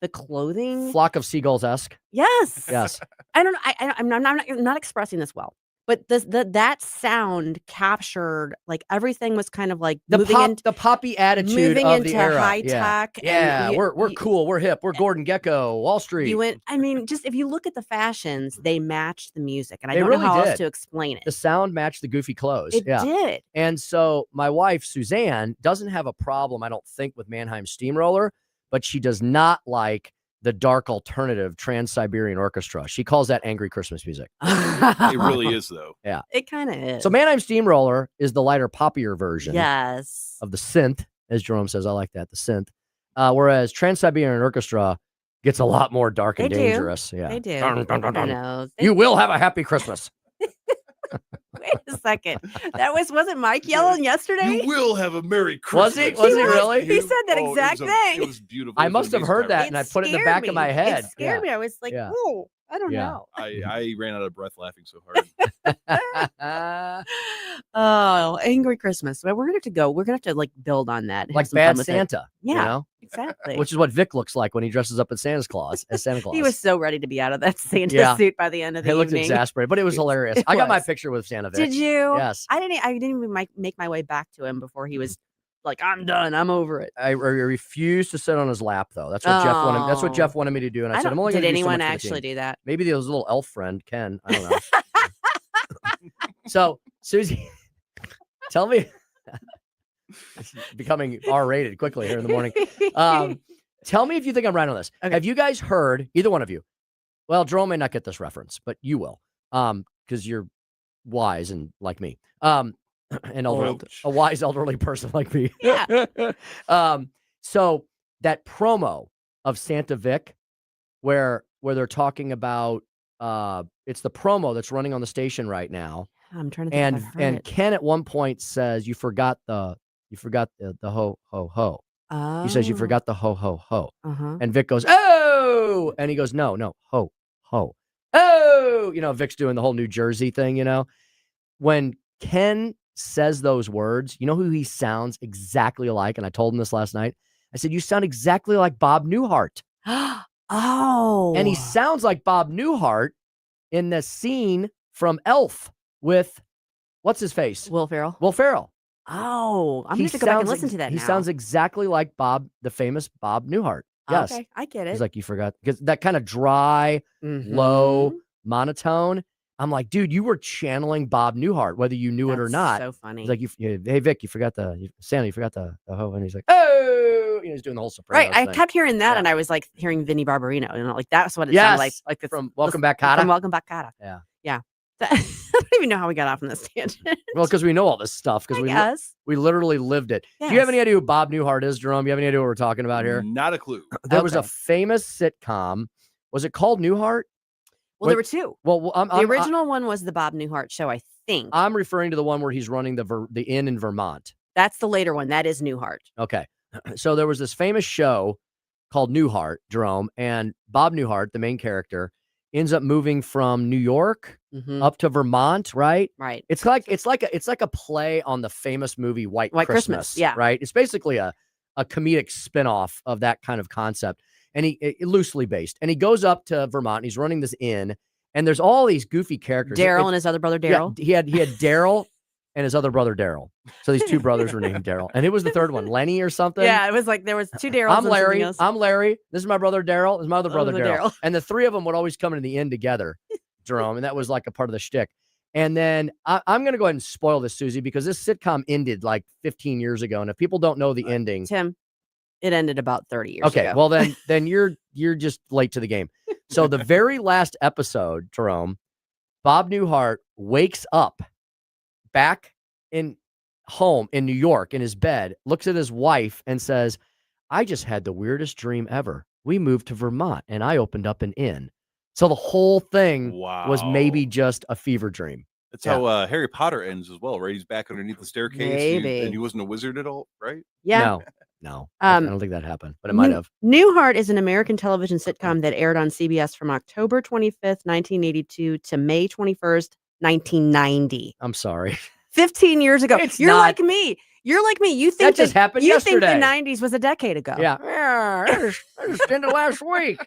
the clothing. Flock of Seagulls-esque. Yes. Yes. I don't know. I'm not expressing this well, but that sound captured like everything was kind of like The poppy attitude moving of into the era. high Yeah. tech. Yeah, and we're cool. We're hip. We're Gordon Gekko, Wall Street. You went. I mean, just if you look at the fashions, they matched the music, and I They don't really know how else did. to explain it. The sound matched the goofy clothes. It did. And so my wife, Suzanne, doesn't have a problem, I don't think, with Mannheim Steamroller, but she does not like the dark alternative Trans-Siberian Orchestra. She calls that angry Christmas music. It really is, though. Yeah. It kind of is. So Mannheim Steamroller is the lighter, poppier version Yes. of the synth, as Jerome says. I like that, the synth. Whereas Trans-Siberian Orchestra gets a lot more dark and They do. dangerous. Yeah. They do. Dun, dun, dun, I dun. know. You will have a happy Christmas. Wait a second. Wasn't Mike yelling yesterday? You will have a Merry Was Christmas. he? Was he really? He said that exact thing. It was beautiful. I It was must an have heard amazing that, and I put it in the scared back me. of my head. It scared me. I was like, Yeah. oh, I don't Yeah. know. I ran out of breath laughing so hard. Oh, Angry Christmas. Well, we're gonna have to go. We're gonna have to like build on that. and have Like some fun Bad with it. Santa. Yeah, You know? exactly. Which is what Vic looks like when he dresses up as Santa Claus. He was so ready to be out of that Santa Yeah. suit by the end of the He looked evening. exasperated, but it was hilarious. It I got my was. picture with Santa Vic. Did you? Yes. I didn't even make my way back to him before he was like, I'm done. I'm over it. I refused to sit on his lap, though. That's what Jeff wanted. That's what Oh. Jeff wanted me to do, and I, I said, "I'm don't- only did going to do so anyone much for the actually team." do that? Maybe his little elf friend Ken. I don't know. So, Susie, tell me. Becoming R-rated quickly here in the morning. Tell me if you think I'm right on this. Have you guys heard, either one of you? Well, Jerome may not get this reference, but you will, because you're wise and like me. An elderly, a wise elderly person like me. Yeah. So that promo of Santa Vic, where they're talking about, it's the promo that's running on the station right now. I'm trying to think. And if I've heard and it. Ken at one point says, "You forgot the ho ho ho." He says, "You Oh. forgot the ho ho ho." Uh-huh. And Vic goes, "Oh!" And he goes, "No, ho ho oh." Vic's doing the whole New Jersey thing. When Ken says those words, you know who he sounds exactly like? And I told him this last night. I said, "You sound exactly like Bob Newhart." Oh. And he sounds like Bob Newhart in the scene from Elf with what's his face? Will Ferrell. Will Ferrell. Oh, I'm He going to go back and sounds listen to that He now. sounds exactly like Bob, the famous Bob Newhart. Yes. Okay, I get it. He's like, you forgot, because that kind of dry, low monotone. I'm like, dude, you were channeling Bob Newhart, whether you knew it or not. So funny. He's like, hey Vic, you forgot Santa, you forgot the ho, and he's like, oh, he's doing the whole Sopranos Right, I thing. kept hearing that, Yeah. and I was like hearing Vinnie Barbarino, like that's what it sounded like. Like it's, from Welcome Back, Kotta. From Welcome Back, Kotta. Yeah. Yeah. I don't even know how we got off on this tangent. Well, because we know all this stuff, because guess. we literally lived it. Do you have any idea who Bob Newhart is, Jerome? You have any idea what we're talking about here? Not a clue. There was a famous sitcom. Was it called Newhart? Well, there were two. Well, the original one was the Bob Newhart Show, I think. I'm referring to the one where he's running the inn in Vermont. That's the later one. That is Newhart. Okay. So there was this famous show called Newhart, Jerome, and Bob Newhart, the main character, ends up moving from New York up to Vermont, right? Right. It's like a play on the famous movie White Christmas. Yeah. Right. It's basically a comedic spinoff of that kind of concept. And he loosely based. And he goes up to Vermont and he's running this inn. And there's all these goofy characters. Daryl and his other brother Daryl. Yeah, he had Daryl and his other brother Daryl. So these two brothers were named Daryl. And it was the third one, Lenny or something. Yeah, it was like there was two Daryls. I'm Larry. I'm Larry. This is my brother Daryl. This is my other brother Daryl. Daryl. And the three of them would always come into the inn together, Jerome. And that was like a part of the shtick. And then I'm going to go ahead and spoil this, Susie, because this sitcom ended like 15 years ago. And if people don't know the ending, Tim, it ended about 30 years ago. Okay, well then you're just late to the game. So the very last episode, Jerome, Bob Newhart wakes up back in home in New York in his bed, looks at his wife and says, I just had the weirdest dream ever. We moved to Vermont and I opened up an inn. So the whole thing was maybe just a fever dream. That's how Harry Potter ends as well, right? He's back underneath the staircase. Maybe. And he wasn't a wizard at all, right? Yeah. No. I don't think that happened, but it might have. Newhart is an American television sitcom that aired on CBS from October 25th, 1982 to May 21st, 1990. I'm sorry. 15 years ago. You're not. like me. You're like me. You think That just happened you yesterday. think the 90s was a decade ago. Yeah. I just ended last week.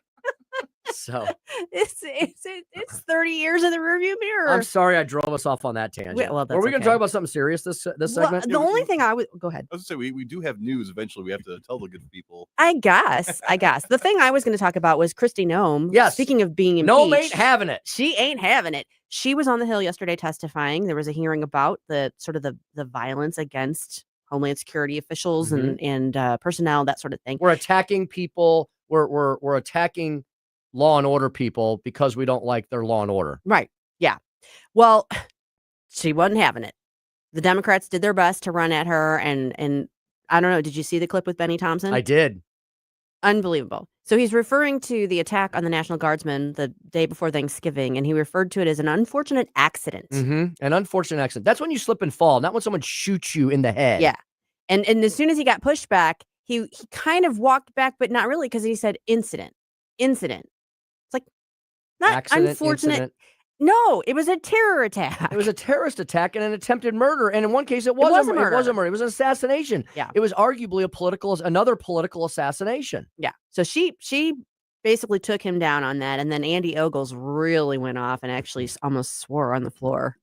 So It's 30 years in the rearview mirror. I'm sorry I drove us off on that tangent. Well, that's Were we going to okay. talk about something serious this segment? The only thing I would go ahead. I was going to say, we do have news eventually. We have to tell the good people. I guess. The thing I was going to talk about was Kristi Noem. Yes. Speaking of being impeached. Noem ain't having it. She ain't having it. She was on the Hill yesterday testifying. There was a hearing about the violence against Homeland Security officials and personnel, that sort of thing. We're attacking people. We're attacking law and order people because we don't like their law and order. Right. Yeah. Well, she wasn't having it. The Democrats did their best to run at her, and I don't know. Did you see the clip with Benny Thompson? I did. Unbelievable. So he's referring to the attack on the National Guardsmen the day before Thanksgiving, and he referred to it as an unfortunate accident. An unfortunate accident. That's when you slip and fall, not when someone shoots you in the head. Yeah. And as soon as he got pushed back, he kind of walked back, but not really, because he said incident. It's like, not Accident, unfortunate. incident. No, it was a terror attack. It was a terrorist attack and an attempted murder. And in one case, it was a murder. It was a murder. It was an assassination. Yeah. It was arguably another political assassination. Yeah. So she basically took him down on that. And then Andy Ogles really went off and actually almost swore on the floor.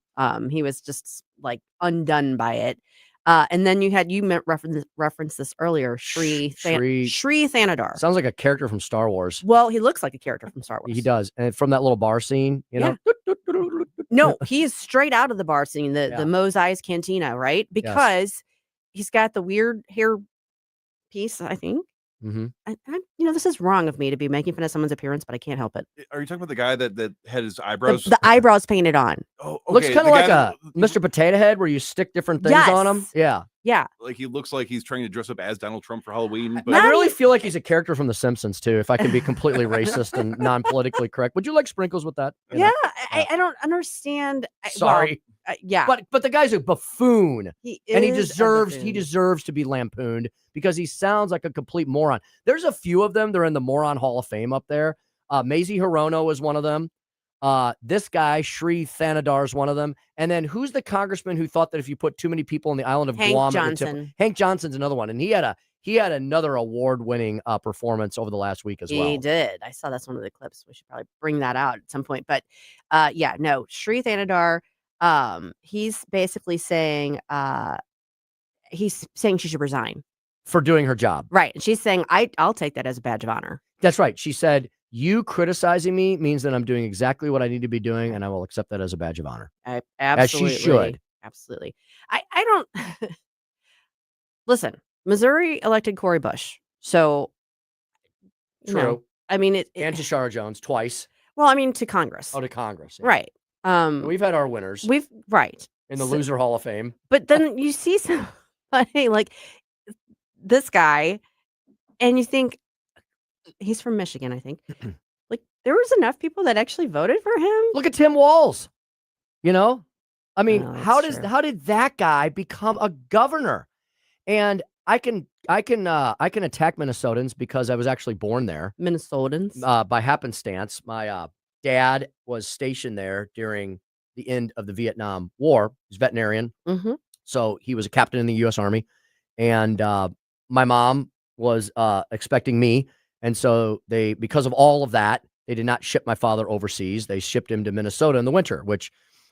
He was just like undone by it. And then you referenced this earlier, Shri Thanadar. Sounds like a character from Star Wars. Well, he looks like a character from Star Wars. He does. And from that little bar scene, you know. No, he is straight out of the bar scene, the Mos Eisley Cantina, right? Because he's got the weird hair piece, I think. This is wrong of me to be making fun of someone's appearance, but I can't help it. Are you talking about the guy that had his eyebrows? The eyebrows painted on. Oh, okay. Looks kind of like a Mr. Potato Head, where you stick different things on him. Yeah. Yeah. Like he looks like he's trying to dress up as Donald Trump for Halloween. But I really feel like he's a character from The Simpsons too, if I can be completely racist and non-politically correct. Would you like sprinkles with that? Yeah, I don't understand. Sorry. Yeah. But the guy's a buffoon. He deserves to be lampooned because he sounds like a complete moron. There's a few of them. They're in the Moron Hall of Fame up there. Mazie Hirono is one of them. This guy, Shri Thanadar, is one of them. And then who's the congressman who thought that if you put too many people on the island of Guam, Hank Johnson's another one. And he had another award-winning performance over the last week as well. He did. I saw that's one of the clips. We should probably bring that out at some point. But Shri Thanadar, he's basically saying she should resign. for doing her job. Right. And she's saying, I'll take that as a badge of honor. That's right. She said, you criticizing me means that I'm doing exactly what I need to be doing, and I will accept that as a badge of honor. Absolutely. As she should. Absolutely. I don't listen, Missouri elected Cori Bush. So True. I mean And Tashara Jones twice. Well, I mean to Congress. Oh, to Congress. Yeah. Right. We've had our winners. In the loser Hall of Fame. But then you see somebody like this guy, and you think he's from Michigan, I think. Like there was enough people that actually voted for him. Look at Tim Walz. You know? I mean, Oh, how that's true. did that guy become a governor? And I can attack Minnesotans because I was actually born there. Minnesotans. By happenstance. My dad was stationed there during the end of the Vietnam War. He's a veterinarian. Mm-hmm. So he was a captain in the U.S. Army. And my mom was expecting me. And so because of all of that, they did not ship my father overseas. They shipped him to Minnesota in the winter, which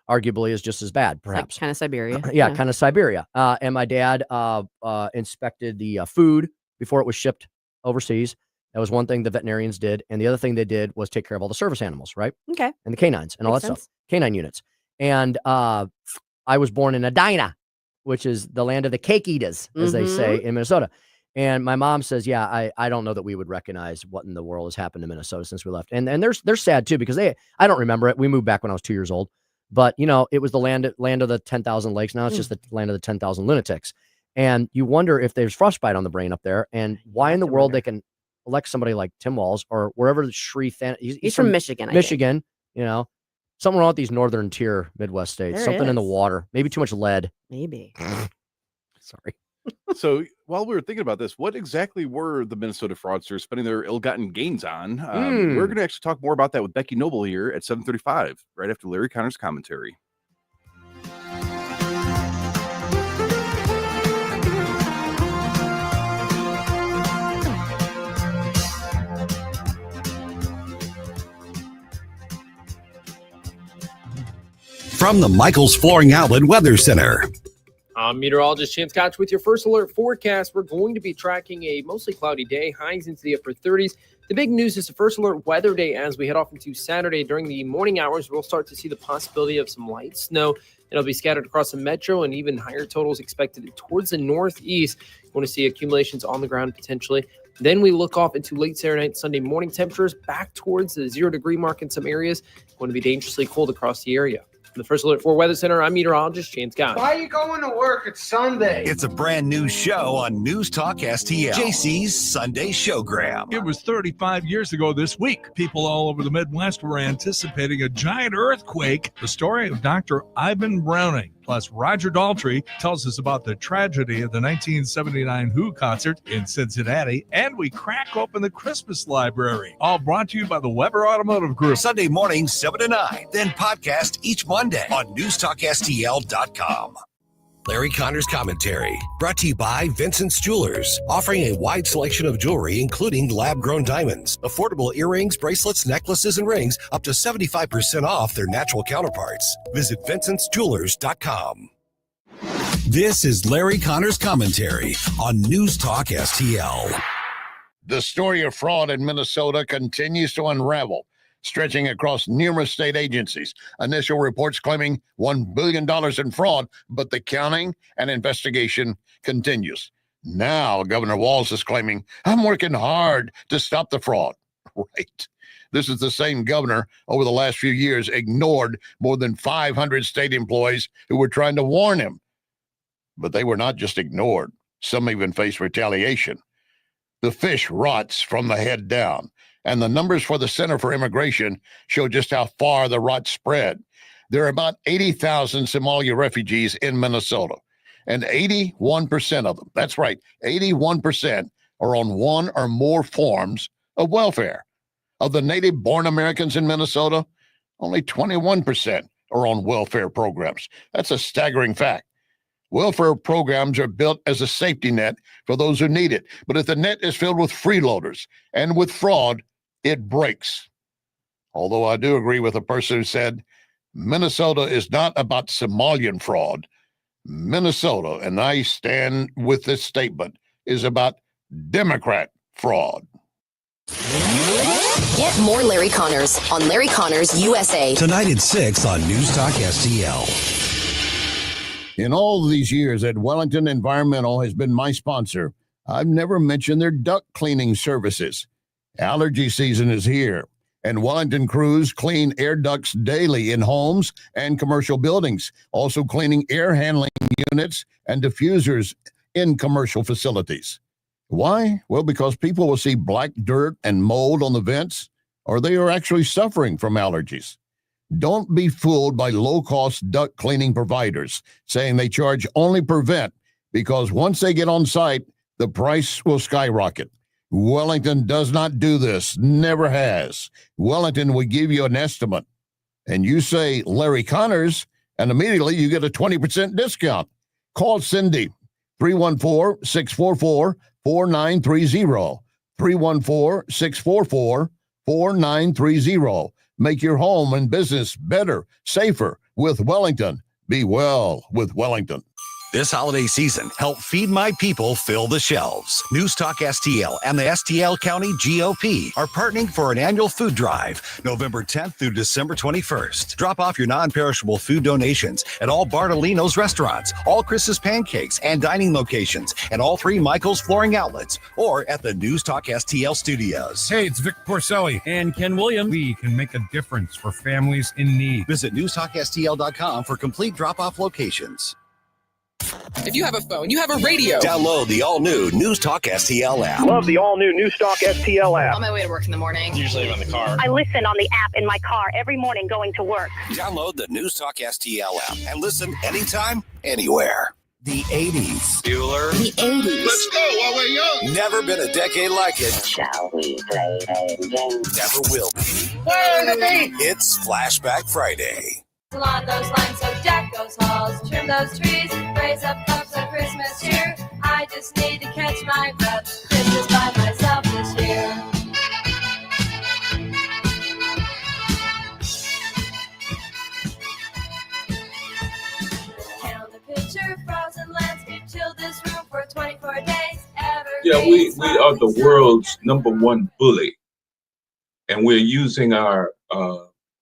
arguably is just as bad, perhaps. Like kind of Siberia. Yeah, kind of Siberia. And my dad inspected the food before it was shipped overseas. That was one thing the veterinarians did. And the other thing they did was take care of all the service animals, right? Okay. And the canines and all Makes that sense. stuff. Canine units. And I was born in Edina, which is the land of the cake eaters, as they say in Minnesota. And my mom says, yeah, I don't know that we would recognize what in the world has happened to Minnesota since we left. And they're sad too, because I don't remember it. We moved back when I was 2 years old. But, you know, it was the land of the 10,000 lakes. Now it's just the land of the 10,000 lunatics. And you wonder if there's frostbite on the brain up there, and why in the world they can elect somebody like Tim Walz or wherever he's from Michigan. Michigan, you know, something wrong with these northern tier Midwest states, There something in the is. water, maybe too much lead. Maybe. Sorry. So while we were thinking about this, what exactly were the Minnesota fraudsters spending their ill-gotten gains on? We're going to actually talk more about that with Becky Noble here at 7:35, right after Larry Connor's commentary. From the Michaels Flooring Outlet Weather Center. I'm meteorologist Chance Koch with your first alert forecast. We're going to be tracking a mostly cloudy day, highs into the upper 30s. The big news is the first alert weather day as we head off into Saturday. During the morning hours, we'll start to see the possibility of some light snow. It'll be scattered across the metro, and even higher totals expected towards the northeast. You want to see accumulations on the ground potentially. Then we look off into late Saturday night, Sunday morning temperatures back towards the 0 degree mark in some areas. Going to be dangerously cold across the area. From the First Alert 4 Weather Center, I'm meteorologist Chance Koch. Why are you going to work? It's Sunday. It's a brand new show on News Talk STL. JC's Sunday Showgram. It was 35 years ago this week. People all over the Midwest were anticipating a giant earthquake. The story of Dr. Ivan Browning. Plus, Roger Daltrey tells us about the tragedy of the 1979 Who concert in Cincinnati. And we crack open the Christmas library. All brought to you by the Weber Automotive Group. Sunday morning, 7 to 9. Then podcast each Monday on NewsTalkSTL.com. Larry Connor's commentary, brought to you by Vincent's Jewelers, offering a wide selection of jewelry, including lab-grown diamonds, affordable earrings, bracelets, necklaces, and rings, up to 75% off their natural counterparts. Visit VincentsJewelers.com. This is Larry Connor's commentary on News Talk STL. The story of fraud in Minnesota continues to unravel, stretching across numerous state agencies. Initial reports claiming $1 billion in fraud, but the counting and investigation continues. Now, Governor Walz is claiming, I'm working hard to stop the fraud. Right. This is the same governor over the last few years ignored more than 500 state employees who were trying to warn him. But they were not just ignored. Some even faced retaliation. The fish rots from the head down. And the numbers for the Center for Immigration show just how far the rot spread. There are about 80,000 Somali refugees in Minnesota, and 81% of them, that's right, 81% are on one or more forms of welfare. Of the native-born Americans in Minnesota, only 21% are on welfare programs. That's a staggering fact. Welfare programs are built as a safety net for those who need it. But if the net is filled with freeloaders and with fraud, it breaks. Although I do agree with a person who said, Minnesota is not about Somalian fraud. Minnesota, and I stand with this statement, is about Democrat fraud. Get more Larry Connors on Larry Connors USA. Tonight at 6 on News Talk STL. In all these years that Wellington Environmental has been my sponsor, I've never mentioned their duct cleaning services. Allergy season is here, and Wellington crews clean air ducts daily in homes and commercial buildings, also cleaning air handling units and diffusers in commercial facilities. Why? Well, because people will see black dirt and mold on the vents, or they are actually suffering from allergies. Don't be fooled by low-cost duct cleaning providers saying they charge only per vent, because once they get on site, the price will skyrocket. Wellington does not do this, never has. Wellington will give you an estimate, and you say Larry Connors, and immediately you get a 20% discount. Call Cindy, 314-644-4930, 314-644-4930. Make your home and business better, safer with Wellington. Be well with Wellington. This holiday season, help Feed My People fill the shelves. News Talk STL and the STL County GOP are partnering for an annual food drive, November 10th through December 21st. Drop off your non-perishable food donations at all Bartolino's restaurants, all Chris's Pancakes and dining locations, and all 3 Michael's flooring outlets, or at the News Talk STL studios. Hey, it's Vic Porcelli and Ken Williams. We can make a difference for families in need. Visit NewsTalkSTL.com for complete drop-off locations. If you have a phone, you have a radio. Download the all-new News Talk STL app. Love the all-new News Talk STL app. On my way to work in the morning. Usually I'm in the car. I listen on the app in my car every morning going to work. Download the News Talk STL app and listen anytime, anywhere. The 80s. Bueller. The 80s. Let's go while we're young. Never been a decade like it. Shall we play a game? Never will be. Where the beat? It's Flashback Friday. Along those lines, so deck those halls, trim those trees, raise up cups of Christmas cheer. I just need to catch my breath. Christmas by myself this year. Count the picture, frozen landscape, chill this room for 24 days. Yeah, we are the world's #1 bully, and we're using our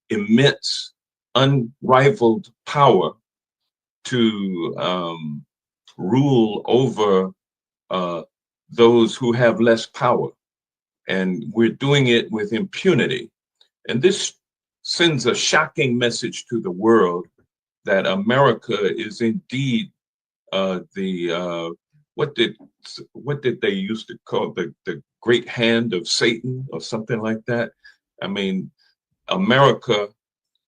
immense, unrivaled power to rule over those who have less power. And we're doing it with impunity. And this sends a shocking message to the world that America is indeed what did they used to call the great hand of Satan or something like that? I mean, America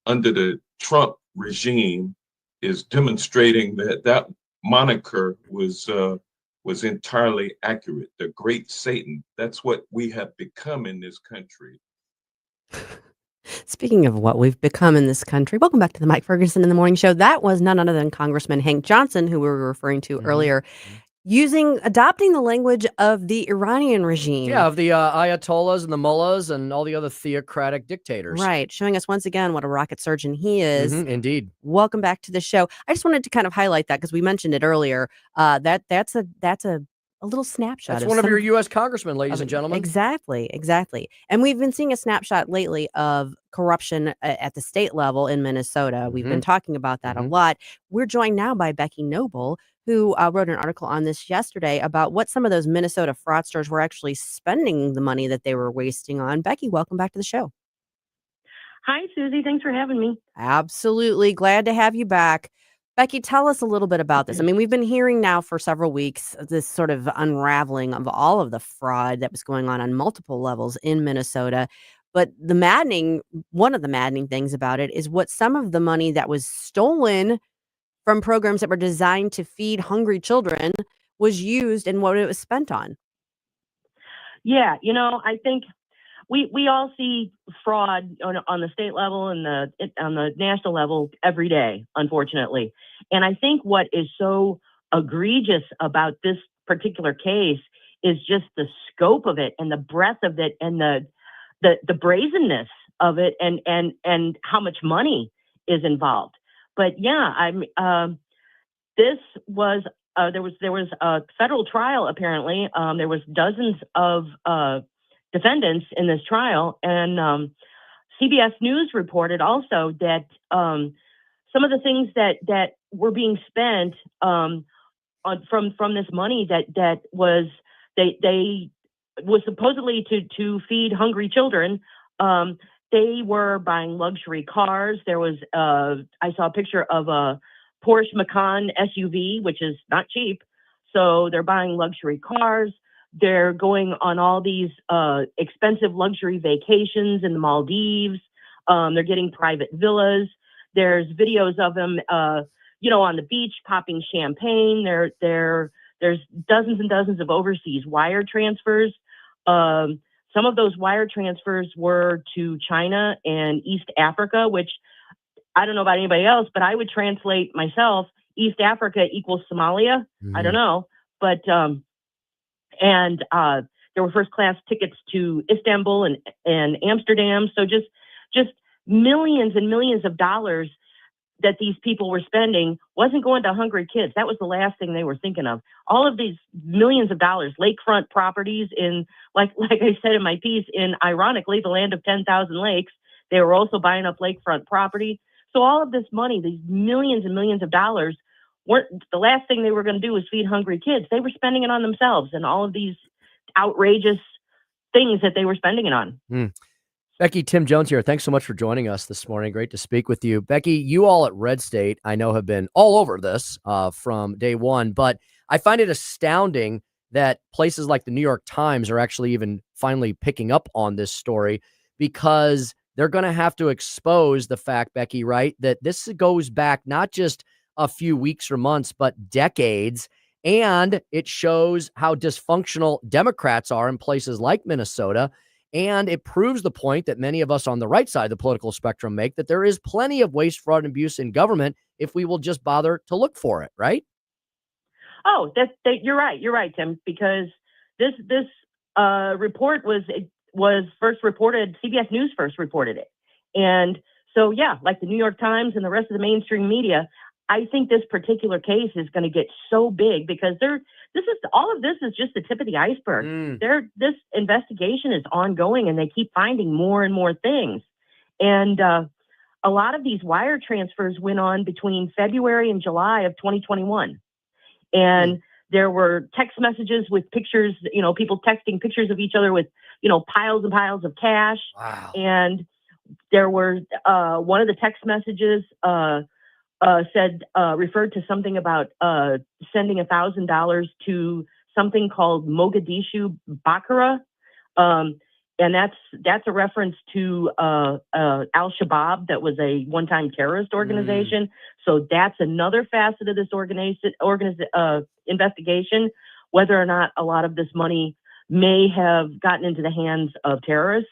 under the Trump regime is demonstrating that moniker was entirely accurate. The great Satan. That's what we have become in this country. Speaking of what we've become in this country, welcome back to the Mike Ferguson in the Morning Show. That was none other than Congressman Hank Johnson, who we were referring to earlier, adopting the language of the Iranian regime. Yeah, of the Ayatollahs and the mullahs and all the other theocratic dictators. Right, showing us once again what a rocket surgeon he is. Indeed. Welcome back to the show. I just wanted to kind of highlight that because we mentioned it earlier. That's a little snapshot. That's one of your U.S. congressmen, ladies and gentlemen. Exactly. And we've been seeing a snapshot lately of corruption at the state level in Minnesota. We've been talking about that a lot. We're joined now by Becky Noble, who wrote an article on this yesterday about what some of those Minnesota fraudsters were actually spending the money that they were wasting on. Becky, welcome back to the show. Hi, Susie. Thanks for having me. Absolutely. Glad to have you back. Becky, tell us a little bit about this. I mean, we've been hearing now for several weeks this sort of unraveling of all of the fraud that was going on multiple levels in Minnesota. But one of the maddening things about it is what some of the money that was stolen from programs that were designed to feed hungry children was used and what it was spent on. Yeah, I think we all see fraud on the state level and on the national level every day, unfortunately. And I think what is so egregious about this particular case is just the scope of it and the breadth of it and the brazenness of it and how much money is involved. But yeah, this was there was a federal trial. Apparently, there was dozens of defendants in this trial, and CBS News reported also that some of the things that were being spent from this money that was they was supposedly to feed hungry children. They were buying luxury cars. There was I saw a picture of a Porsche Macan SUV, which is not cheap. So they're buying luxury cars. They're going on all these expensive luxury vacations in the Maldives. They're getting private villas. There's videos of them, on the beach popping champagne. There's dozens and dozens of overseas wire transfers. Some of those wire transfers were to China and East Africa, which I don't know about anybody else, but I would translate myself. East Africa equals Somalia. Mm-hmm. I don't know, but there were first class tickets to Istanbul and Amsterdam. So just millions and millions of dollars that these people were spending wasn't going to hungry kids. That was the last thing they were thinking of. All of these millions of dollars, lakefront properties in, like I said in my piece, in ironically the land of 10,000 lakes. They were also buying up lakefront property. So all of this money, these millions and millions of dollars, weren't the last thing they were going to do was feed hungry kids. They were spending it on themselves and all of these outrageous things that they were spending it on. Becky, Tim Jones here. Thanks so much for joining us this morning. Great to speak with you. Becky, you all at Red State, I know, have been all over this from day one, but I find it astounding that places like the New York Times are actually even finally picking up on this story, because they're going to have to expose the fact, Becky, right, that this goes back not just a few weeks or months, but decades. And it shows how dysfunctional Democrats are in places like Minnesota. And it proves the point that many of us on the right side of the political spectrum make, that there is plenty of waste, fraud, and abuse in government if we will just bother to look for it, right? Oh, you're right. You're right, Tim, because this report was first reported, CBS News first reported it. And so, yeah, like the New York Times and the rest of the mainstream media, I think this particular case is going to get so big because all of this is just the tip of the iceberg. This investigation is ongoing and they keep finding more and more things. And a lot of these wire transfers went on between February and July of 2021. And there were text messages with pictures, people texting pictures of each other with, piles and piles of cash. Wow. And there were one of the text messages referred to something about sending $1,000 to something called Mogadishu Bakara. And that's a reference to Al-Shabaab, that was a one-time terrorist organization. So that's another facet of this investigation, whether or not a lot of this money may have gotten into the hands of terrorists.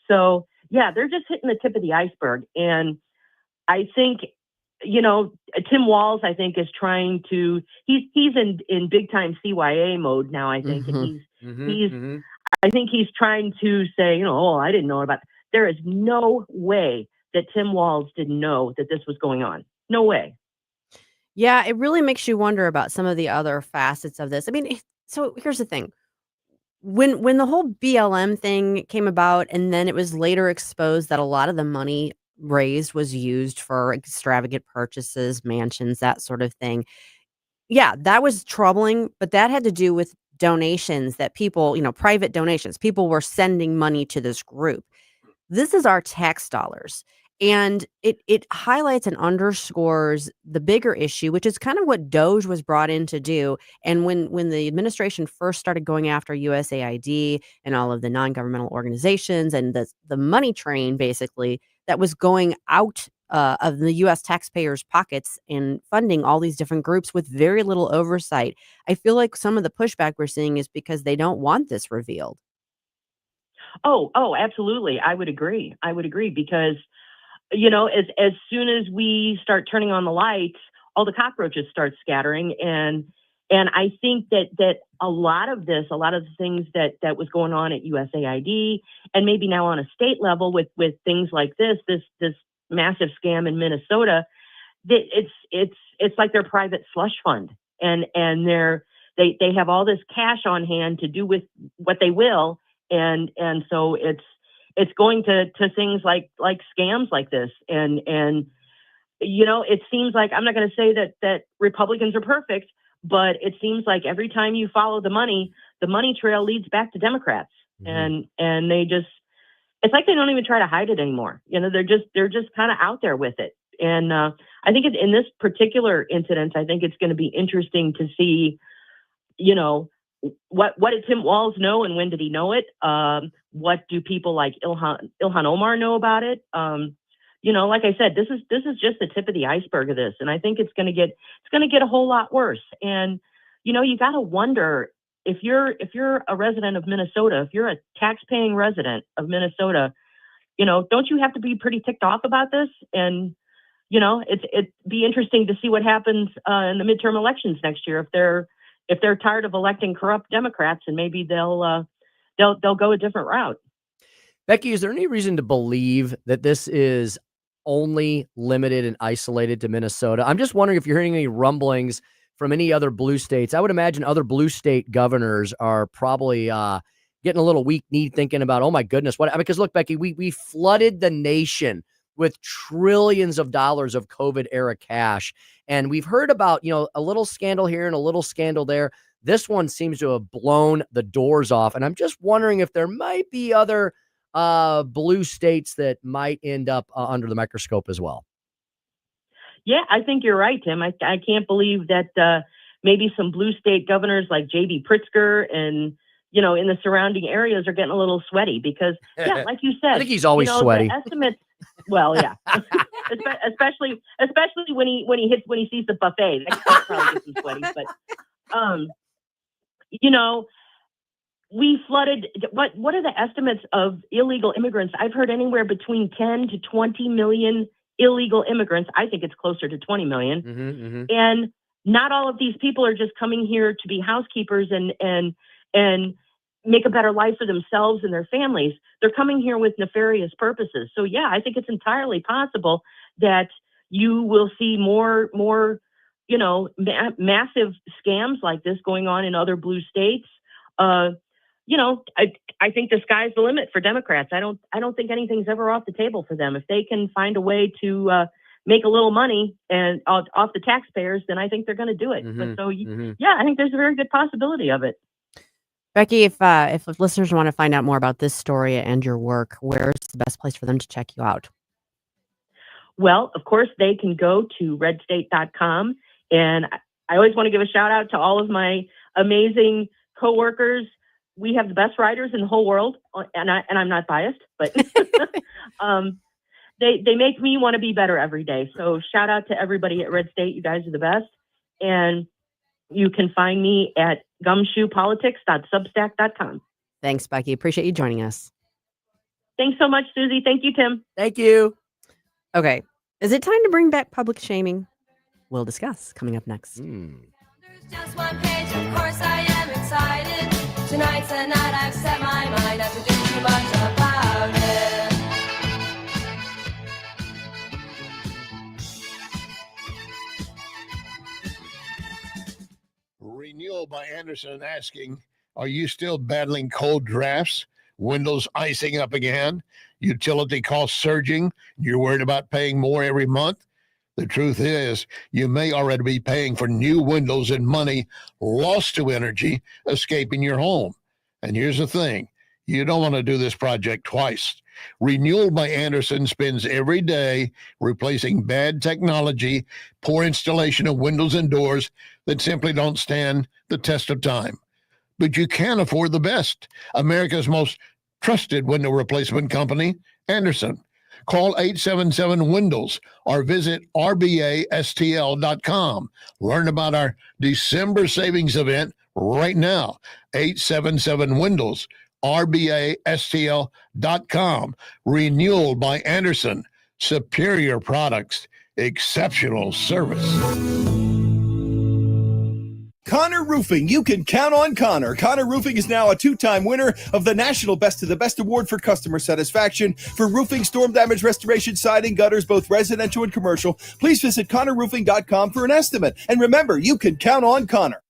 So, yeah, they're just hitting the tip of the iceberg. And I think, Tim Walz, I think, is trying to, he's in big time CYA mode now, I think. And I think he's trying to say, I didn't know about it. There is no way that Tim Walz didn't know that this was going on. No way. Yeah, it really makes you wonder about some of the other facets of this. I mean, so here's the thing. When the whole BLM thing came about, and then it was later exposed that a lot of the money raised was used for extravagant purchases, mansions, that sort of thing. Yeah, that was troubling, but that had to do with donations that people, private donations. People were sending money to this group. This is our tax dollars. And it highlights and underscores the bigger issue, which is kind of what DOJ was brought in to do. And when the administration first started going after USAID and all of the non-governmental organizations and the money train, basically, that was going out of the U.S. taxpayers' pockets and funding all these different groups with very little oversight, I feel like some of the pushback we're seeing is because they don't want this revealed. Oh, absolutely. I would agree because, as soon as we start turning on the lights, all the cockroaches start scattering. And I think that a lot of the things that was going on at USAID and maybe now on a state level with things like this massive scam in Minnesota, that it's like their private slush fund. and they have all this cash on hand to do with what they will, and so it's going to things like scams like this, and it seems like, I'm not going to say that Republicans are perfect, but it seems like every time you follow the money trail leads back to Democrats, and they just, it's like they don't even try to hide it anymore. They're just kind of out there with it. And I think in this particular incident, I think it's going to be interesting to see, what did Tim Walz know and when did he know it? What do people like Ilhan Omar know about it? Like I said, this is just the tip of the iceberg of this, and I think it's going to get a whole lot worse. And you got to wonder, if you're a resident of Minnesota, if you're a tax-paying resident of Minnesota, don't you have to be pretty ticked off about this? And it'd be interesting to see what happens in the midterm elections next year, if they're tired of electing corrupt Democrats, and maybe they'll go a different route. Becky, is there any reason to believe that this is only limited and isolated to Minnesota? I'm just wondering if you're hearing any rumblings from any other blue states. I would imagine other blue state governors are probably getting a little weak-kneed, thinking about, oh my goodness, what? Because look, Becky, we flooded the nation with trillions of dollars of COVID era cash, and we've heard about a little scandal here and a little scandal there. This one seems to have blown the doors off, and I'm just wondering if there might be other blue states that might end up under the microscope as well. Yeah, I think you're right, Tim. I can't believe that maybe some blue state governors like J.B. Pritzker and, in the surrounding areas are getting a little sweaty because, yeah, like you said, I think he's always sweaty. The estimates, well, yeah, especially when he sees the buffet, that probably gets him sweaty. But, we flooded. What are the estimates of illegal immigrants? I've heard anywhere between 10 to 20 million illegal immigrants. I think it's closer to 20 million. And not all of these people are just coming here to be housekeepers and make a better life for themselves and their families. They're coming here with nefarious purposes. So yeah, I think it's entirely possible that you will see more massive scams like this going on in other blue states. I think the sky's the limit for Democrats. I don't think anything's ever off the table for them. If they can find a way to make a little money and off the taxpayers, then I think they're going to do it. Yeah, I think there's a very good possibility of it. Becky, if listeners want to find out more about this story and your work, where's the best place for them to check you out? Well, of course, they can go to redstate.com. And I always want to give a shout out to all of my amazing coworkers. We have the best writers in the whole world, and I'm not biased, but they make me want to be better every day. So shout out to everybody at Red State. You guys are the best. And you can find me at gumshoepolitics.substack.com. Thanks, Becky. Appreciate you joining us. Thanks so much, Susie. Thank you, Tim. Thank you. Okay. Is it time to bring back public shaming? We'll discuss coming up next. Just one page, of course I am excited. Tonight's the night I've set my mind not to do too much about it. Renewal by Anderson asking, are you still battling cold drafts? Windows icing up again? Utility costs surging? You're worried about paying more every month? The truth is, you may already be paying for new windows and money lost to energy escaping your home. And here's the thing, you don't want to do this project twice. Renewal by Anderson spends every day replacing bad technology, poor installation of windows and doors that simply don't stand the test of time. But you can afford the best. America's most trusted window replacement company, Anderson. Call 877-WINDOWS or visit rbastl.com. Learn about our December savings event right now. 877-WINDOWS, rbastl.com. Renewal by Anderson. Superior products, exceptional service. Connor Roofing. You can count on Connor. Connor Roofing is now a 2-time winner of the National Best of the Best Award for customer satisfaction for roofing, storm damage restoration, siding, gutters, both residential and commercial. Please visit ConnorRoofing.com for an estimate. And remember, you can count on Connor.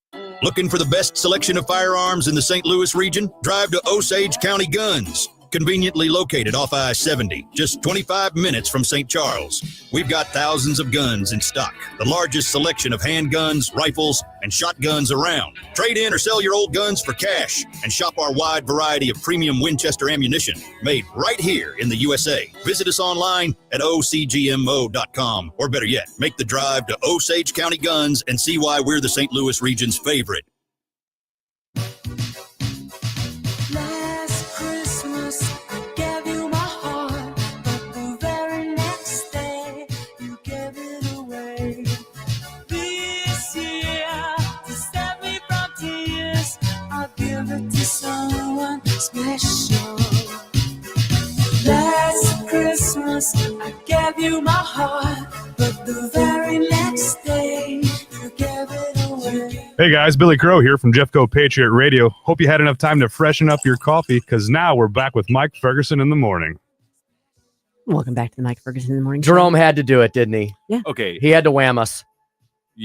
Looking for the best selection of firearms in the St. Louis region? Drive to Osage County Guns. Conveniently located off I-70, just 25 minutes from St. Charles. We've got thousands of guns in stock, the largest selection of handguns, rifles, and shotguns around. Trade in or sell your old guns for cash and shop our wide variety of premium Winchester ammunition made right here in the USA. Visit us online at ocgmo.com, or better yet, make the drive to Osage County Guns and see why we're the St. Louis region's favorite. Special. Last Christmas I gave you my heart, but the very next day you gave it away. Hey guys, Billy Crow here from Jeffco Patriot Radio. Hope you had enough time to freshen up your coffee, because now we're back with Mike Ferguson in the morning. Welcome back to the Mike Ferguson in the morning. Jerome had to do it, didn't he? Yeah. Okay. He had to wham us.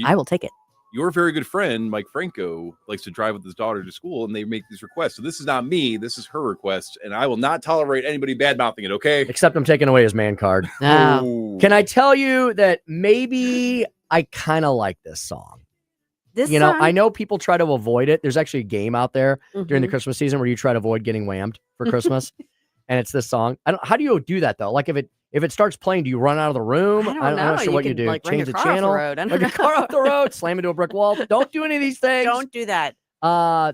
I will take it. Your very good friend, Mike Franco, likes to drive with his daughter to school, and they make these requests. So this is not me. This is her request, and I will not tolerate anybody bad-mouthing it, okay? Except I'm taking away his man card. Oh. Can I tell you that maybe I kind of like this song? This You know, song? I know people try to avoid it. There's actually a game out there during the Mhm. Christmas season where you try to avoid getting whammed for Christmas, and it's this song. How do you do that, though? Like, if it starts playing, do you run out of the room? I don't I'm know. not sure You what you could, do. like, run Change your the car off the channel, road. I don't run your know. car off the road, slam into a brick wall. Don't do any of these things. Don't do that.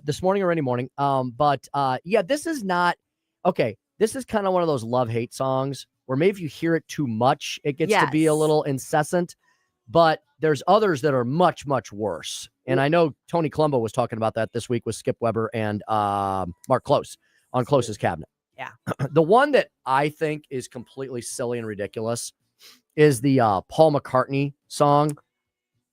This morning or any morning. Yeah, this is not okay. This is kind of one of those love-hate songs where maybe if you hear it too much, it gets to be a Yes. little incessant. But there's others that are much, much worse. And I know Tony Colombo was talking about that this week with Skip Weber and Mark Close on Close's Cabinet. Yeah. The one that I think is completely silly and ridiculous is the Paul McCartney song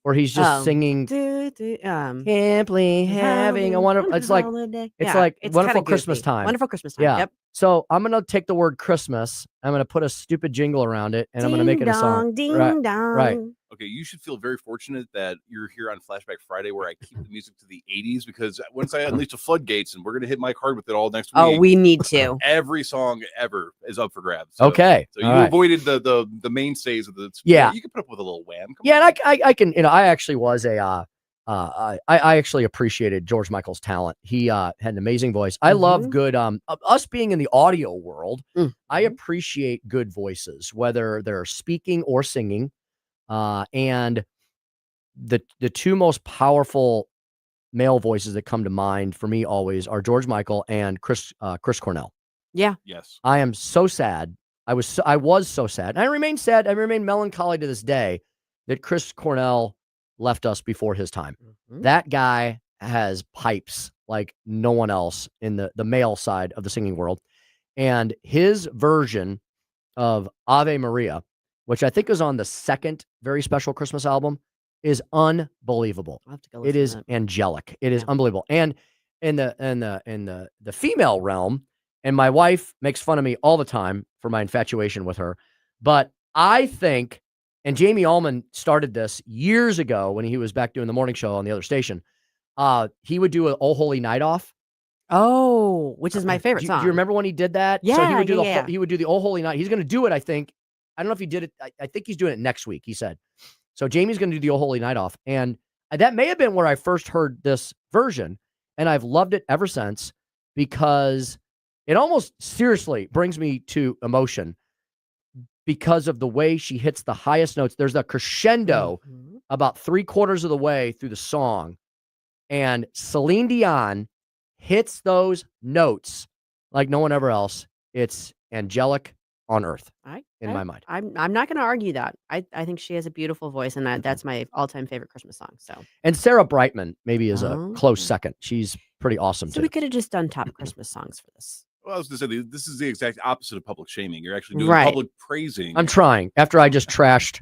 where he's just singing Simply having a wonderful. It's like holiday. it's Yeah, like it's wonderful kinda Christmas goofy. time. Wonderful Christmas time. Yeah. Yep. So I'm gonna take the word Christmas. I'm gonna put a stupid jingle around it, and I'm gonna make it a song. Ding Right. dong. Right. Okay, you should feel very fortunate that you're here on Flashback Friday, where I keep the music to the 80s, because once I unleash the floodgates, and we're going to hit Mike hard with it all next week. Oh, we need to. Every song ever is up for grabs. So, Okay. So you All right. avoided the mainstays of the. Yeah. You can put up with a little wham. Come Yeah, and I can, I actually was I actually appreciated George Michael's talent. He had an amazing voice. I love good us being in the audio world. I appreciate good voices, whether they're speaking or singing. And the two most powerful male voices that come to mind for me always are George Michael and Chris Cornell. Yeah. Yes. I am so sad. I was so sad. And I remain sad. I remain melancholy to this day that Chris Cornell left us before his time. That guy has pipes like no one else in the male side of the singing world. And his version of Ave Maria, which I think is on the second very special Christmas album, is unbelievable. I'll have to go It listen is to that. angelic. It is unbelievable. And in the female realm, and my wife makes fun of me all the time for my infatuation with her, but I think, and Jamie Allman started this years ago when he was back doing the morning show on the other station, he would do an Oh Holy Night Off. Oh, which is my favorite Do song. you remember when he did that? Yeah, So he would do yeah. he would do the Oh Holy Night. He's going to do it, I think. I don't know if he did it. I think he's doing it next week, he said. So Jamie's going to do the Oh Holy Night Off. And that may have been where I first heard this version. And I've loved it ever since, because it almost seriously brings me to emotion because of the way she hits the highest notes. There's a crescendo about 3/4 of the way through the song. And Celine Dion hits those notes like no one ever else. It's angelic on earth in my mind. I'm not going to argue that. I think she has a beautiful voice, and that's my all-time favorite Christmas song. So And Sarah Brightman maybe is a close second. She's pretty awesome so too. we could have just done top Christmas songs for this. Well, I was going to say, this is the exact opposite of public shaming. You're actually doing Right. public praising. I'm trying after I just trashed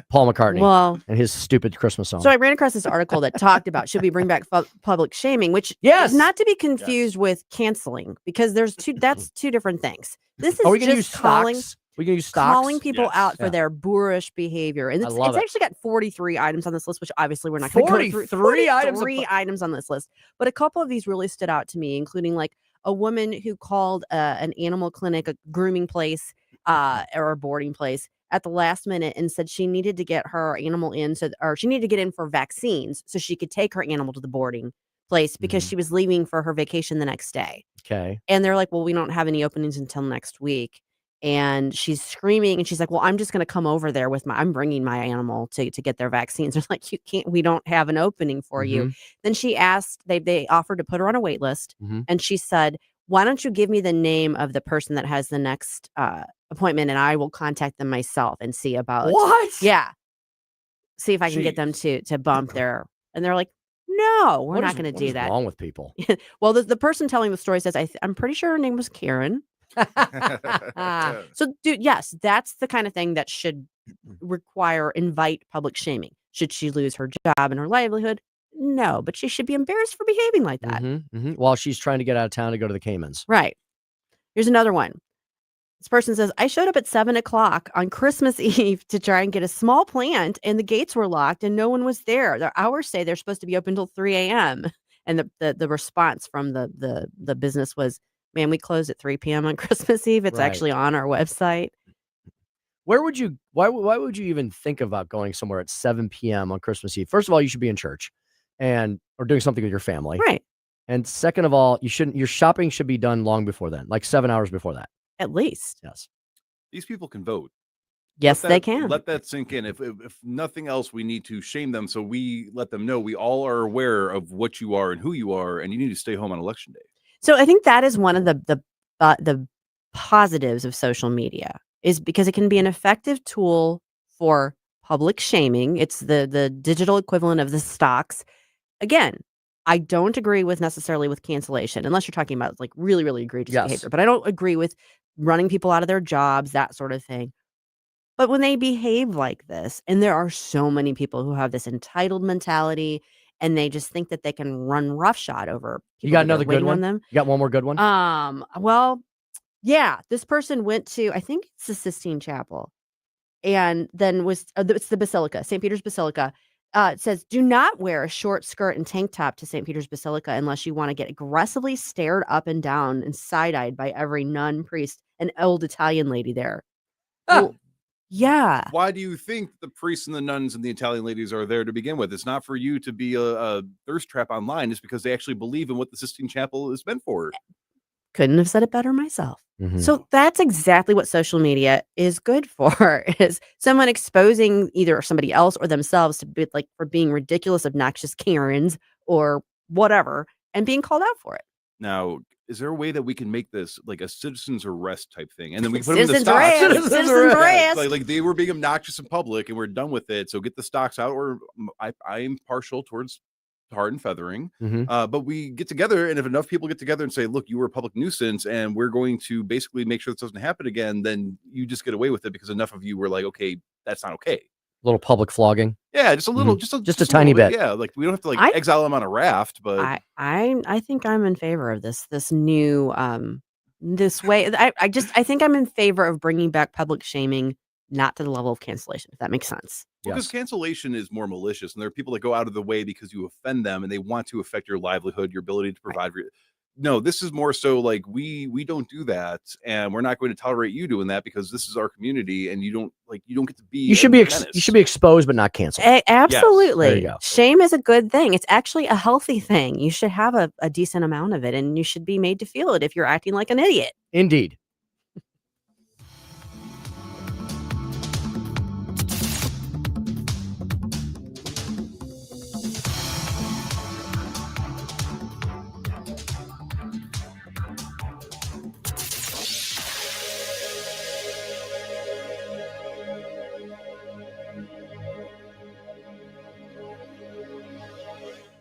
Paul McCartney. Well, and his stupid Christmas song. so I ran across this article that talked about should we bring back public shaming, which Yes! is not to be confused with canceling because that's two different things. This Are we is going to use just calling stocks? We can use stocks. calling people out for Yeah. their boorish behavior. And I it's love it. actually got 43 items on this list, which obviously we're not going to go through. 43 items of 43 items on this list. But a couple of these really stood out to me, including like a woman who called an animal clinic, a grooming place, or a boarding place at the last minute and said she needed to get her animal in, or she needed to get in for vaccines so she could take her animal to the boarding place because she was leaving for her vacation the next day. Okay. And they're like, well, we don't have any openings until next week. And she's screaming and she's like, well, I'm just going to come over there I'm bringing my animal to get their vaccines. They're like, we don't have an opening for you. Then she asked, they offered to put her on a wait list. And she said, why don't you give me the name of the person that has the next appointment and I will contact them myself and see about What? Yeah. See if I can get them to bump their, and they're like, no, we're not going to do that. What is wrong with people? Well, the person telling the story says, I'm pretty sure her name was Karen. So, dude, yes, that's the kind of thing that should invite public shaming. Should she lose her job and her livelihood? No, but she should be embarrassed for behaving like that. While she's trying to get out of town to go to the Caymans. Right. Here's another one. This person says, I showed up at 7:00 on Christmas Eve to try and get a small plant and the gates were locked and no one was there. Their hours say they're supposed to be open until 3 a.m. And the response from the business was, man, we close at 3 p.m. on Christmas Eve. It's actually on our website. Why would you even think about going somewhere at 7 p.m. on Christmas Eve? First of all, you should be in church or doing something with your family. Right. And second of all, your shopping should be done long before then, like 7 hours before that. At least. Yes. These people can vote. Yes, they can. Let that sink in. If nothing else, we need to shame them. So we let them know we all are aware of what you are and who you are, and you need to stay home on election day. So I think that is one of the positives of social media is because it can be an effective tool for public shaming. It's the digital equivalent of the stocks. Again, I don't agree necessarily with cancellation, unless you're talking about like really, really egregious behavior. But I don't agree with running people out of their jobs, that sort of thing. But when they behave like this, and there are so many people who have this entitled mentality, and they just think that they can run roughshod over people. You got that are another good waiting one? on them. You got one more good one? Well, yeah, this person went to, I think it's the Sistine Chapel, and then it's the Basilica, St. Peter's Basilica. It says, do not wear a short skirt and tank top to St. Peter's Basilica unless you want to get aggressively stared up and down and side-eyed by every nun, priest, and old Italian lady there. Well, yeah. Why do you think the priests and the nuns and the Italian ladies are there to begin with? It's not for you to be a thirst trap online. It's because they actually believe in what the Sistine Chapel is meant for. Couldn't have said it better myself. So that's exactly what social media is good for, is someone exposing either somebody else or themselves to be like for being ridiculous, obnoxious Karens or whatever, and being called out for it. Now, is there a way that we can make this like a citizen's arrest type thing? And then we put them in the Citizen's stocks. arrest, citizen's arrest. Like they were being obnoxious in public and we're done with it. So get the stocks out. Or I am partial towards hard and feathering. But we get together, and if enough people get together and say, look, you were a public nuisance and we're going to basically make sure this doesn't happen again, then you just get away with it because enough of you were like, okay, that's not okay. A little public flogging. Yeah, just a little, just a tiny little bit. Yeah, like we don't have to like exile them on a raft, but I think I'm in favor of this new this way. I think I'm in favor of bringing back public shaming, not to the level of cancellation, if that makes sense. Because cancellation is more malicious, and there are people that go out of the way because you offend them and they want to affect your livelihood, your ability to provide. No, this is more so like we don't do that, and we're not going to tolerate you doing that because this is our community, and you don't get to be. You should be exposed, but not canceled. Absolutely. Yes. There you go. Shame is a good thing. It's actually a healthy thing. You should have a decent amount of it, and you should be made to feel it if you're acting like an idiot. Indeed.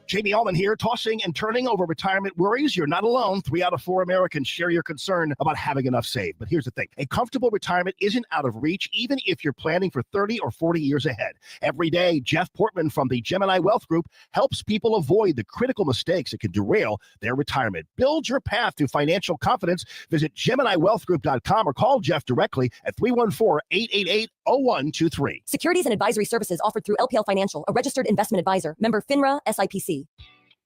Jamie Allman here, tossing and turning over retirement worries. You're not alone. 3 out of 4 Americans share your concern about having enough saved. But here's the thing. A comfortable retirement isn't out of reach, even if you're planning for 30 or 40 years ahead. Every day, Jeff Portman from the Gemini Wealth Group helps people avoid the critical mistakes that can derail their retirement. Build your path to financial confidence. Visit GeminiWealthGroup.com or call Jeff directly at 314-888-0123. Securities and advisory services offered through LPL Financial, a registered investment advisor. Member FINRA SIPC.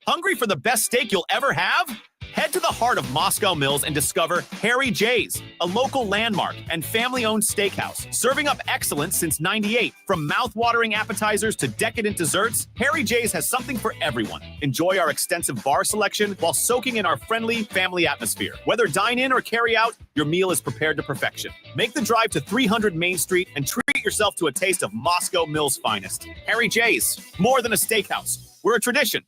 Hungry for the best steak you'll ever have? Head to the heart of Moscow Mills and discover Harry J's, a local landmark and family-owned steakhouse, serving up excellence since '98. From mouth-watering appetizers to decadent desserts, Harry J's has something for everyone. Enjoy our extensive bar selection while soaking in our friendly family atmosphere. Whether dine-in or carry-out, your meal is prepared to perfection. Make the drive to 300 Main Street and treat yourself to a taste of Moscow Mills' finest. Harry J's, more than a steakhouse. We're a tradition.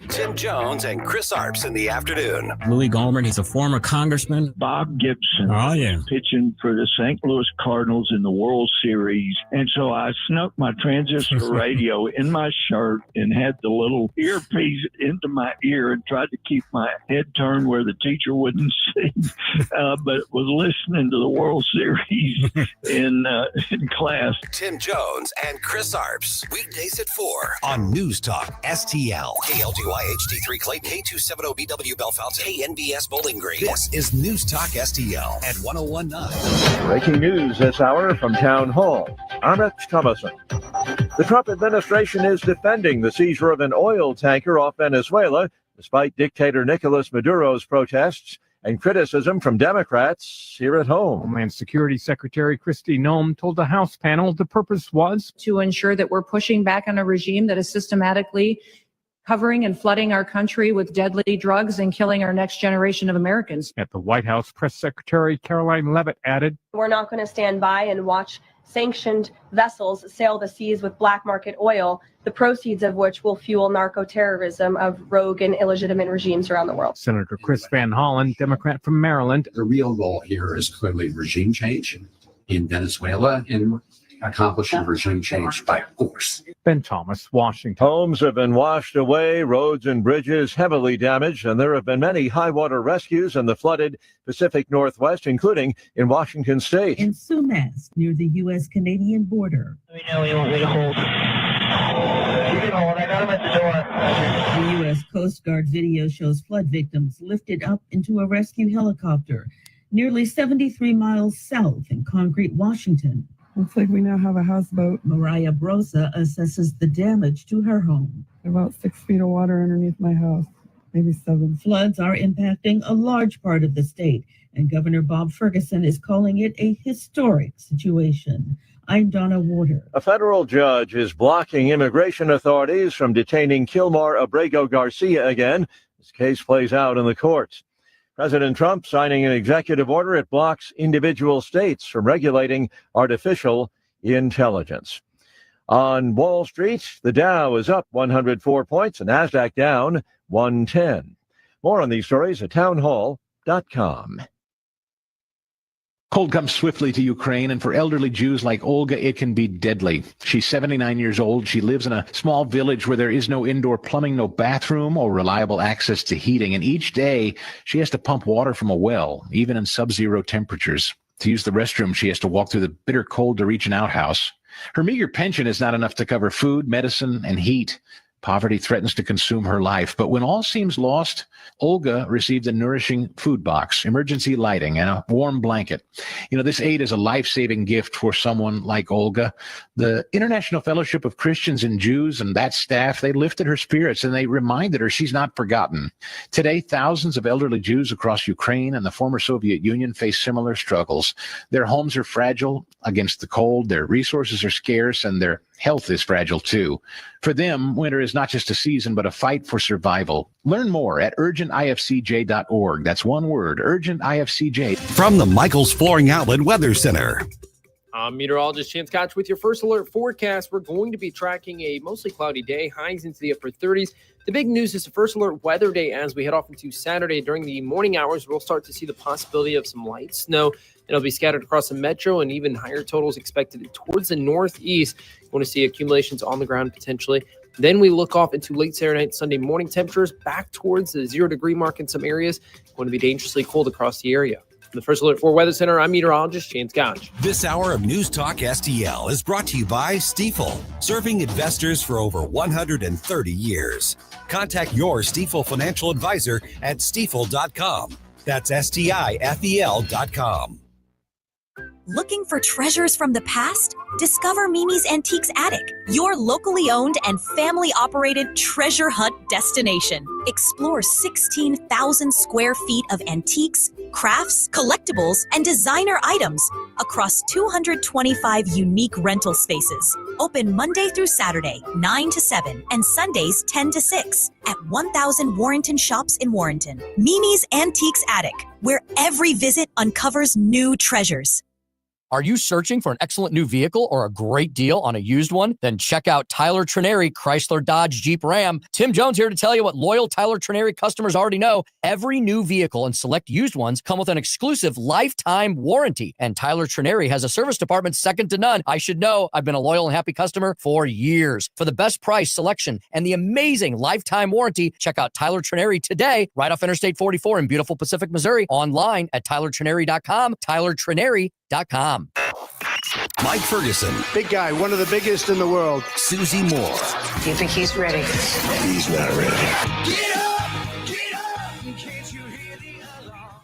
Tim Jones and Chris Arps in the afternoon. Louis Gohmert, he's a former congressman. Bob Gibson. Oh, yeah. Pitching for the St. Louis Cardinals in the World Series. And so I snuck my transistor radio in my shirt and had the little earpiece into my ear and tried to keep my head turned where the teacher wouldn't see, but was listening to the World Series in class. Tim Jones and Chris Arps. Weekdays at 4 on News Talk STL. KLGY HD3 Clayton, K270BW Bellefonte, KNVS Bowling Green. This is News Talk STL at 1019. Breaking news this hour from Town Hall. Amit Thomason. The Trump administration is defending the seizure of an oil tanker off Venezuela, despite dictator Nicolas Maduro's protests and criticism from Democrats here at home. Homeland Security Secretary Kristi Noem told the House panel the purpose was to ensure that we're pushing back on a regime that is systematically covering and flooding our country with deadly drugs and killing our next generation of Americans. At the White House, Press Secretary Caroline Leavitt added, "We're not going to stand by and watch sanctioned vessels sail the seas with black market oil, the proceeds of which will fuel narco-terrorism of rogue and illegitimate regimes around the world." Senator Chris Van Hollen, Democrat from Maryland. The real goal here is clearly regime change in Venezuela and accomplishing regime change by force. Ben Thomas, Washington. Homes have been washed away, roads and bridges heavily damaged, and there have been many high water rescues in the flooded Pacific Northwest, including in Washington State. In Sumas, near the U.S.-Canadian border. Let me know you want me to hold. You can hold. I got him at the door. The U.S. Coast Guard video shows flood victims lifted up into a rescue helicopter nearly 73 miles south in Concrete, Washington. Looks like we now have a houseboat. Mariah Brosa assesses the damage to her home. About 6 feet of water underneath my house, maybe 7. Floods are impacting a large part of the state, and Governor Bob Ferguson is calling it a historic situation. I'm Donna Warder. A federal judge is blocking immigration authorities from detaining Kilmar Abrego Garcia again. This case plays out in the courts. President Trump signing an executive order. It blocks individual states from regulating artificial intelligence. On Wall Street, the Dow is up 104 points, the NASDAQ down 110. More on these stories at townhall.com. Cold comes swiftly to Ukraine, and for elderly Jews like Olga, it can be deadly. She's 79 years old. She lives in a small village where there is no indoor plumbing, no bathroom, or reliable access to heating. And each day, she has to pump water from a well, even in sub-zero temperatures. To use the restroom, she has to walk through the bitter cold to reach an outhouse. Her meager pension is not enough to cover food, medicine, and heat. Poverty threatens to consume her life. But when all seems lost, Olga received a nourishing food box, emergency lighting, and a warm blanket. You know, this aid is a life-saving gift for someone like Olga. The International Fellowship of Christians and Jews and that staff, they lifted her spirits and they reminded her she's not forgotten. Today, thousands of elderly Jews across Ukraine and the former Soviet Union face similar struggles. Their homes are fragile against the cold, their resources are scarce, and their health is fragile too. For them, winter is not just a season, but a fight for survival. Learn more at urgentifcj.org. That's one word, urgentifcj. From the Michaels Flooring Outlet Weather Center. I'm meteorologist Chance Koch with your first alert forecast. We're going to be tracking a mostly cloudy day, highs into the upper 30s. The big news is the first alert weather day as we head off into Saturday. During the morning hours, we'll start to see the possibility of some light snow. It'll be scattered across the metro and even higher totals expected towards the northeast. You want to see accumulations on the ground potentially Then we look off into late Saturday night, Sunday morning. Temperatures back towards the 0-degree mark in some areas. Going to be dangerously cold across the area. From the First Alert 4 Weather Center, I'm meteorologist James Gotch. This hour of News Talk STL is brought to you by Stifel, serving investors for over 130 years. Contact your Stifel financial advisor at stifel.com. That's STIFEL.com. Looking for treasures from the past? Discover Mimi's Antiques Attic, your locally owned and family-operated treasure hunt destination. Explore 16,000 square feet of antiques, crafts, collectibles, and designer items across 225 unique rental spaces. Open Monday through Saturday, 9 to 7, and Sundays, 10 to 6 at 1000 Warrenton Shops in Warrenton. Mimi's Antiques Attic, where every visit uncovers new treasures. Are you searching for an excellent new vehicle or a great deal on a used one? Then check out Tyler Trineri, Chrysler Dodge Jeep Ram. Tim Jones here to tell you what loyal Tyler Trineri customers already know. Every new vehicle and select used ones come with an exclusive lifetime warranty. And Tyler Trineri has a service department second to none. I should know. I've been a loyal and happy customer for years. For the best price, selection, and the amazing lifetime warranty, check out Tyler Trineri today, right off Interstate 44 in beautiful Pacific, Missouri. Online at tylertrineri.com, tylertrineri.com. Mike Ferguson. Big guy, one of the biggest in the world. Susie Moore. Do you think he's ready? He's not ready. Get up! Can't you hear the alarm?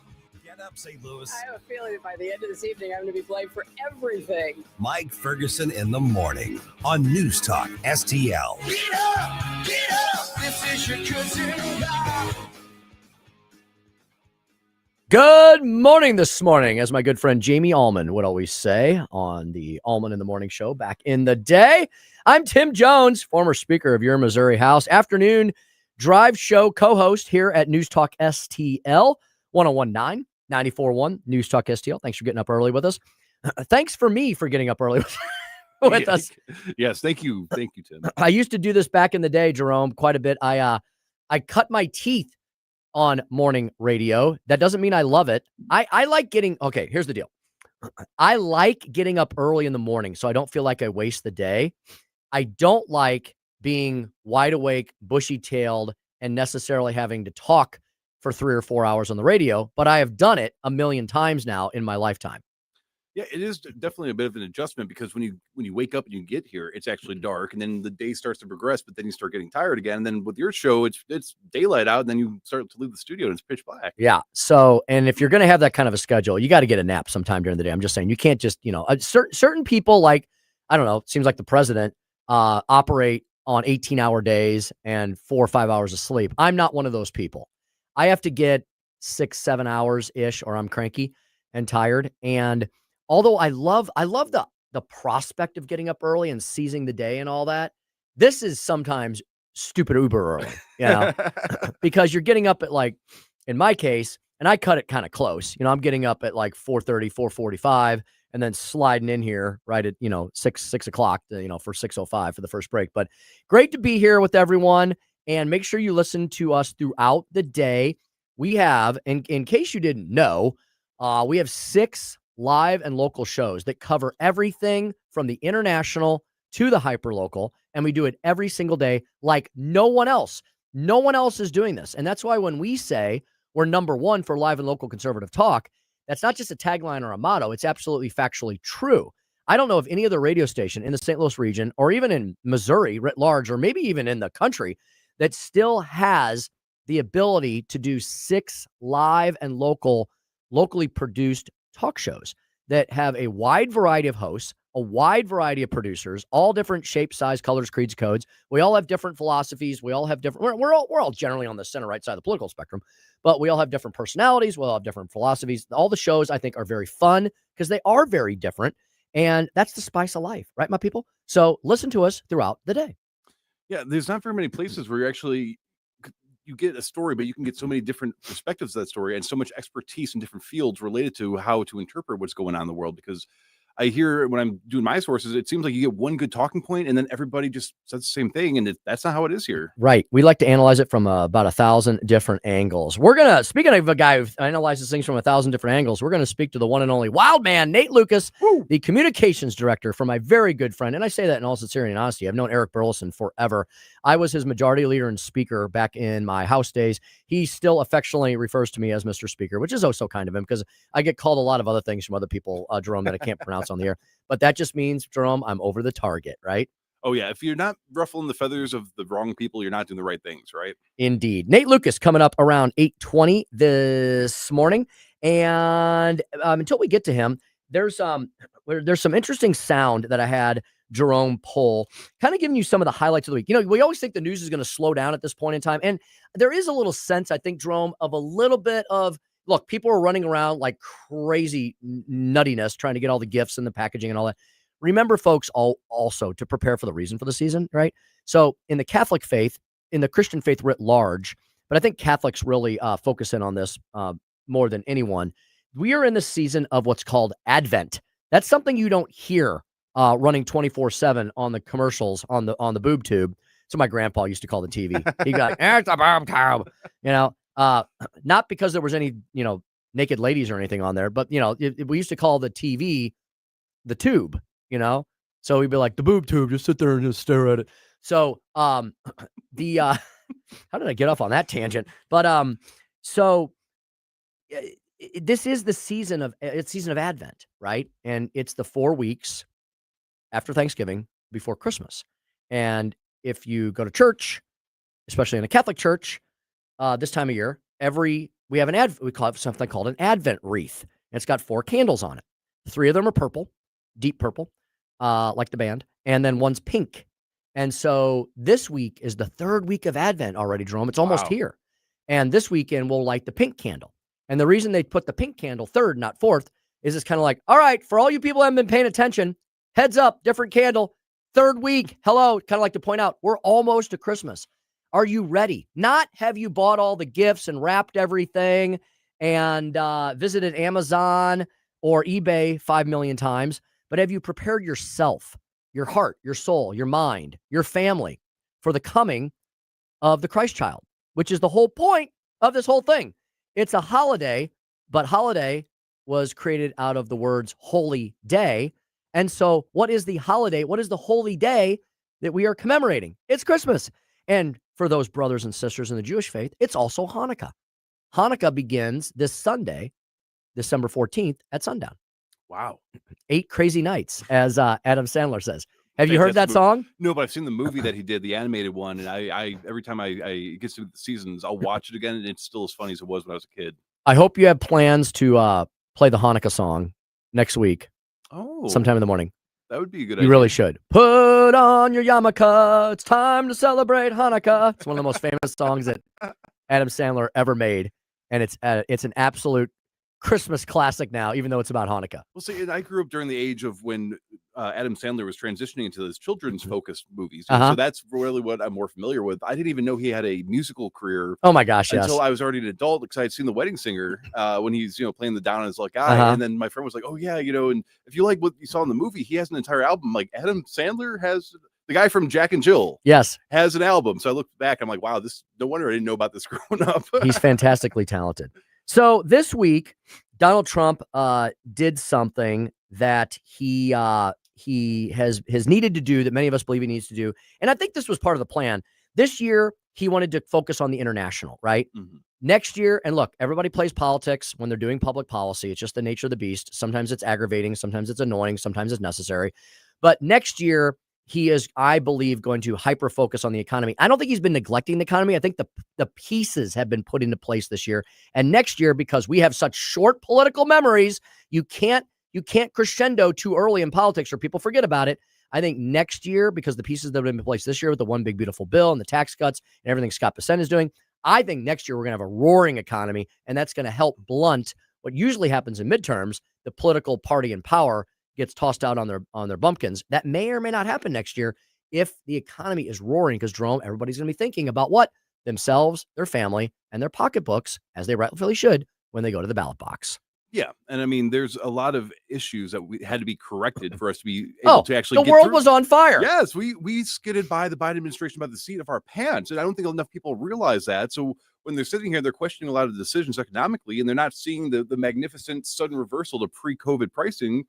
Get up, St. Louis. I have a feeling that by the end of this evening, I'm going to be blamed for everything. Mike Ferguson in the morning on News Talk STL. Get up! Get up! This is your cousin. Good morning this morning, as my good friend Jamie Allman would always say on the Allman in the Morning Show back in the day. I'm Tim Jones, former speaker of your Missouri House, afternoon drive show co-host here at News Talk STL, 1019, 94.1 News Talk STL. Thanks for getting up early with us. Thanks for me for getting up early with us. Yes, thank you. Thank you, Tim. I used to do this back in the day, Jerome, quite a bit. I cut my teeth on morning radio. That doesn't mean I love it. I like getting, okay, here's the deal. I like getting up early in the morning so I don't feel like I waste the day. I don't like being wide awake, bushy-tailed, and necessarily having to talk for 3 or 4 hours on the radio, but I have done it a million times now in my lifetime. Yeah, it is definitely a bit of an adjustment because when you wake up and you get here, it's actually dark, and then the day starts to progress, but then you start getting tired again. And then with your show, it's daylight out, and then you start to leave the studio and it's pitch black. Yeah. So, and if you're going to have that kind of a schedule, you got to get a nap sometime during the day. I'm just saying, you can't just, certain people, like, I don't know, it seems like the president operate on 18-hour days and 4 or 5 hours of sleep. I'm not one of those people. I have to get 6-7 hours ish, or I'm cranky and tired. And although I love the prospect of getting up early and seizing the day and all that, this is sometimes stupid uber early, because you're getting up at, like, in my case, and I cut it kind of close. I'm getting up at like 4:30, 4:45, and then sliding in here right at 6 o'clock, for 6:05 for the first break. But great to be here with everyone, and make sure you listen to us throughout the day. We have, in case you didn't know, we have 6 live and local shows that cover everything from the international to the hyperlocal, and we do it every single day like no one else. No one else is doing this. And that's why when we say we're number one for live and local conservative talk, that's not just a tagline or a motto. It's absolutely factually true. I don't know of any other radio station in the St. Louis region, or even in Missouri writ large, or maybe even in the country, that still has the ability to do 6 live and locally produced talk shows that have a wide variety of hosts, a wide variety of producers, all different shapes, size, colors, creeds, codes. We all have different philosophies. We all have different, we're all generally on the center right side of the political spectrum, but we all have different personalities. We all have different philosophies. All the shows, I think, are very fun because they are very different. And that's the spice of life, right, my people? So listen to us throughout the day. Yeah, there's not very many places where you get a story, but you can get so many different perspectives of that story and so much expertise in different fields related to how to interpret what's going on in the world. Because I hear when I'm doing my sources, it seems like you get one good talking point and then everybody just says the same thing. And that's not how it is here. Right. We like to analyze it from about 1,000 different angles. We're going to, speaking of a guy who analyzes things from 1,000 different angles, we're going to speak to the one and only wild man, Nate Lucas, the communications director for my very good friend. And I say that in all sincerity and honesty. I've known Eric Burleson forever. I was his majority leader and speaker back in my House days. He still affectionately refers to me as Mr. Speaker, which is oh so kind of him because I get called a lot of other things from other people, Jerome, that I can't pronounce on the air. But that just means, Jerome, I'm over the target, right? Oh, yeah. If you're not ruffling the feathers of the wrong people, you're not doing the right things, right? Indeed. Nate Lucas coming up around 8:20 this morning. And until we get to him, there's some interesting sound that I had Jerome pull, kind of giving you some of the highlights of the week. You know, we always think the news is going to slow down at this point in time. And there is a little sense, I think, Jerome, of a little bit of, look, people are running around like crazy nuttiness, trying to get all the gifts and the packaging and all that. Remember, folks, also to prepare for the reason for the season, right? So in the Catholic faith, in the Christian faith writ large, but I think Catholics really focus in on this more than anyone. We are in the season of what's called Advent. That's something you don't hear running 24/7 on the commercials on the boob tube. So my grandpa used to call the TV. He got it's a boob tube, you know. Not because there was any, naked ladies or anything on there, but we used to call the TV the tube, so we'd be like the boob tube, just sit there and just stare at it. So, how did I get off on that tangent? But, this is the season of Advent, right? And it's the 4 weeks after Thanksgiving before Christmas. And if you go to church, especially in a Catholic church, this time of year, we have we call it something called an Advent wreath. And it's got 4 candles on it. 3 of them are purple, deep purple, like the band, and then one's pink. And so this week is the 3rd week of Advent already, Jerome. It's almost here. And this weekend we'll light the pink candle. And the reason they put the pink candle 3rd, not 4th, is it's kind of like, all right, for all you people who haven't been paying attention, heads up, different candle, 3rd week. Hello, kind of like to point out, we're almost to Christmas. Are you ready? Not have you bought all the gifts and wrapped everything and visited Amazon or eBay 5 million times, but have you prepared yourself, your heart, your soul, your mind, your family for the coming of the Christ child, which is the whole point of this whole thing. It's a holiday, but holiday was created out of the words holy day. And so what is the holiday? What is the holy day that we are commemorating? It's Christmas. And for those brothers and sisters in the Jewish faith, it's also Hanukkah. Hanukkah begins this Sunday, December 14th at sundown. Wow. 8 crazy nights, as Adam Sandler says. Have you heard that song? No, but I've seen the movie that he did, the animated one. And I every time I get to the seasons, I'll watch it again. And it's still as funny as it was when I was a kid. I hope you have plans to play the Hanukkah song next week. Oh, sometime in the morning. That would be a good idea. You really should. Put on your yarmulke. It's time to celebrate Hanukkah. It's one of the most famous songs that Adam Sandler ever made. And it's an absolute Christmas classic now, even though it's about Hanukkah. Well, see, and I grew up during the age of when Adam Sandler was transitioning into those children's focused movies. So that's really what I'm more familiar with. I didn't even know he had a musical career. Oh my gosh, yes. Until I was already an adult, because I had seen The Wedding Singer when he's playing the down on his luck guy. And then my friend was like, oh yeah, and if you like what you saw in the movie, he has an entire album. Like Adam Sandler has, the guy from Jack and Jill, yes, has an album. So I looked back, I'm like, wow, this, no wonder I didn't know about this growing up. He's fantastically talented. So this week, Donald Trump did something that he has needed to do, that many of us believe he needs to do. And I think this was part of the plan. This year, he wanted to focus on the international, right? Mm-hmm. Next year, and look, everybody plays politics when they're doing public policy. It's just the nature of the beast. Sometimes it's aggravating. Sometimes it's annoying. Sometimes it's necessary. But next year, he is, I believe, going to hyper-focus on the economy. I don't think he's been neglecting the economy. I think the pieces have been put into place this year. And next year, because we have such short political memories, you can't crescendo too early in politics or people forget about it. I think next year, because the pieces that have been in place this year with the one big beautiful bill and the tax cuts and everything Scott Bessent is doing, I think next year we're going to have a roaring economy, and that's going to help blunt what usually happens in midterms. The political party in power gets tossed out on their bumpkins. That may or may not happen next year if the economy is roaring, because, Jerome, everybody's going to be thinking about what? Themselves, their family, and their pocketbooks, as they rightfully should, when they go to the ballot box. Yeah, and I mean, there's a lot of issues that we had to be corrected for us to be able to actually. The world through. was on fire. Yes, we skidded by the Biden administration by the seat of our pants, and I don't think enough people realize that. So when they're sitting here, they're questioning a lot of the decisions economically, and they're not seeing the magnificent sudden reversal to pre-COVID pricing.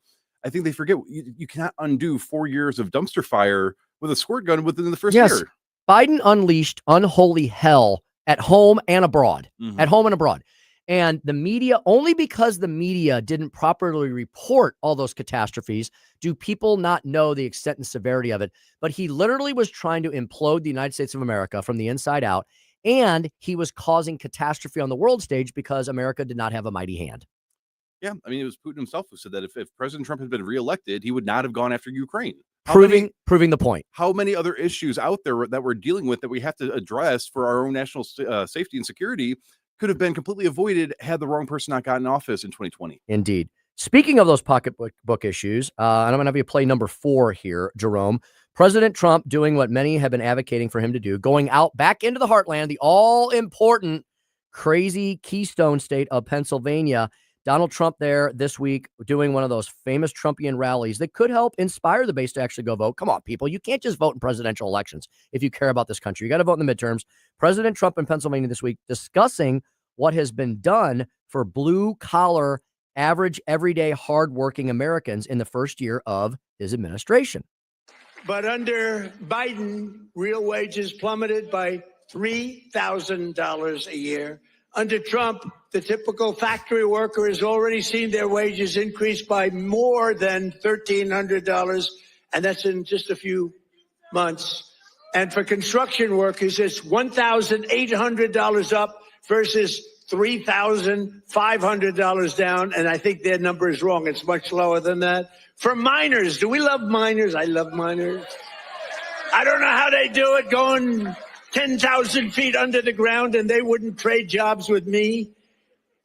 I think they forget you cannot undo 4 years of dumpster fire with a squirt gun within the first year. Biden unleashed unholy hell at home and abroad. At home and abroad. And the media, only because the media didn't properly report all those catastrophes, do people not know the extent and severity of it. But he literally was trying to implode the United States of America from the inside out. And he was causing catastrophe on the world stage because America did not have a mighty hand. Yeah, I mean, it was Putin himself who said that if President Trump had been reelected, he would not have gone after Ukraine. Proving the point. How many other issues out there that we're dealing with that we have to address for our own national safety and security could have been completely avoided had the wrong person not gotten in office in 2020. Indeed. Speaking of those pocketbook issues, and I'm going to have you play number 4 here, Jerome. President Trump doing what many have been advocating for him to do, going out back into the heartland, the all-important, crazy Keystone state of Pennsylvania. Donald Trump there this week doing one of those famous Trumpian rallies that could help inspire the base to actually go vote. Come on, people. You can't just vote in presidential elections if you care about this country. You got to vote in the midterms. President Trump in Pennsylvania this week discussing what has been done for blue-collar, average, everyday, hardworking Americans in the first year of his administration. But under Biden, real wages plummeted by $3,000 a year. Under Trump, the typical factory worker has already seen their wages increase by more than $1,300, and that's in just a few months. And for construction workers, it's $1,800 up versus $3,500 down, and I think their number is wrong. It's much lower than that. For miners, do we love miners? I love miners. I don't know how they do it, going 10,000 feet under the ground, and they wouldn't trade jobs with me.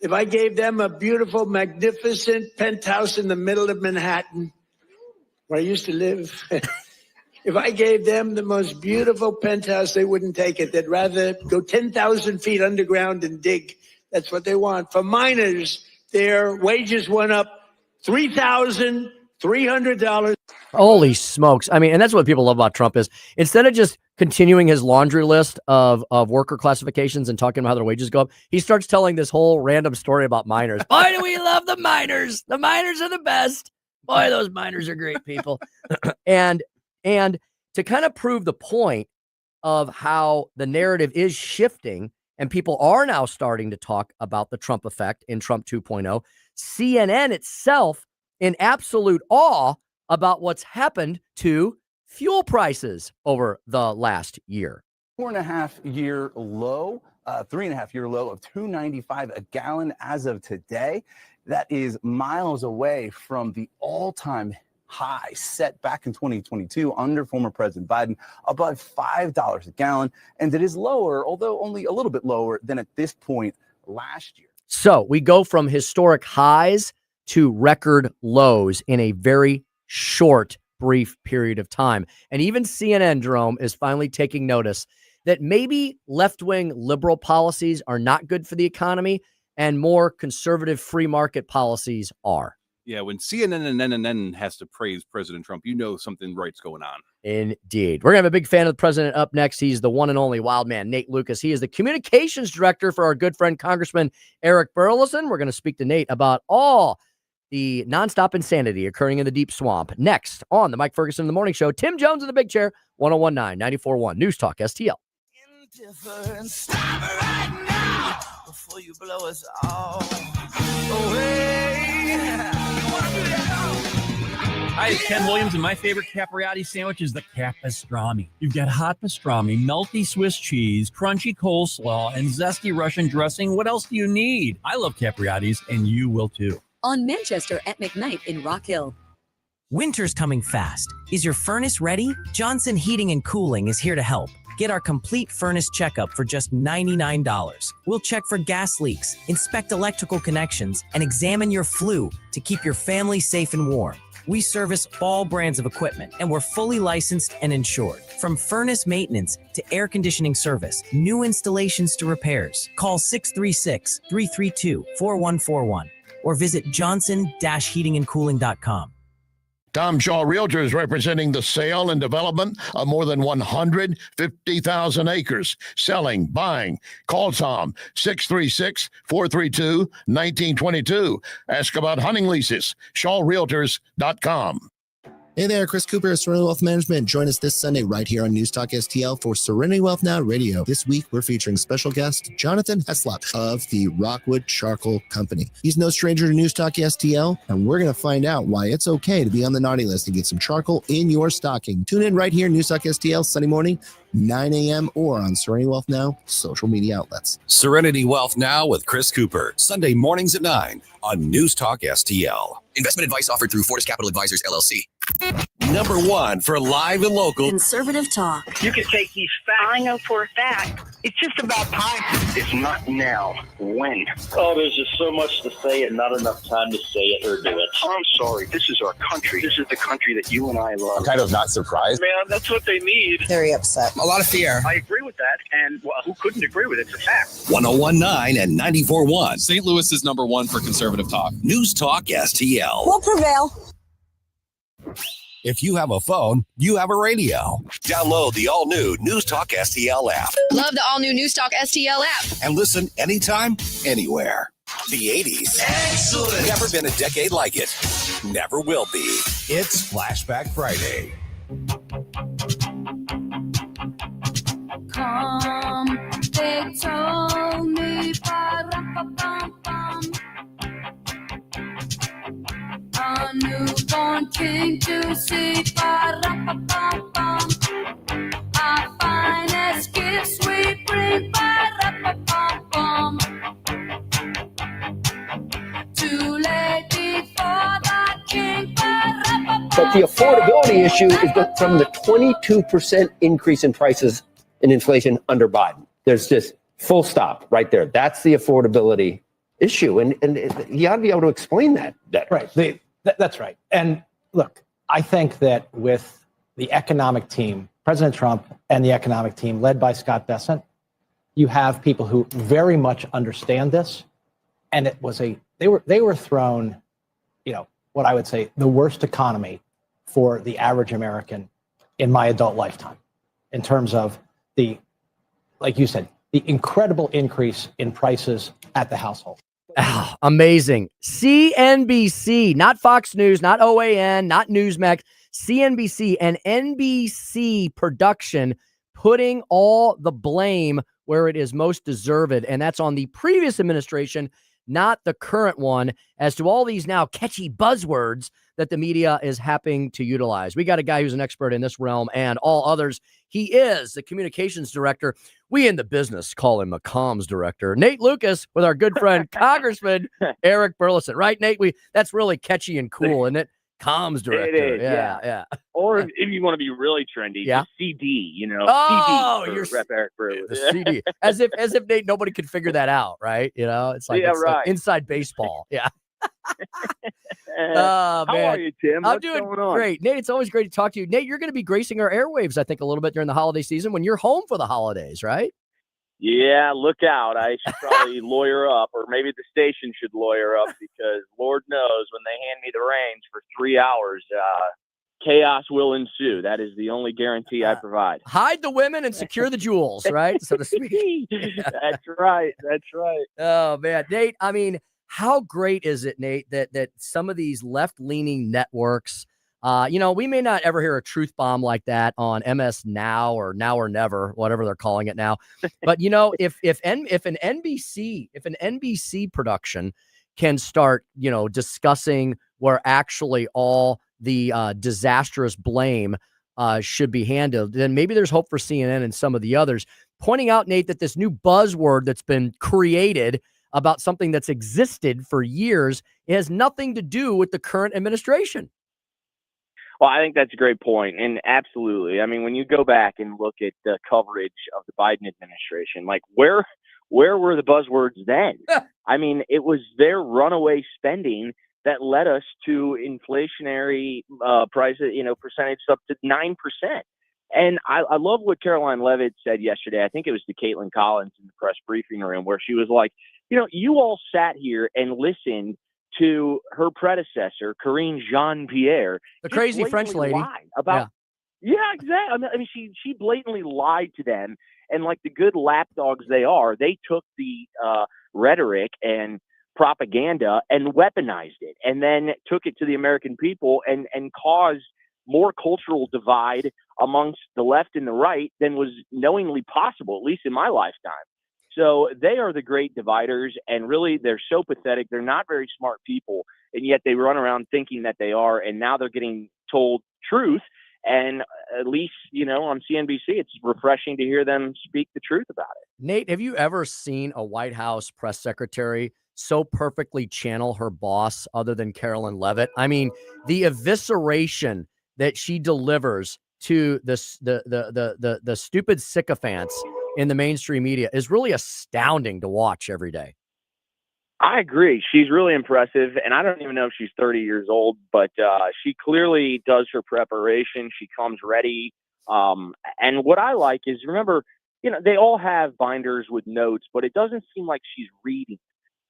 If I gave them a beautiful, magnificent penthouse in the middle of Manhattan, where I used to live, if I gave them the most beautiful penthouse, they wouldn't take it. They'd rather go 10,000 feet underground and dig. That's what they want. For miners, their wages went up $3,300. Holy smokes. I mean, and that's what people love about Trump is instead of just continuing his laundry list of worker classifications and talking about how their wages go up, he starts telling this whole random story about miners. Boy, do we love the miners. The miners are the best. Boy, those miners are great people. And to kind of prove the point of how the narrative is shifting and people are now starting to talk about the Trump effect in Trump 2.0, CNN itself in absolute awe about what's happened to fuel prices over the last year. 4.5 year low, 3.5 year low of $2.95 a gallon as of today. That is miles away from the all-time high set back in 2022 under former President Biden, above $5 a gallon. And it is lower, although only a little bit lower than at this point last year. So we go from historic highs to record lows in a very short, brief period of time. And even CNN, Jerome, is finally taking notice that maybe left-wing liberal policies are not good for the economy and more conservative free market policies are. Yeah, when CNN and NNN has to praise President Trump, you know something right's going on. Indeed. We're going to have a big fan of the president up next. He's the one and only wild man, Nate Lucas. He is the communications director for our good friend, Congressman Eric Burlison. We're going to speak to Nate about all the nonstop insanity occurring in the deep swamp. Next on the Mike Ferguson in the Morning Show, Tim Jones in the Big Chair, 1019 94.1 News Talk STL. Stop right now before you blow us all away. Hi, it's Ken Williams, and my favorite Capriati sandwich is the Capastrami. You've got hot pastrami, melty Swiss cheese, crunchy coleslaw, and zesty Russian dressing. What else do you need? I love Capriati's, and you will too. On Manchester at McKnight in Rock Hill. Winter's coming fast. Is your furnace ready? Johnson Heating and Cooling is here to help. Get our complete furnace checkup for just $99. We'll check for gas leaks, inspect electrical connections, and examine your flue to keep your family safe and warm. We service all brands of equipment, and we're fully licensed and insured. From furnace maintenance to air conditioning service, new installations to repairs. Call 636-332-4141. or visit johnson-heatingandcooling.com. Tom Shaw Realtors representing the sale and development of more than 150,000 acres. Selling, buying. Call Tom, 636-432-1922. Ask about hunting leases. ShawRealtors.com. Hey there, Chris Cooper of Serenity Wealth Management. Join us this Sunday right here on News Talk STL for Serenity Wealth Now Radio. This week, we're featuring special guest Jonathan Heslop of the Rockwood Charcoal Company. He's no stranger to News Talk STL, and we're going to find out why it's okay to be on the naughty list and get some charcoal in your stocking. Tune in right here, News Talk STL, Sunday morning, 9 a.m. or on Serenity Wealth Now social media outlets. Serenity Wealth Now with Chris Cooper, Sunday mornings at 9 on News Talk STL. Investment advice offered through Fortis Capital Advisors, LLC. Number one for live and local conservative talk. You can take these facts. I know for a fact. It's just about time. It's not now. When? Oh, there's just so much to say and not enough time to say it or do it. I'm sorry. This is our country. This is the country that you and I love. I'm kind of not surprised. Man, that's what they need. Very upset. A lot of fear. I agree with that, and well, who couldn't agree with it? It's a fact. 1019 and 94.1. St. Louis is number one for conservative talk. News Talk STL. We'll prevail. If you have a phone, you have a radio. Download the all-new News Talk STL app. Love the all-new News Talk STL app. And listen anytime, anywhere. The 80s. Excellent. Never been a decade like it. Never will be. It's Flashback Friday. Come, they told me, ba-rum-ba-bum-bum. A newborn king to see, ba-rum-ba-bum-bum. Our finest gifts we bring, ba-rum-ba-bum-bum. Too late before the king, ba-rum-ba-bum-bum. But the affordability issue is from the 22% increase in prices in inflation under Biden. There's just full stop right there. That's the affordability issue. And you ought to be able to explain that better. Right. That's right. And look, I think that with the economic team, President Trump and the economic team led by Scott Bessent, you have people who very much understand this. And it was they were thrown, what I would say, the worst economy for the average American in my adult lifetime, in terms of like you said, the incredible increase in prices at the household. Oh, amazing. CNBC, not Fox News, not OAN, not Newsmax, CNBC and NBC production putting all the blame where it is most deserved. And that's on the previous administration, not the current one, as to all these now catchy buzzwords that the media is happy to utilize. We got a guy who's an expert in this realm and all others. He is the communications director. We in the business call him a comms director. Nate Lucas with our good friend Congressman Eric Burleson. Right, Nate? That's really catchy and cool, isn't it? Comms director. It is, yeah. Or if you want to be really trendy, Yeah. the CD, Oh, CD you're for Rep Eric Burleson. the CD. As if Nate, nobody could figure that out, right? It's like, Yeah, it's like right. inside baseball. Yeah. How Man. are you, Tim? I'm What's doing going on? great. Nate, it's always great to talk to you. Nate, you're going to be gracing our airwaves, I think, a little bit during the holiday season when you're home for the holidays, right? Yeah, look out. I should probably lawyer up, or maybe the station should lawyer up, because Lord knows when they hand me the reins for 3 hours, chaos will ensue. That is the only guarantee I provide. Hide the women and secure the jewels, right? So to speak. That's right. That's right. Oh, man. Nate, I mean, how great is it, Nate, that some of these left-leaning networks, we may not ever hear a truth bomb like that on MS Now or Now or Never, whatever they're calling it now. But if an NBC production can start, discussing where actually all the disastrous blame should be handled, then maybe there's hope for CNN and some of the others. Pointing out, Nate, that this new buzzword that's been created about something that's existed for years, it has nothing to do with the current administration. Well, I think that's a great point. And absolutely. I mean, when you go back and look at the coverage of the Biden administration, like where were the buzzwords then? I mean, it was their runaway spending that led us to inflationary prices, percentage up to 9%. And I love what Caroline Levitt said yesterday. I think it was to Caitlin Collins in the press briefing room, where she was like, you all sat here and listened to her predecessor, Karine Jean-Pierre, the just crazy French blatantly lady. lied about. Yeah, exactly. I mean, she blatantly lied to them, and like the good lapdogs they are, they took the rhetoric and propaganda and weaponized it, and then took it to the American people and caused more cultural divide amongst the left and the right than was knowingly possible, at least in my lifetime. So they are the great dividers, and really they're so pathetic. They're not very smart people, and yet they run around thinking that they are, and now they're getting told truth. And at least, on CNBC, it's refreshing to hear them speak the truth about it. Nate, have you ever seen a White House press secretary so perfectly channel her boss other than Carolyn Levitt? I mean, the evisceration that she delivers to the stupid sycophants in the mainstream media is really astounding to watch every day. I agree. She's really impressive, and I don't even know if she's 30 years old, but she clearly does her preparation. She comes ready. And what I like is, remember, they all have binders with notes, but it doesn't seem like she's reading.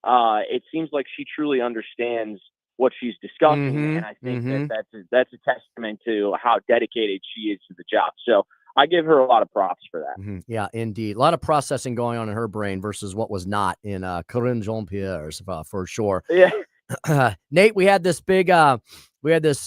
It seems like she truly understands what she's discussing, and I think that's a testament to how dedicated she is to the job. So I give her a lot of props for that. Yeah, indeed. A lot of processing going on in her brain versus what was not in Karine Jean-Pierre's, for sure. Yeah. Nate, we had this big, it's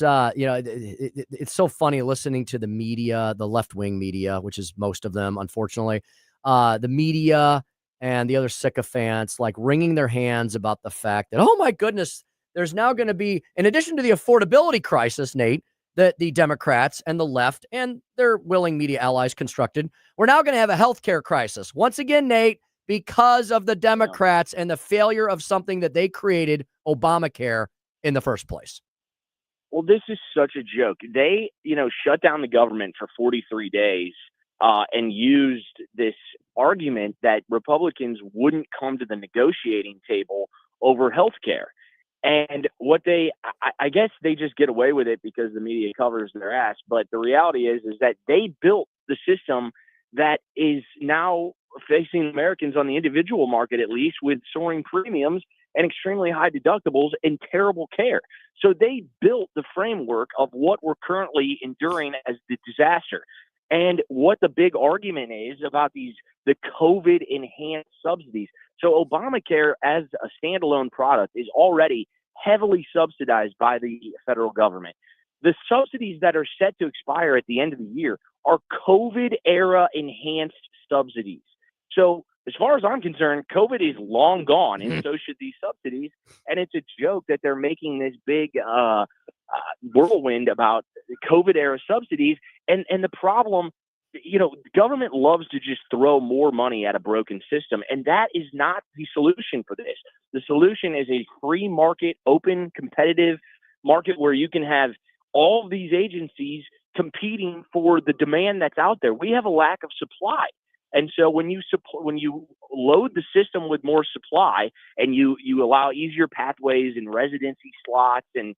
so funny listening to the media, the left-wing media, which is most of them, unfortunately, the media and the other sycophants, like wringing their hands about the fact that, oh my goodness, there's now going to be, in addition to the affordability crisis, Nate, that the Democrats and the left and their willing media allies constructed, we're now going to have a healthcare crisis. Once again, Nate, because of the Democrats and the failure of something that they created, Obamacare, in the first place. Well, this is such a joke. They, shut down the government for 43 days and used this argument that Republicans wouldn't come to the negotiating table over healthcare. And what I guess they just get away with it because the media covers their ass. But the reality is that they built the system that is now facing Americans on the individual market, at least, with soaring premiums and extremely high deductibles and terrible care. So they built the framework of what we're currently enduring as the disaster. And what the big argument is about the COVID enhanced subsidies. So Obamacare as a standalone product is already heavily subsidized by the federal government. The subsidies that are set to expire at the end of the year are COVID era enhanced subsidies. So as far as I'm concerned, COVID is long gone, and so should these subsidies. And it's a joke that they're making this big whirlwind about COVID era subsidies. And the problem, government loves to just throw more money at a broken system. And that is not the solution for this. The solution is a free market, open, competitive market where you can have all of these agencies competing for the demand that's out there. We have a lack of supply. And so when you load the system with more supply and you allow easier pathways and residency slots and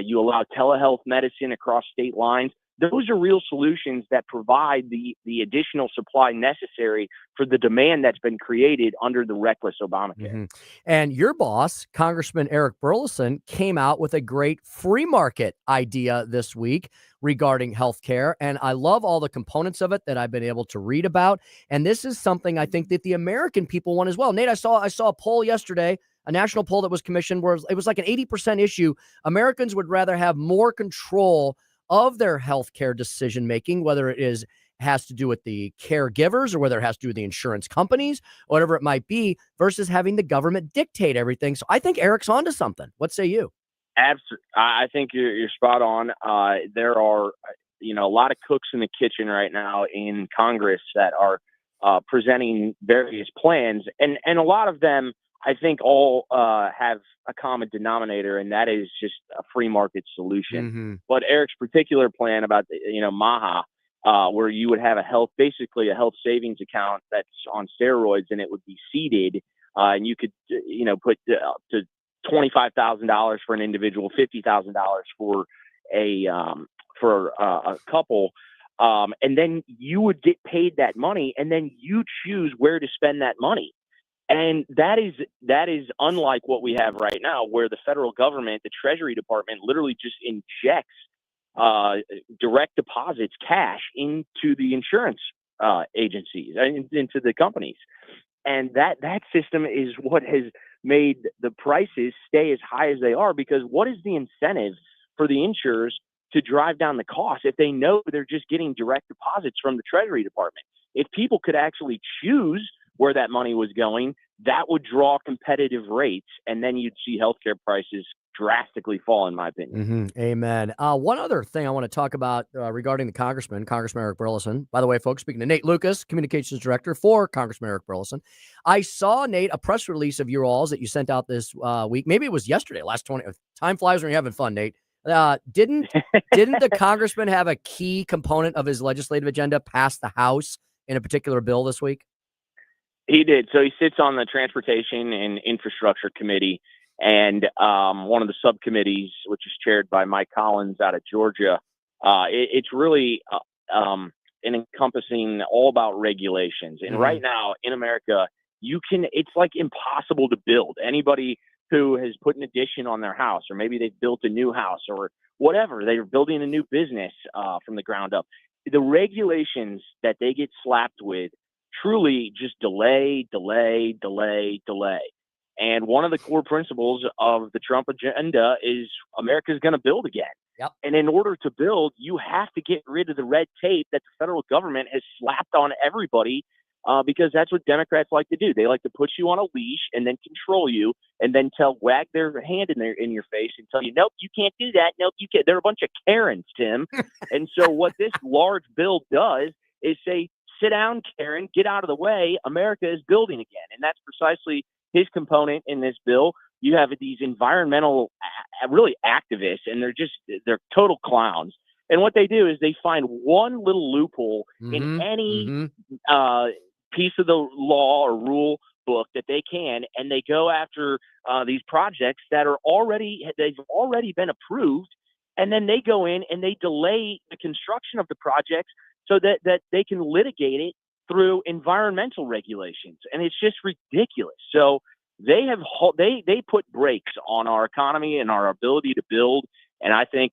you allow telehealth medicine across state lines, those are real solutions that provide the additional supply necessary for the demand that's been created under the reckless Obamacare. And your boss, Congressman Eric Burlison, came out with a great free market idea this week regarding healthcare. And I love all the components of it that I've been able to read about. And this is something I think that the American people want as well. Nate, I saw a poll yesterday, a national poll that was commissioned where it was like an 80% issue. Americans would rather have more control of their healthcare decision making, whether it has to do with the caregivers or whether it has to do with the insurance companies, whatever it might be, versus having the government dictate everything. So I think Eric's onto something. What say you? Absolutely. I think you're spot on. There are, a lot of cooks in the kitchen right now in Congress that are presenting various plans, and a lot of them, I think, all have a common denominator, and that is just a free market solution. But Eric's particular plan about, MAHA, where you would have basically a health savings account that's on steroids, and it would be seeded, and you could, put up to $25,000 for an individual, $50,000 for a couple. And then you would get paid that money, and then you choose where to spend that money. And that is unlike what we have right now, where the federal government, the Treasury Department, literally just injects direct deposits, cash, into the insurance agencies, into the companies. And that system is what has made the prices stay as high as they are, because what is the incentive for the insurers to drive down the cost if they know they're just getting direct deposits from the Treasury Department? If people could actually choose where that money was going, that would draw competitive rates, and then you'd see healthcare prices drastically fall, in my opinion. Amen. One other thing I want to talk about regarding the Congressman Eric Burleson. By the way, folks, speaking to Nate Lucas, Communications Director for Congressman Eric Burleson. I saw, Nate, a press release of your alls that you sent out this week. Maybe it was yesterday, last 20. Time flies when you're having fun, Nate. Didn't the Congressman have a key component of his legislative agenda pass the House in a particular bill this week? He did. So he sits on the Transportation and Infrastructure Committee, and one of the subcommittees, which is chaired by Mike Collins out of Georgia. It's really encompassing all about regulations. And right now in America, it's like impossible to build. Anybody who has put an addition on their house, or maybe they've built a new house or whatever, they're building a new business from the ground up. The regulations that they get slapped with truly just delay. And one of the core principles of the Trump agenda is America's going to build again. Yep. And in order to build, you have to get rid of the red tape that the federal government has slapped on everybody, because that's what Democrats like to do. They like to put you on a leash and then control you, and then wag their hand in your face and tell you, nope, you can't do that. Nope, you can't. They're a bunch of Karens, Tim. And so what this large bill does is say, sit down, Karen, get out of the way. America is building again. And that's precisely his component in this bill. You have these environmental, really activists, and they're total clowns. And what they do is they find one little loophole in any piece of the law or rule book that they can, and they go after these projects that they've already been approved, and then they go in and they delay the construction of the projects so that they can litigate it through environmental regulations. And it's just ridiculous. So they put brakes on our economy and our ability to build. And I think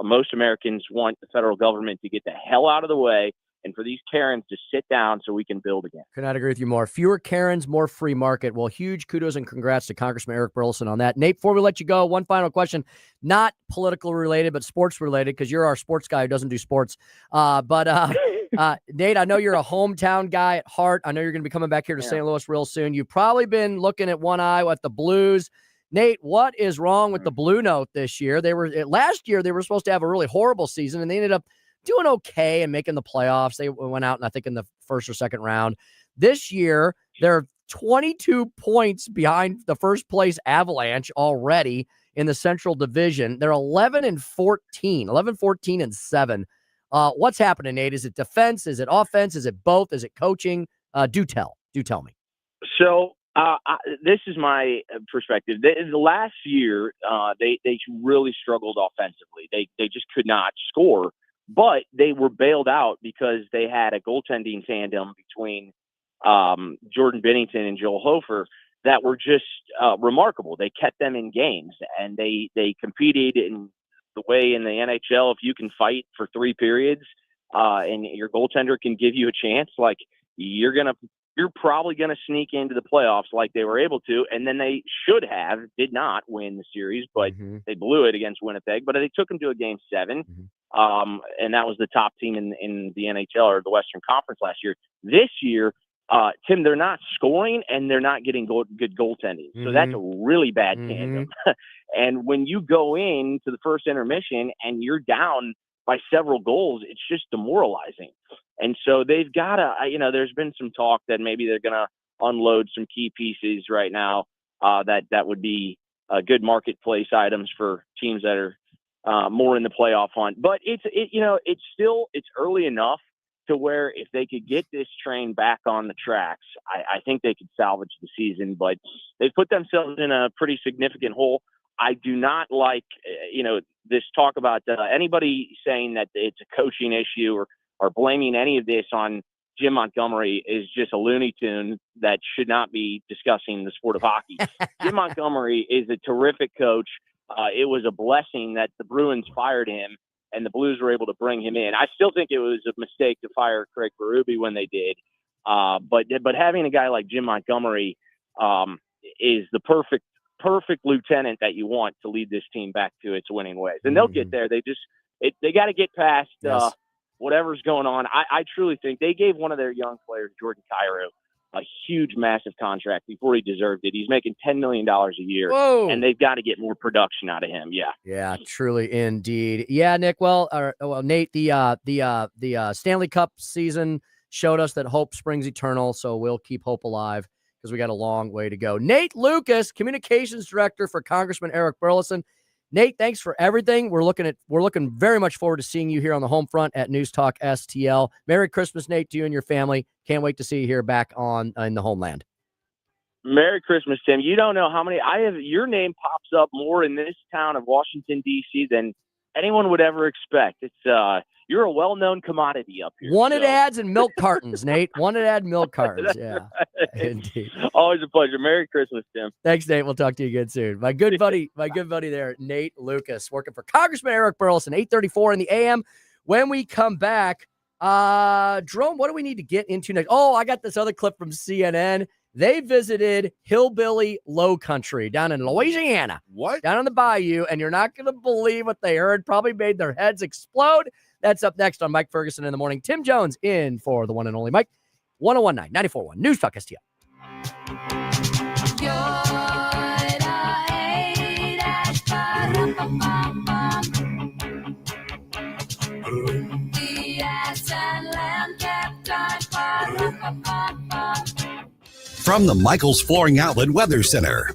most Americans want the federal government to get the hell out of the way, and for these Karens to sit down so we can build again. Could not agree with you more. Fewer Karens, more free market. Well, huge kudos and congrats to Congressman Eric Burleson on that. Nate, before we let you go, one final question, not political related, but sports related, because you're our sports guy who doesn't do sports. Nate, I know you're a hometown guy at heart. I know you're going to be coming back here to St. Louis real soon. You've probably been looking at one eye at the Blues. Nate, what is wrong with the Blue Note this year? Last year they were supposed to have a really horrible season, and they ended up doing okay and making the playoffs. They went out, and I think in the first or second round. This year, they're 22 points behind the first place Avalanche already in the Central Division. They're 11-14-7. What's happening, Nate? Is it defense? Is it offense? Is it both? Is it coaching? Do tell me. So this is my perspective. The last year, they really struggled offensively. They just could not score. But they were bailed out because they had a goaltending tandem between Jordan Binnington and Joel Hofer that were just remarkable. They kept them in games, and they competed in the way in the NHL. If you can fight for 3 periods and your goaltender can give you a chance, like you're probably gonna sneak into the playoffs like they were able to. And then they did not win the series, but they blew it against Winnipeg. But they took them to a game 7. And that was the top team in the NHL or the Western Conference last year. This year, Tim, they're not scoring and they're not getting good goaltending. So that's a really bad tandem. And when you go into the first intermission and you're down by several goals, it's just demoralizing. And so they've got to, there's been some talk that maybe they're going to unload some key pieces right now that would be good marketplace items for teams that are more in the playoff hunt. But it's early enough to where if they could get this train back on the tracks, I think they could salvage the season. But they've put themselves in a pretty significant hole. I do not like, this talk about anybody saying that it's a coaching issue or blaming any of this on Jim Montgomery is just a Looney Tune that should not be discussing the sport of hockey. Jim Montgomery is a terrific coach. It was a blessing that the Bruins fired him and the Blues were able to bring him in. I still think it was a mistake to fire Craig Berube when they did. But having a guy like Jim Montgomery is the perfect lieutenant that you want to lead this team back to its winning ways. And they'll get there. They got to get past whatever's going on. I truly think they gave one of their young players, Jordan Cairo, a huge, massive contract before he deserved it. He's making $10 million a year, and they've got to get more production out of him. Yeah, truly, indeed. Yeah, Nick. Well, Nate, the Stanley Cup season showed us that hope springs eternal, so we'll keep hope alive because we got a long way to go. Nate Lucas, Communications Director for Congressman Eric Burlison. Nate, thanks for everything. We're looking very much forward to seeing you here on the home front at News Talk STL. Merry Christmas, Nate, to you and your family. Can't wait to see you here back in the homeland. Merry Christmas, Tim. You don't know how many your name pops up more in this town of Washington, D.C. than anyone would ever expect. It's you're a well-known commodity up here. Wanted ads and milk cartons, Nate. Wanted ad milk cartons. Yeah. Right. Indeed. Always a pleasure. Merry Christmas, Tim. Thanks, Nate. We'll talk to you again soon. My good buddy there, Nate Lucas, working for Congressman Eric Burlison, 8:34 in the AM. When we come back, Jerome, what do we need to get into next? Oh, I got this other clip from CNN. They visited Hillbilly Low Country down in Louisiana. What? Down on the Bayou, and you're not going to believe what they heard. Probably made their heads explode. That's up next on Mike Ferguson in the Morning. Tim Jones in for the one and only Mike. 1019 94.1 News Talk STL. From the Michaels Flooring Outlet Weather Center.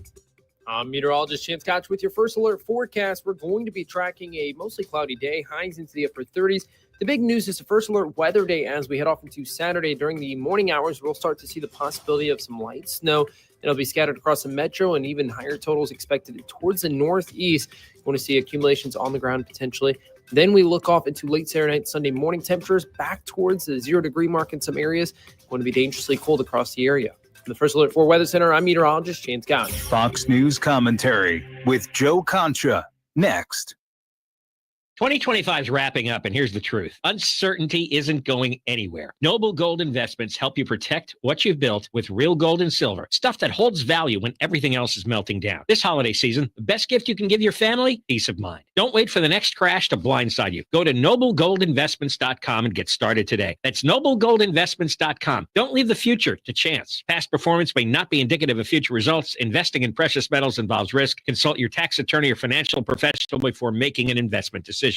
I'm meteorologist Chance Koch with your first alert forecast. We're going to be tracking a mostly cloudy day, highs into the upper 30s. The big news is the first alert weather day as we head off into Saturday. During the morning hours, we'll start to see the possibility of some light snow. It'll be scattered across the metro and even higher totals expected towards the northeast. You want to see accumulations on the ground potentially. Then we look off into late Saturday night, Sunday morning temperatures back towards the 0 degree mark in some areas. Going to be dangerously cold across the area. From the First Alert 4 Weather Center, I'm meteorologist Chance Koch. Fox News commentary with Joe Concha. Next. 2025 is wrapping up, and here's the truth. Uncertainty isn't going anywhere. Noble Gold Investments help you protect what you've built with real gold and silver, stuff that holds value when everything else is melting down. This holiday season, the best gift you can give your family? Peace of mind. Don't wait for the next crash to blindside you. Go to noblegoldinvestments.com and get started today. That's noblegoldinvestments.com. Don't leave the future to chance. Past performance may not be indicative of future results. Investing in precious metals involves risk. Consult your tax attorney or financial professional before making an investment decision.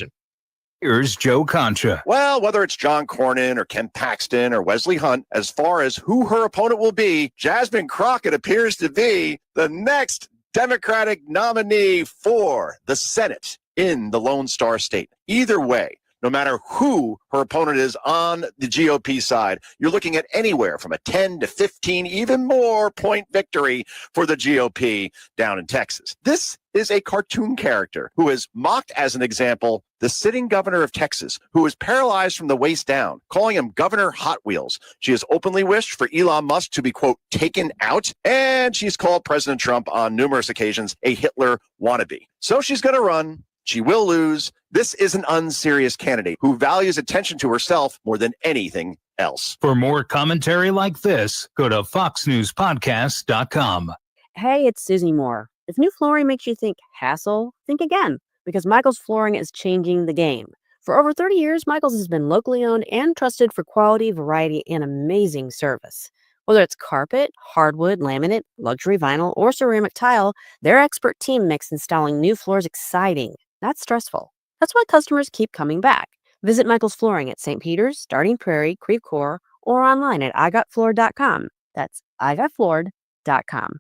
Here's Joe Concha. Well, whether it's John Cornyn or Ken Paxton or Wesley Hunt, as far as who her opponent will be, Jasmine Crockett appears to be the next Democratic nominee for the Senate in the Lone Star State. Either way, no matter who her opponent is on the GOP side, you're looking at anywhere from a 10 to 15, even more point victory for the GOP down in Texas. This is a cartoon character who is mocked as an example, the sitting governor of Texas, who is paralyzed from the waist down, calling him Governor Hot Wheels. She has openly wished for Elon Musk to be, quote, taken out, and she's called President Trump on numerous occasions a Hitler wannabe. So she's going to run. She will lose. This is an unserious candidate who values attention to herself more than anything else. For more commentary like this, go to foxnewspodcast.com. Hey, it's Susie Moore. If new flooring makes you think hassle, think again, because Michael's Flooring is changing the game. For over 30 years, Michael's has been locally owned and trusted for quality, variety, and amazing service. Whether it's carpet, hardwood, laminate, luxury vinyl, or ceramic tile, their expert team makes installing new floors exciting, not stressful. That's why customers keep coming back. Visit Michael's Flooring at St. Peter's, Starting Prairie, Creve Coeur, or online at igotfloored.com. That's igotfloored.com.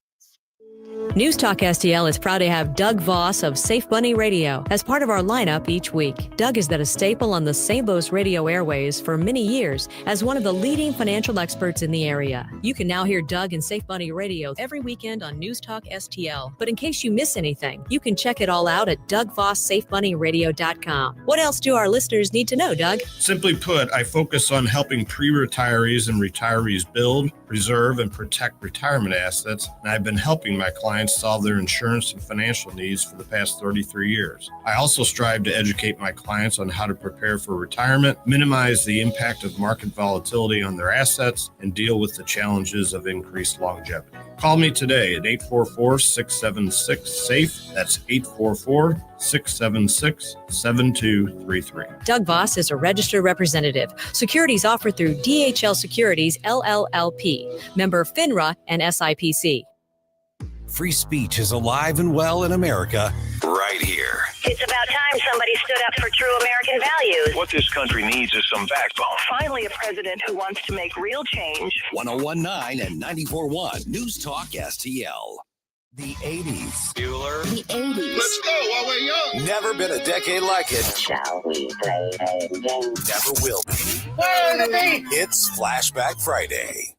News Talk STL is proud to have Doug Voss of Safe Bunny Radio as part of our lineup each week. Doug has been a staple on the St. Louis radio airways for many years as one of the leading financial experts in the area. You can now hear Doug and Safe Bunny Radio every weekend on News Talk STL. But in case you miss anything, you can check it all out at DougVossSafeBunnyRadio.com. What else do our listeners need to know, Doug? Simply put, I focus on helping pre-retirees and retirees build, preserve, and protect retirement assets, and I've been helping my clients solve their insurance and financial needs for the past 33 years. I also strive to educate my clients on how to prepare for retirement, minimize the impact of market volatility on their assets, and deal with the challenges of increased longevity. Call me today at 844-676-SAFE. That's 844-676-7233. Doug Voss is a registered representative. Securities offered through DHL Securities, LLLP. Member FINRA and SIPC. Free speech is alive and well in America right here. It's about time somebody stood up for true American values. What this country needs is some backbone. Finally, a president who wants to make real change. 101.9 and 94.1 News Talk STL. The 80s. Bueller. The 80s. Let's go while we're young. Never been a decade like it. Shall we play a game? Never will be. Where are the beat? It's Flashback Friday.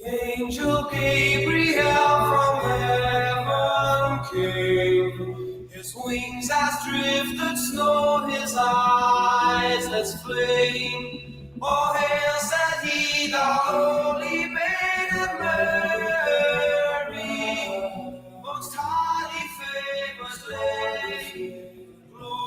Angel Gabriel from heaven came. His wings as drifted snow, his eyes as flame. Oh, hail, said he, the holy maiden Mary, most highly favored lady, Gloria,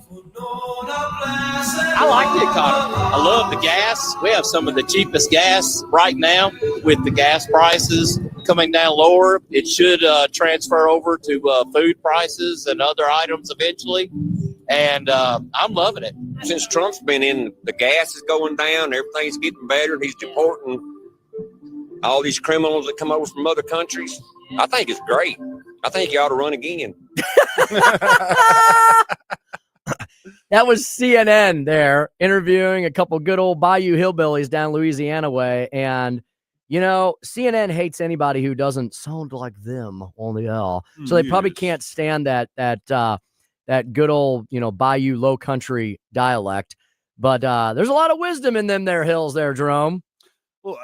for known a blessed. I like the economy. I love the gas. We have some of the cheapest gas right now with the gas prices coming down lower. It should transfer over to food prices and other items eventually. And I'm loving it. Since Trump's been in, the gas is going down. Everything's getting better. And he's deporting all these criminals that come over from other countries. I think it's great. I think he ought to run again. That was CNN there interviewing a couple good old Bayou hillbillies down Louisiana way. And, you know, CNN hates anybody who doesn't sound like them on the L. So they probably can't stand that good old, you know, Bayou low country dialect. But there's a lot of wisdom in them there hills there, Jerome. Well,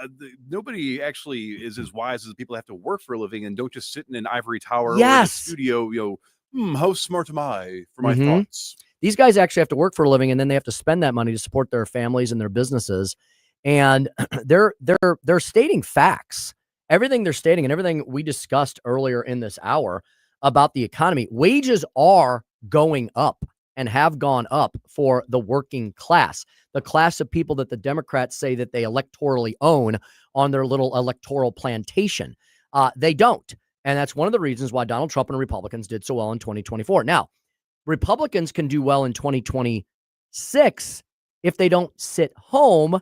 nobody actually is as wise as the people that have to work for a living and don't just sit in an ivory tower or in a studio, you know, how smart am I for my thoughts? These guys actually have to work for a living, and then they have to spend that money to support their families and their businesses. And they're stating facts. Everything they're stating and everything we discussed earlier in this hour about the economy, wages are going up and have gone up for the working class, the class of people that the Democrats say that they electorally own on their little electoral plantation. They don't. And that's one of the reasons why Donald Trump and Republicans did so well in 2024. Now, Republicans can do well in 2026 if they don't sit home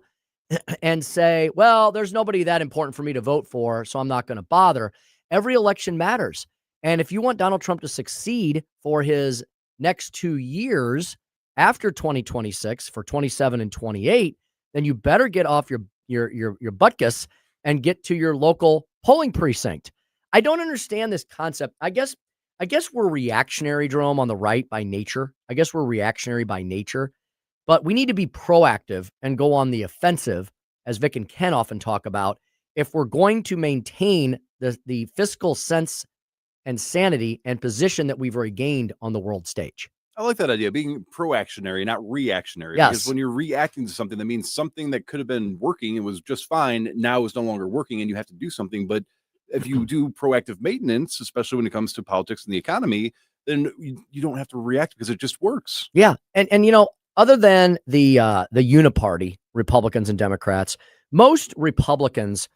and say, well, there's nobody that important for me to vote for, so I'm not going to bother. Every election matters. And if you want Donald Trump to succeed for his next 2 years after 2026, for 27 and 28, then you better get off your butkus and get to your local polling precinct. I don't understand this concept. I guess we're reactionary, Jerome, on the right by nature. I guess we're reactionary by nature, but we need to be proactive and go on the offensive, as Vic and Ken often talk about, if we're going to maintain the fiscal sense and sanity and position that we've regained on the world stage. I like that idea, being proactionary, not reactionary. Yes. Because when you're reacting to something, that means something that could have been working and was just fine now is no longer working and you have to do something. But if you do proactive maintenance, especially when it comes to politics and the economy, then you don't have to react because it just works. Yeah. And you know, other than the uniparty, Republicans and Democrats, most Republicans,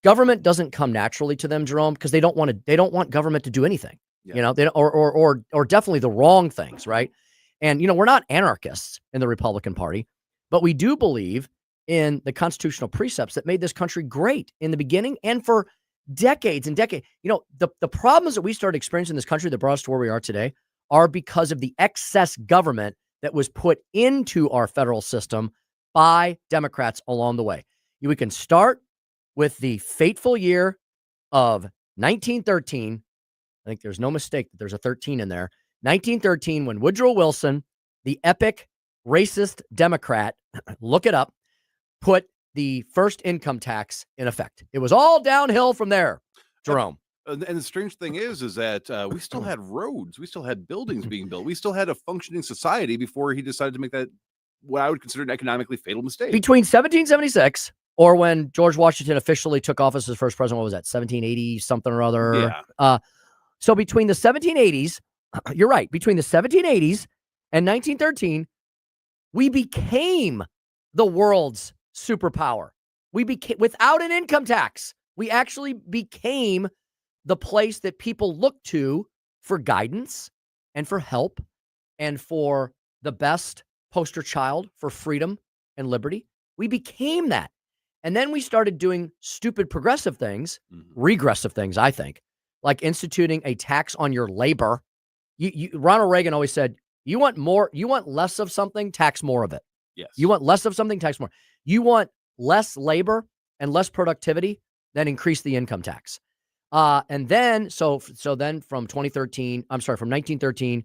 government doesn't come naturally to them, Jerome, because they don't want government to do anything. Yeah. You know, they don't, or definitely the wrong things, right? And you know, we're not anarchists in the Republican Party, but we do believe in the constitutional precepts that made this country great in the beginning and for decades and decades. You know, the problems that we started experiencing in this country that brought us to where we are today are because of the excess government that was put into our federal system by Democrats along the way. We can start with the fateful year of 1913. I think there's no mistake that there's a 13 in there. 1913, when Woodrow Wilson, the epic racist Democrat, look it up, put the first income tax in effect. It was all downhill from there, Jerome. And the strange thing is that we still had roads, we still had buildings being built, we still had a functioning society before he decided to make that what I would consider an economically fatal mistake. Between 1776 or when George Washington officially took office as first president, what was that, 1780 something or other? Yeah. So between the 1780s, you're right, between the 1780s and 1913, we became the world's superpower. We became, without an income tax, we actually became the place that people look to for guidance and for help and for the best poster child for freedom and liberty. We became that. And then we started doing stupid progressive things, regressive things, I think, like instituting a tax on your labor. Ronald Reagan always said, you want less of something, tax more of it. Yes. You want less of something, tax more. You want less labor and less productivity, then increase the income tax. And then, so then from 1913,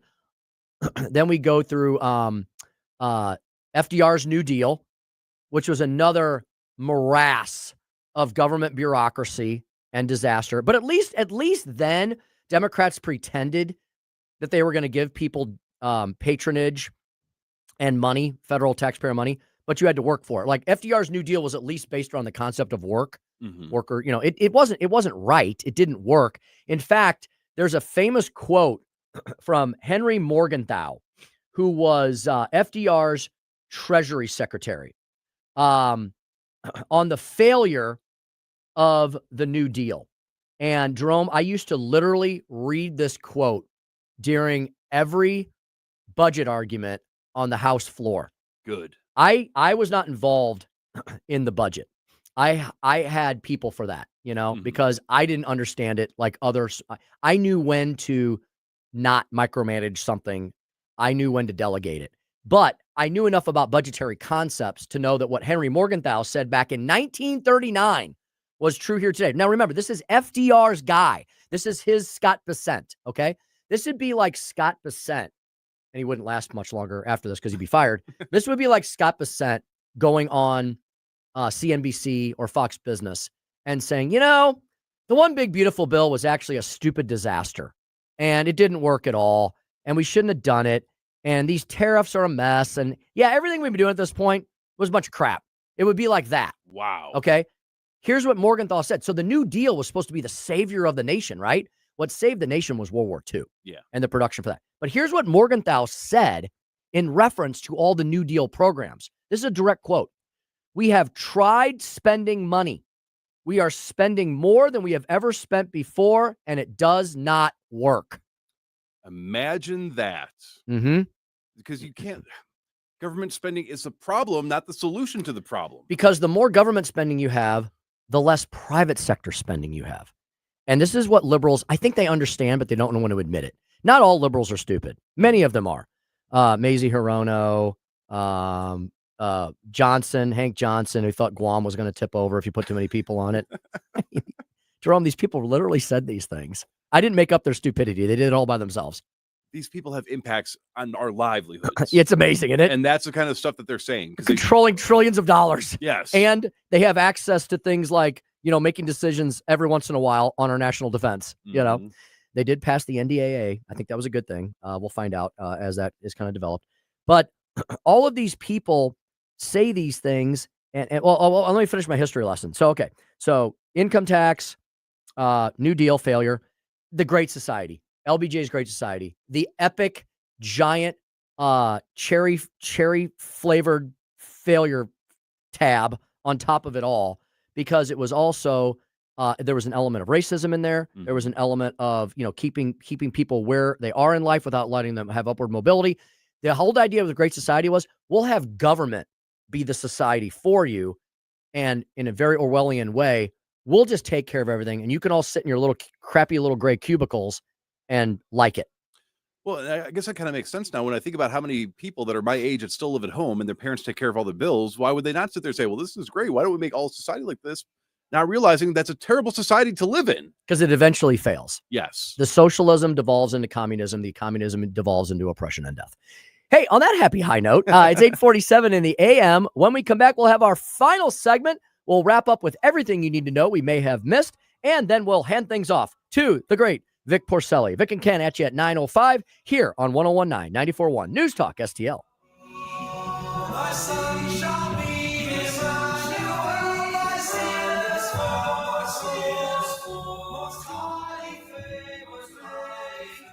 then we go through FDR's New Deal, which was another morass of government bureaucracy and disaster. But at least then Democrats pretended that they were going to give people patronage and money, federal taxpayer money, but you had to work for it. Like FDR's New Deal was at least based on the concept of work. Worker, it wasn't right. It didn't work. In fact, there's a famous quote from Henry Morgenthau, who was FDR's Treasury Secretary, on the failure of the New Deal. And Jerome, I used to literally read this quote during every budget argument on the House floor. Good. I was not involved in the budget. I had people for that, because I didn't understand it like others. I knew when to not micromanage something. I knew when to delegate it. But I knew enough about budgetary concepts to know that what Henry Morgenthau said back in 1939 was true here today. Now, remember, this is FDR's guy. This is his Scott Bessent, okay? This would be like Scott Bessent, and he wouldn't last much longer after this because he'd be fired. This would be like Scott Bessent going on CNBC or Fox Business and saying, the one big beautiful bill was actually a stupid disaster and it didn't work at all. And we shouldn't have done it. And these tariffs are a mess. And yeah, everything we've been doing at this point was a bunch of crap. It would be like that. Wow. Okay. Here's what Morgenthau said. So the New Deal was supposed to be the savior of the nation, right? What saved the nation was World War II. Yeah. And the production for that. But here's what Morgenthau said in reference to all the New Deal programs. This is a direct quote. We have tried spending money. We are spending more than we have ever spent before, and it does not work. Imagine that. Because you can't. Government spending is a problem, not the solution to the problem. Because the more government spending you have, the less private sector spending you have. And this is what liberals, I think they understand, but they don't want to admit it. Not all liberals are stupid. Many of them are. Mazie Hirono, Johnson, Hank Johnson, who thought Guam was going to tip over if you put too many people on it. Jerome, these people literally said these things. I didn't make up their stupidity. They did it all by themselves. These people have impacts on our livelihoods. It's amazing, isn't it? And that's the kind of stuff that they're saying. Controlling trillions of dollars. Yes. And they have access to things like, making decisions every once in a while on our national defense. They did pass the NDAA. I think that was a good thing. We'll find out as that is kind of developed. But all of these people say these things. And let me finish my history lesson. So, okay. So income tax, New Deal failure, the Great Society, LBJ's Great Society, the epic giant cherry flavored failure tab on top of it all, because it was also there was an element of racism in there. There was an element of keeping people where they are in life without letting them have upward mobility. The whole idea of the Great Society was we'll have government be the society for you, and in a very Orwellian way, we'll just take care of everything, and you can all sit in your little crappy little gray cubicles and like it. Well, I guess that kind of makes sense now when I think about how many people that are my age that still live at home and their parents take care of all the bills. Why would they not sit there and say, well, this is great. Why don't we make all society like this? Now realizing that's a terrible society to live in. Because it eventually fails. Yes. The socialism devolves into communism. The communism devolves into oppression and death. Hey, on that happy high note, it's 8:47 in the a.m. When we come back, we'll have our final segment. We'll wrap up with everything you need to know we may have missed, and then we'll hand things off to the great Vic Porcelli. Vic and Ken at you at 9:05 here on 101.9, 94.1 News Talk STL. My son shall be Emmanuel, my sins most highly favored slave.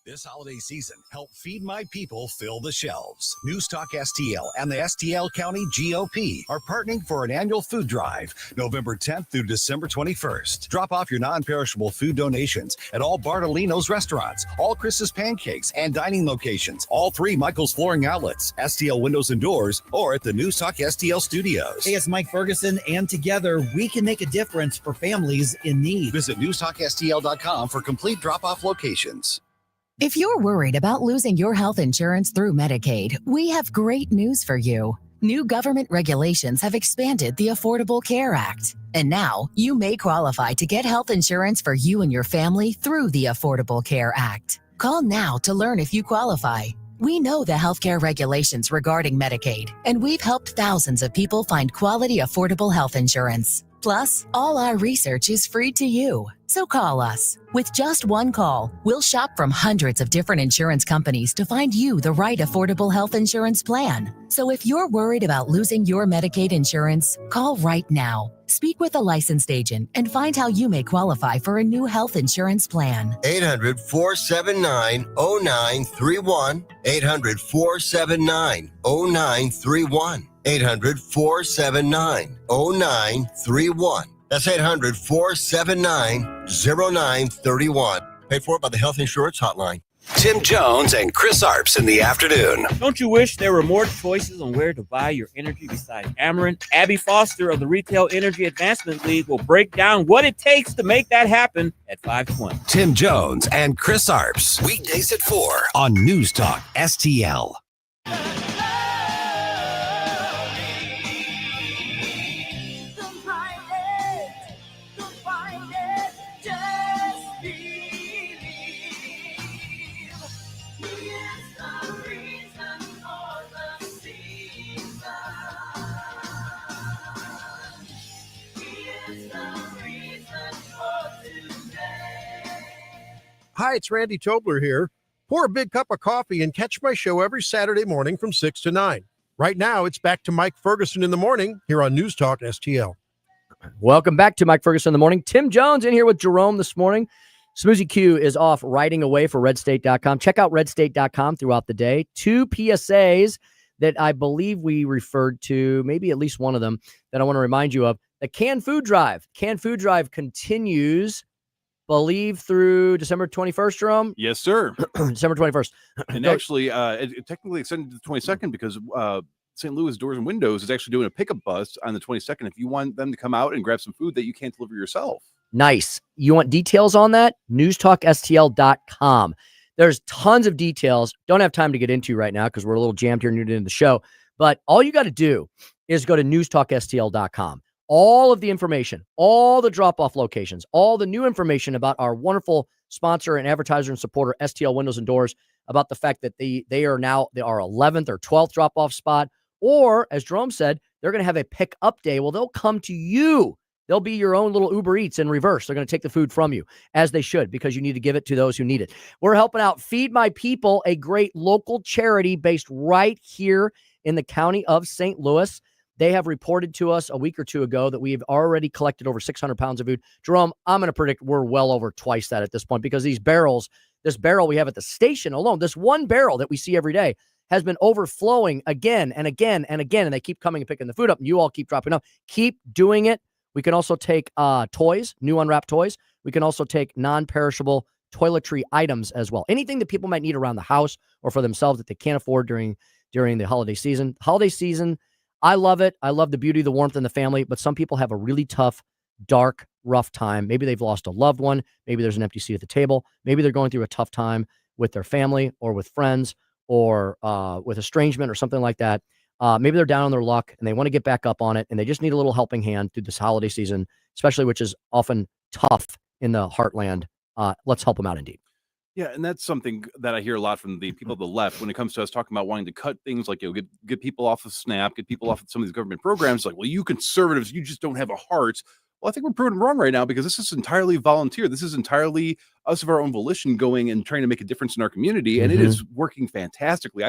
This holiday season, help Feed My People fill the shelves. NewsTalk STL and the STL County GOP are partnering for an annual food drive, November 10th through December 21st. Drop off your non-perishable food donations at all Bartolino's restaurants, all Chris's Pancakes and dining locations, all 3 Michael's Flooring outlets, STL Windows and Doors, or at the NewsTalk STL studios. Hey, it's Mike Ferguson, and together we can make a difference for families in need. Visit NewsTalkSTL.com for complete drop-off locations. If you're worried about losing your health insurance through Medicaid, we have great news for you. New government regulations have expanded the Affordable Care Act, and now you may qualify to get health insurance for you and your family through the Affordable Care Act. Call now to learn if you qualify. We know the healthcare regulations regarding Medicaid, and we've helped thousands of people find quality, affordable health insurance. Plus, all our research is free to you. So call us. With just one call, we'll shop from hundreds of different insurance companies to find you the right affordable health insurance plan. So if you're worried about losing your Medicaid insurance, call right now. Speak with a licensed agent and find how you may qualify for a new health insurance plan. 800-479-0931. 800-479-0931. 800-479-0931. That's 800-479-0931. Paid for by the Health Insurance Hotline. Tim Jones and Chris Arps in the afternoon. Don't you wish there were more choices on where to buy your energy besides Ameren? Abby Foster of the Retail Energy Advancement League will break down what it takes to make that happen at 520. Tim Jones and Chris Arps. Weekdays at 4 on News Talk STL. Hi, it's Randy Tobler here. Pour a big cup of coffee and catch my show every Saturday morning from 6 to 9. Right now, it's back to Mike Ferguson in the morning here on News Talk STL. Welcome back to Mike Ferguson in the morning. Tim Jones in here with Jerome this morning. Smoozy Q is off riding away for redstate.com. Check out redstate.com throughout the day. 2 PSAs that I believe we referred to, maybe at least one of them, that I want to remind you of. The Canned Food Drive. Canned Food Drive continues, believe, through December 21st, Jerome? Yes, sir. December 21st. And actually, it technically extended to the 22nd because St. Louis Doors and Windows is actually doing a pickup bus on the 22nd. If you want them to come out and grab some food that you can't deliver yourself. Nice. You want details on that? NewsTalkSTL.com. There's tons of details. Don't have time to get into right now because we're a little jammed here near the end of the show. But all you got to do is go to NewsTalkSTL.com. All of the information, all the drop-off locations, all the new information about our wonderful sponsor and advertiser and supporter, STL Windows and Doors, about the fact that they are now our 11th or 12th drop-off spot. Or, as Jerome said, they're going to have a pick-up day. Well, they'll come to you. They'll be your own little Uber Eats in reverse. They're going to take the food from you, as they should, because you need to give it to those who need it. We're helping out Feed My People, a great local charity based right here in the county of St. Louis. They have reported to us a week or two ago that we have already collected over 600 pounds of food. Jerome, I'm going to predict we're well over twice that at this point because this barrel we have at the station alone, this one barrel that we see every day, has been overflowing again and again and again, and they keep coming and picking the food up, and you all keep dropping up. Keep doing it. We can also take toys, new unwrapped toys. We can also take non-perishable toiletry items as well. Anything that people might need around the house or for themselves that they can't afford during the holiday season. Holiday season, I love it. I love the beauty, the warmth, and the family, but some people have a really tough, dark, rough time. Maybe they've lost a loved one. Maybe there's an empty seat at the table. Maybe they're going through a tough time with their family or with friends or with estrangement or something like that. Maybe they're down on their luck and they want to get back up on it, and they just need a little helping hand through this holiday season, especially which is often tough in the heartland. Let's help them out indeed. Yeah, and that's something that I hear a lot from the people of the left when it comes to us talking about wanting to cut things like, get people off of SNAP, get people off of some of these government programs. Like, well, you conservatives, you just don't have a heart. Well, I think we're proven wrong right now because this is entirely volunteer. This is entirely us of our own volition going and trying to make a difference in our community, and it is working fantastically.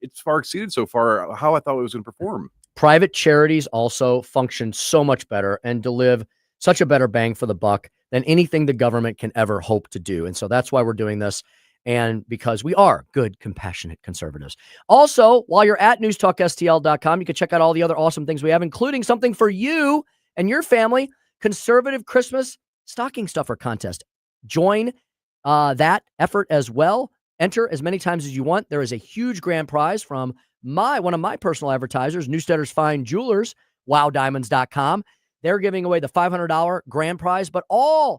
It's far exceeded so far how I thought it was going to perform. Private charities also function so much better and deliver such a better bang for the buck than anything the government can ever hope to do. And so that's why we're doing this. And because we are good, compassionate conservatives. Also, while you're at newstalkstl.com, you can check out all the other awesome things we have, including something for you and your family, Conservative Christmas Stocking Stuffer Contest. Join that effort as well. Enter as many times as you want. There is a huge grand prize from one of my personal advertisers, Newstetter's Fine Jewelers, wowdiamonds.com. They're giving away the $500 grand prize, but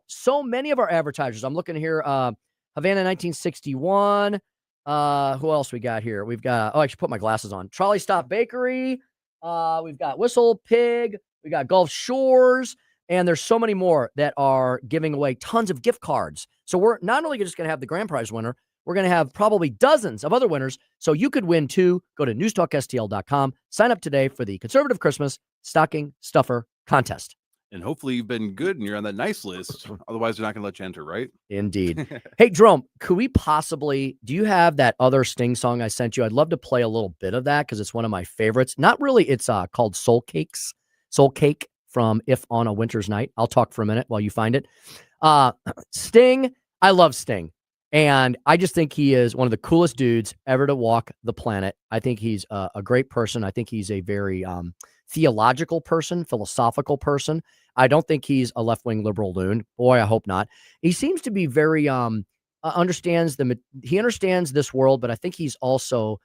so many of our advertisers. I'm looking here, Havana 1961. Who else we got here? We've got, I should put my glasses on. Trolley Stop Bakery. We've got Whistle Pig. We got Gulf Shores. And there's so many more that are giving away tons of gift cards. So we're not only just going to have the grand prize winner, we're going to have probably dozens of other winners. So you could win too. Go to newstalkstl.com. Sign up today for the Conservative Christmas Stocking Stuffer Contest. And hopefully you've been good and you're on that nice list. Otherwise, they're not going to let you enter, right? Indeed. Hey, Jerome, could we possibly, do you have that other Sting song I sent you? I'd love to play a little bit of that because it's one of my favorites. Not really. It's called Soul Cake from If on a Winter's Night. I'll talk for a minute while you find it. Sting, I love Sting. And I just think he is one of the coolest dudes ever to walk the planet. I think he's a great person. I think he's a very theological person, philosophical person. I don't think he's a left-wing liberal loon. Boy, I hope not. He seems to be very understands this world, but I think he's also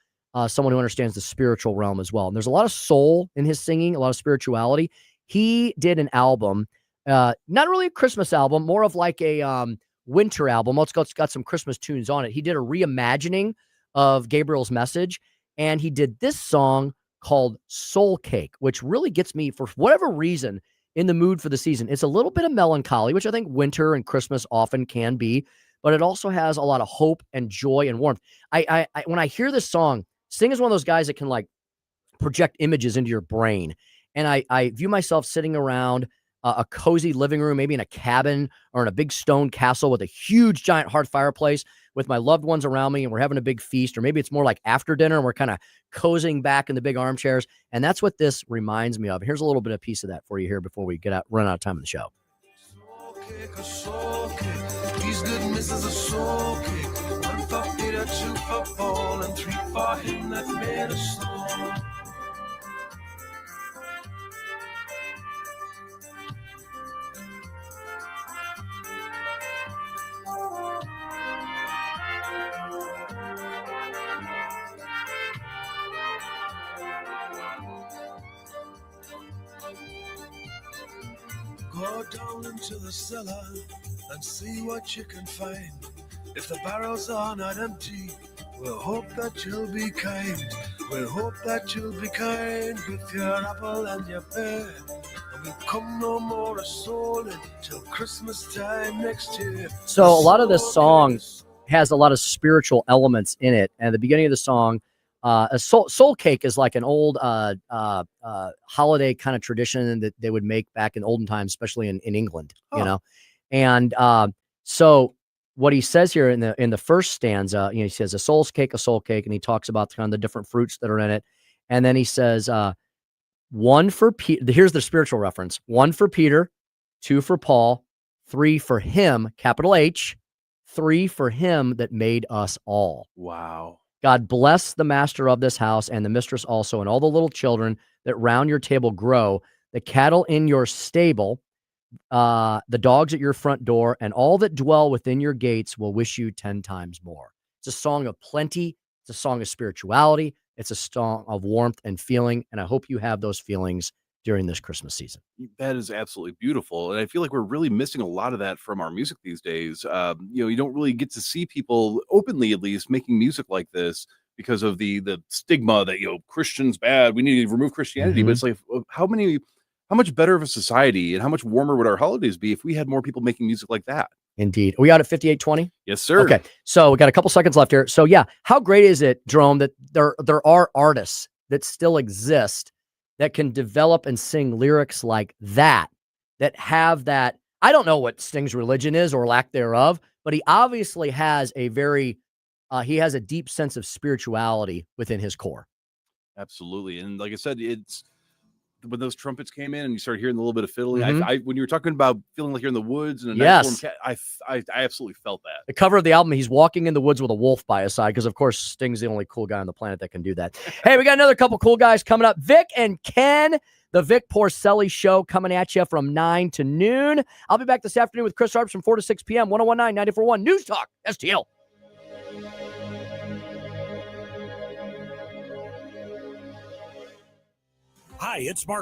someone who understands the spiritual realm as well. And there's a lot of soul in his singing, a lot of spirituality. He did an album, not really a Christmas album, more of like a winter album. It's got some Christmas tunes on it. He did a reimagining of Gabriel's Message, and he did this song called Soul Cake, which really gets me, for whatever reason, in the mood for the season. It's a little bit of melancholy, which I think winter and Christmas often can be, but it also has a lot of hope and joy and warmth. I when I hear this song, Sting is one of those guys that can like project images into your brain. And I view myself sitting around a cozy living room, maybe in a cabin or in a big stone castle with a huge giant hearth fireplace with my loved ones around me, and we're having a big feast. Or maybe it's more like after dinner and we're kind of cozying back in the big armchairs. And that's what this reminds me of. Here's a little bit of piece of that for you here before we run out of time in the show. These good misses a soul cake. 1 for Peter, 2 for Paul, and 3 for him that made us song. Go down into the cellar and see what you can find. If the barrels are not empty, we'll hope that you'll be kind. We'll hope that you'll be kind with your apple and your pear. And we'll come no more a soul till Christmas time next year. So a lot of this song has a lot of spiritual elements in it. And at the beginning of the song, a soul cake is like an old holiday kind of tradition that they would make back in olden times, especially in England, you know. And so what he says here in the first stanza, he says a soul cake, and he talks about kind of the different fruits that are in it. And then he says, 1 for Peter. Here's the spiritual reference: 1 for Peter, 2 for Paul, 3 for him, capital H, 3 for him that made us all. Wow. God bless the master of this house and the mistress also, and all the little children that round your table grow, the cattle in your stable, the dogs at your front door, and all that dwell within your gates will wish you 10 times more. It's a song of plenty. It's a song of spirituality. It's a song of warmth and feeling. And I hope you have those feelings during this Christmas season. That is absolutely beautiful. And I feel like we're really missing a lot of that from our music these days. You don't really get to see people openly, at least, making music like this because of the stigma that, Christians bad. We need to remove Christianity. But it's like, how much better of a society and how much warmer would our holidays be if we had more people making music like that? Indeed. Are we out at 58:20? Yes, sir. Okay. So we got a couple seconds left here. So yeah, how great is it, Jerome, that there are artists that still exist that can develop and sing lyrics like that have that. I don't know what Sting's religion is or lack thereof, but he obviously has a he has a deep sense of spirituality within his core. Absolutely. And like I said, it's when those trumpets came in and you started hearing a little bit of fiddling, Mhm. when you were talking about feeling like you're in the woods and a Yes. nice warm I absolutely felt that. The cover of the album, he's walking in the woods with a wolf by his side because, of course, Sting's the only cool guy on the planet that can do that. Hey, we got another couple cool guys coming up. Vic and Ken, the Vic Porcelli Show coming at you from 9 to noon. I'll be back this afternoon with Chris Harps from 4 to 6 p.m. 1019 941 News Talk STL. Hi, it's Mark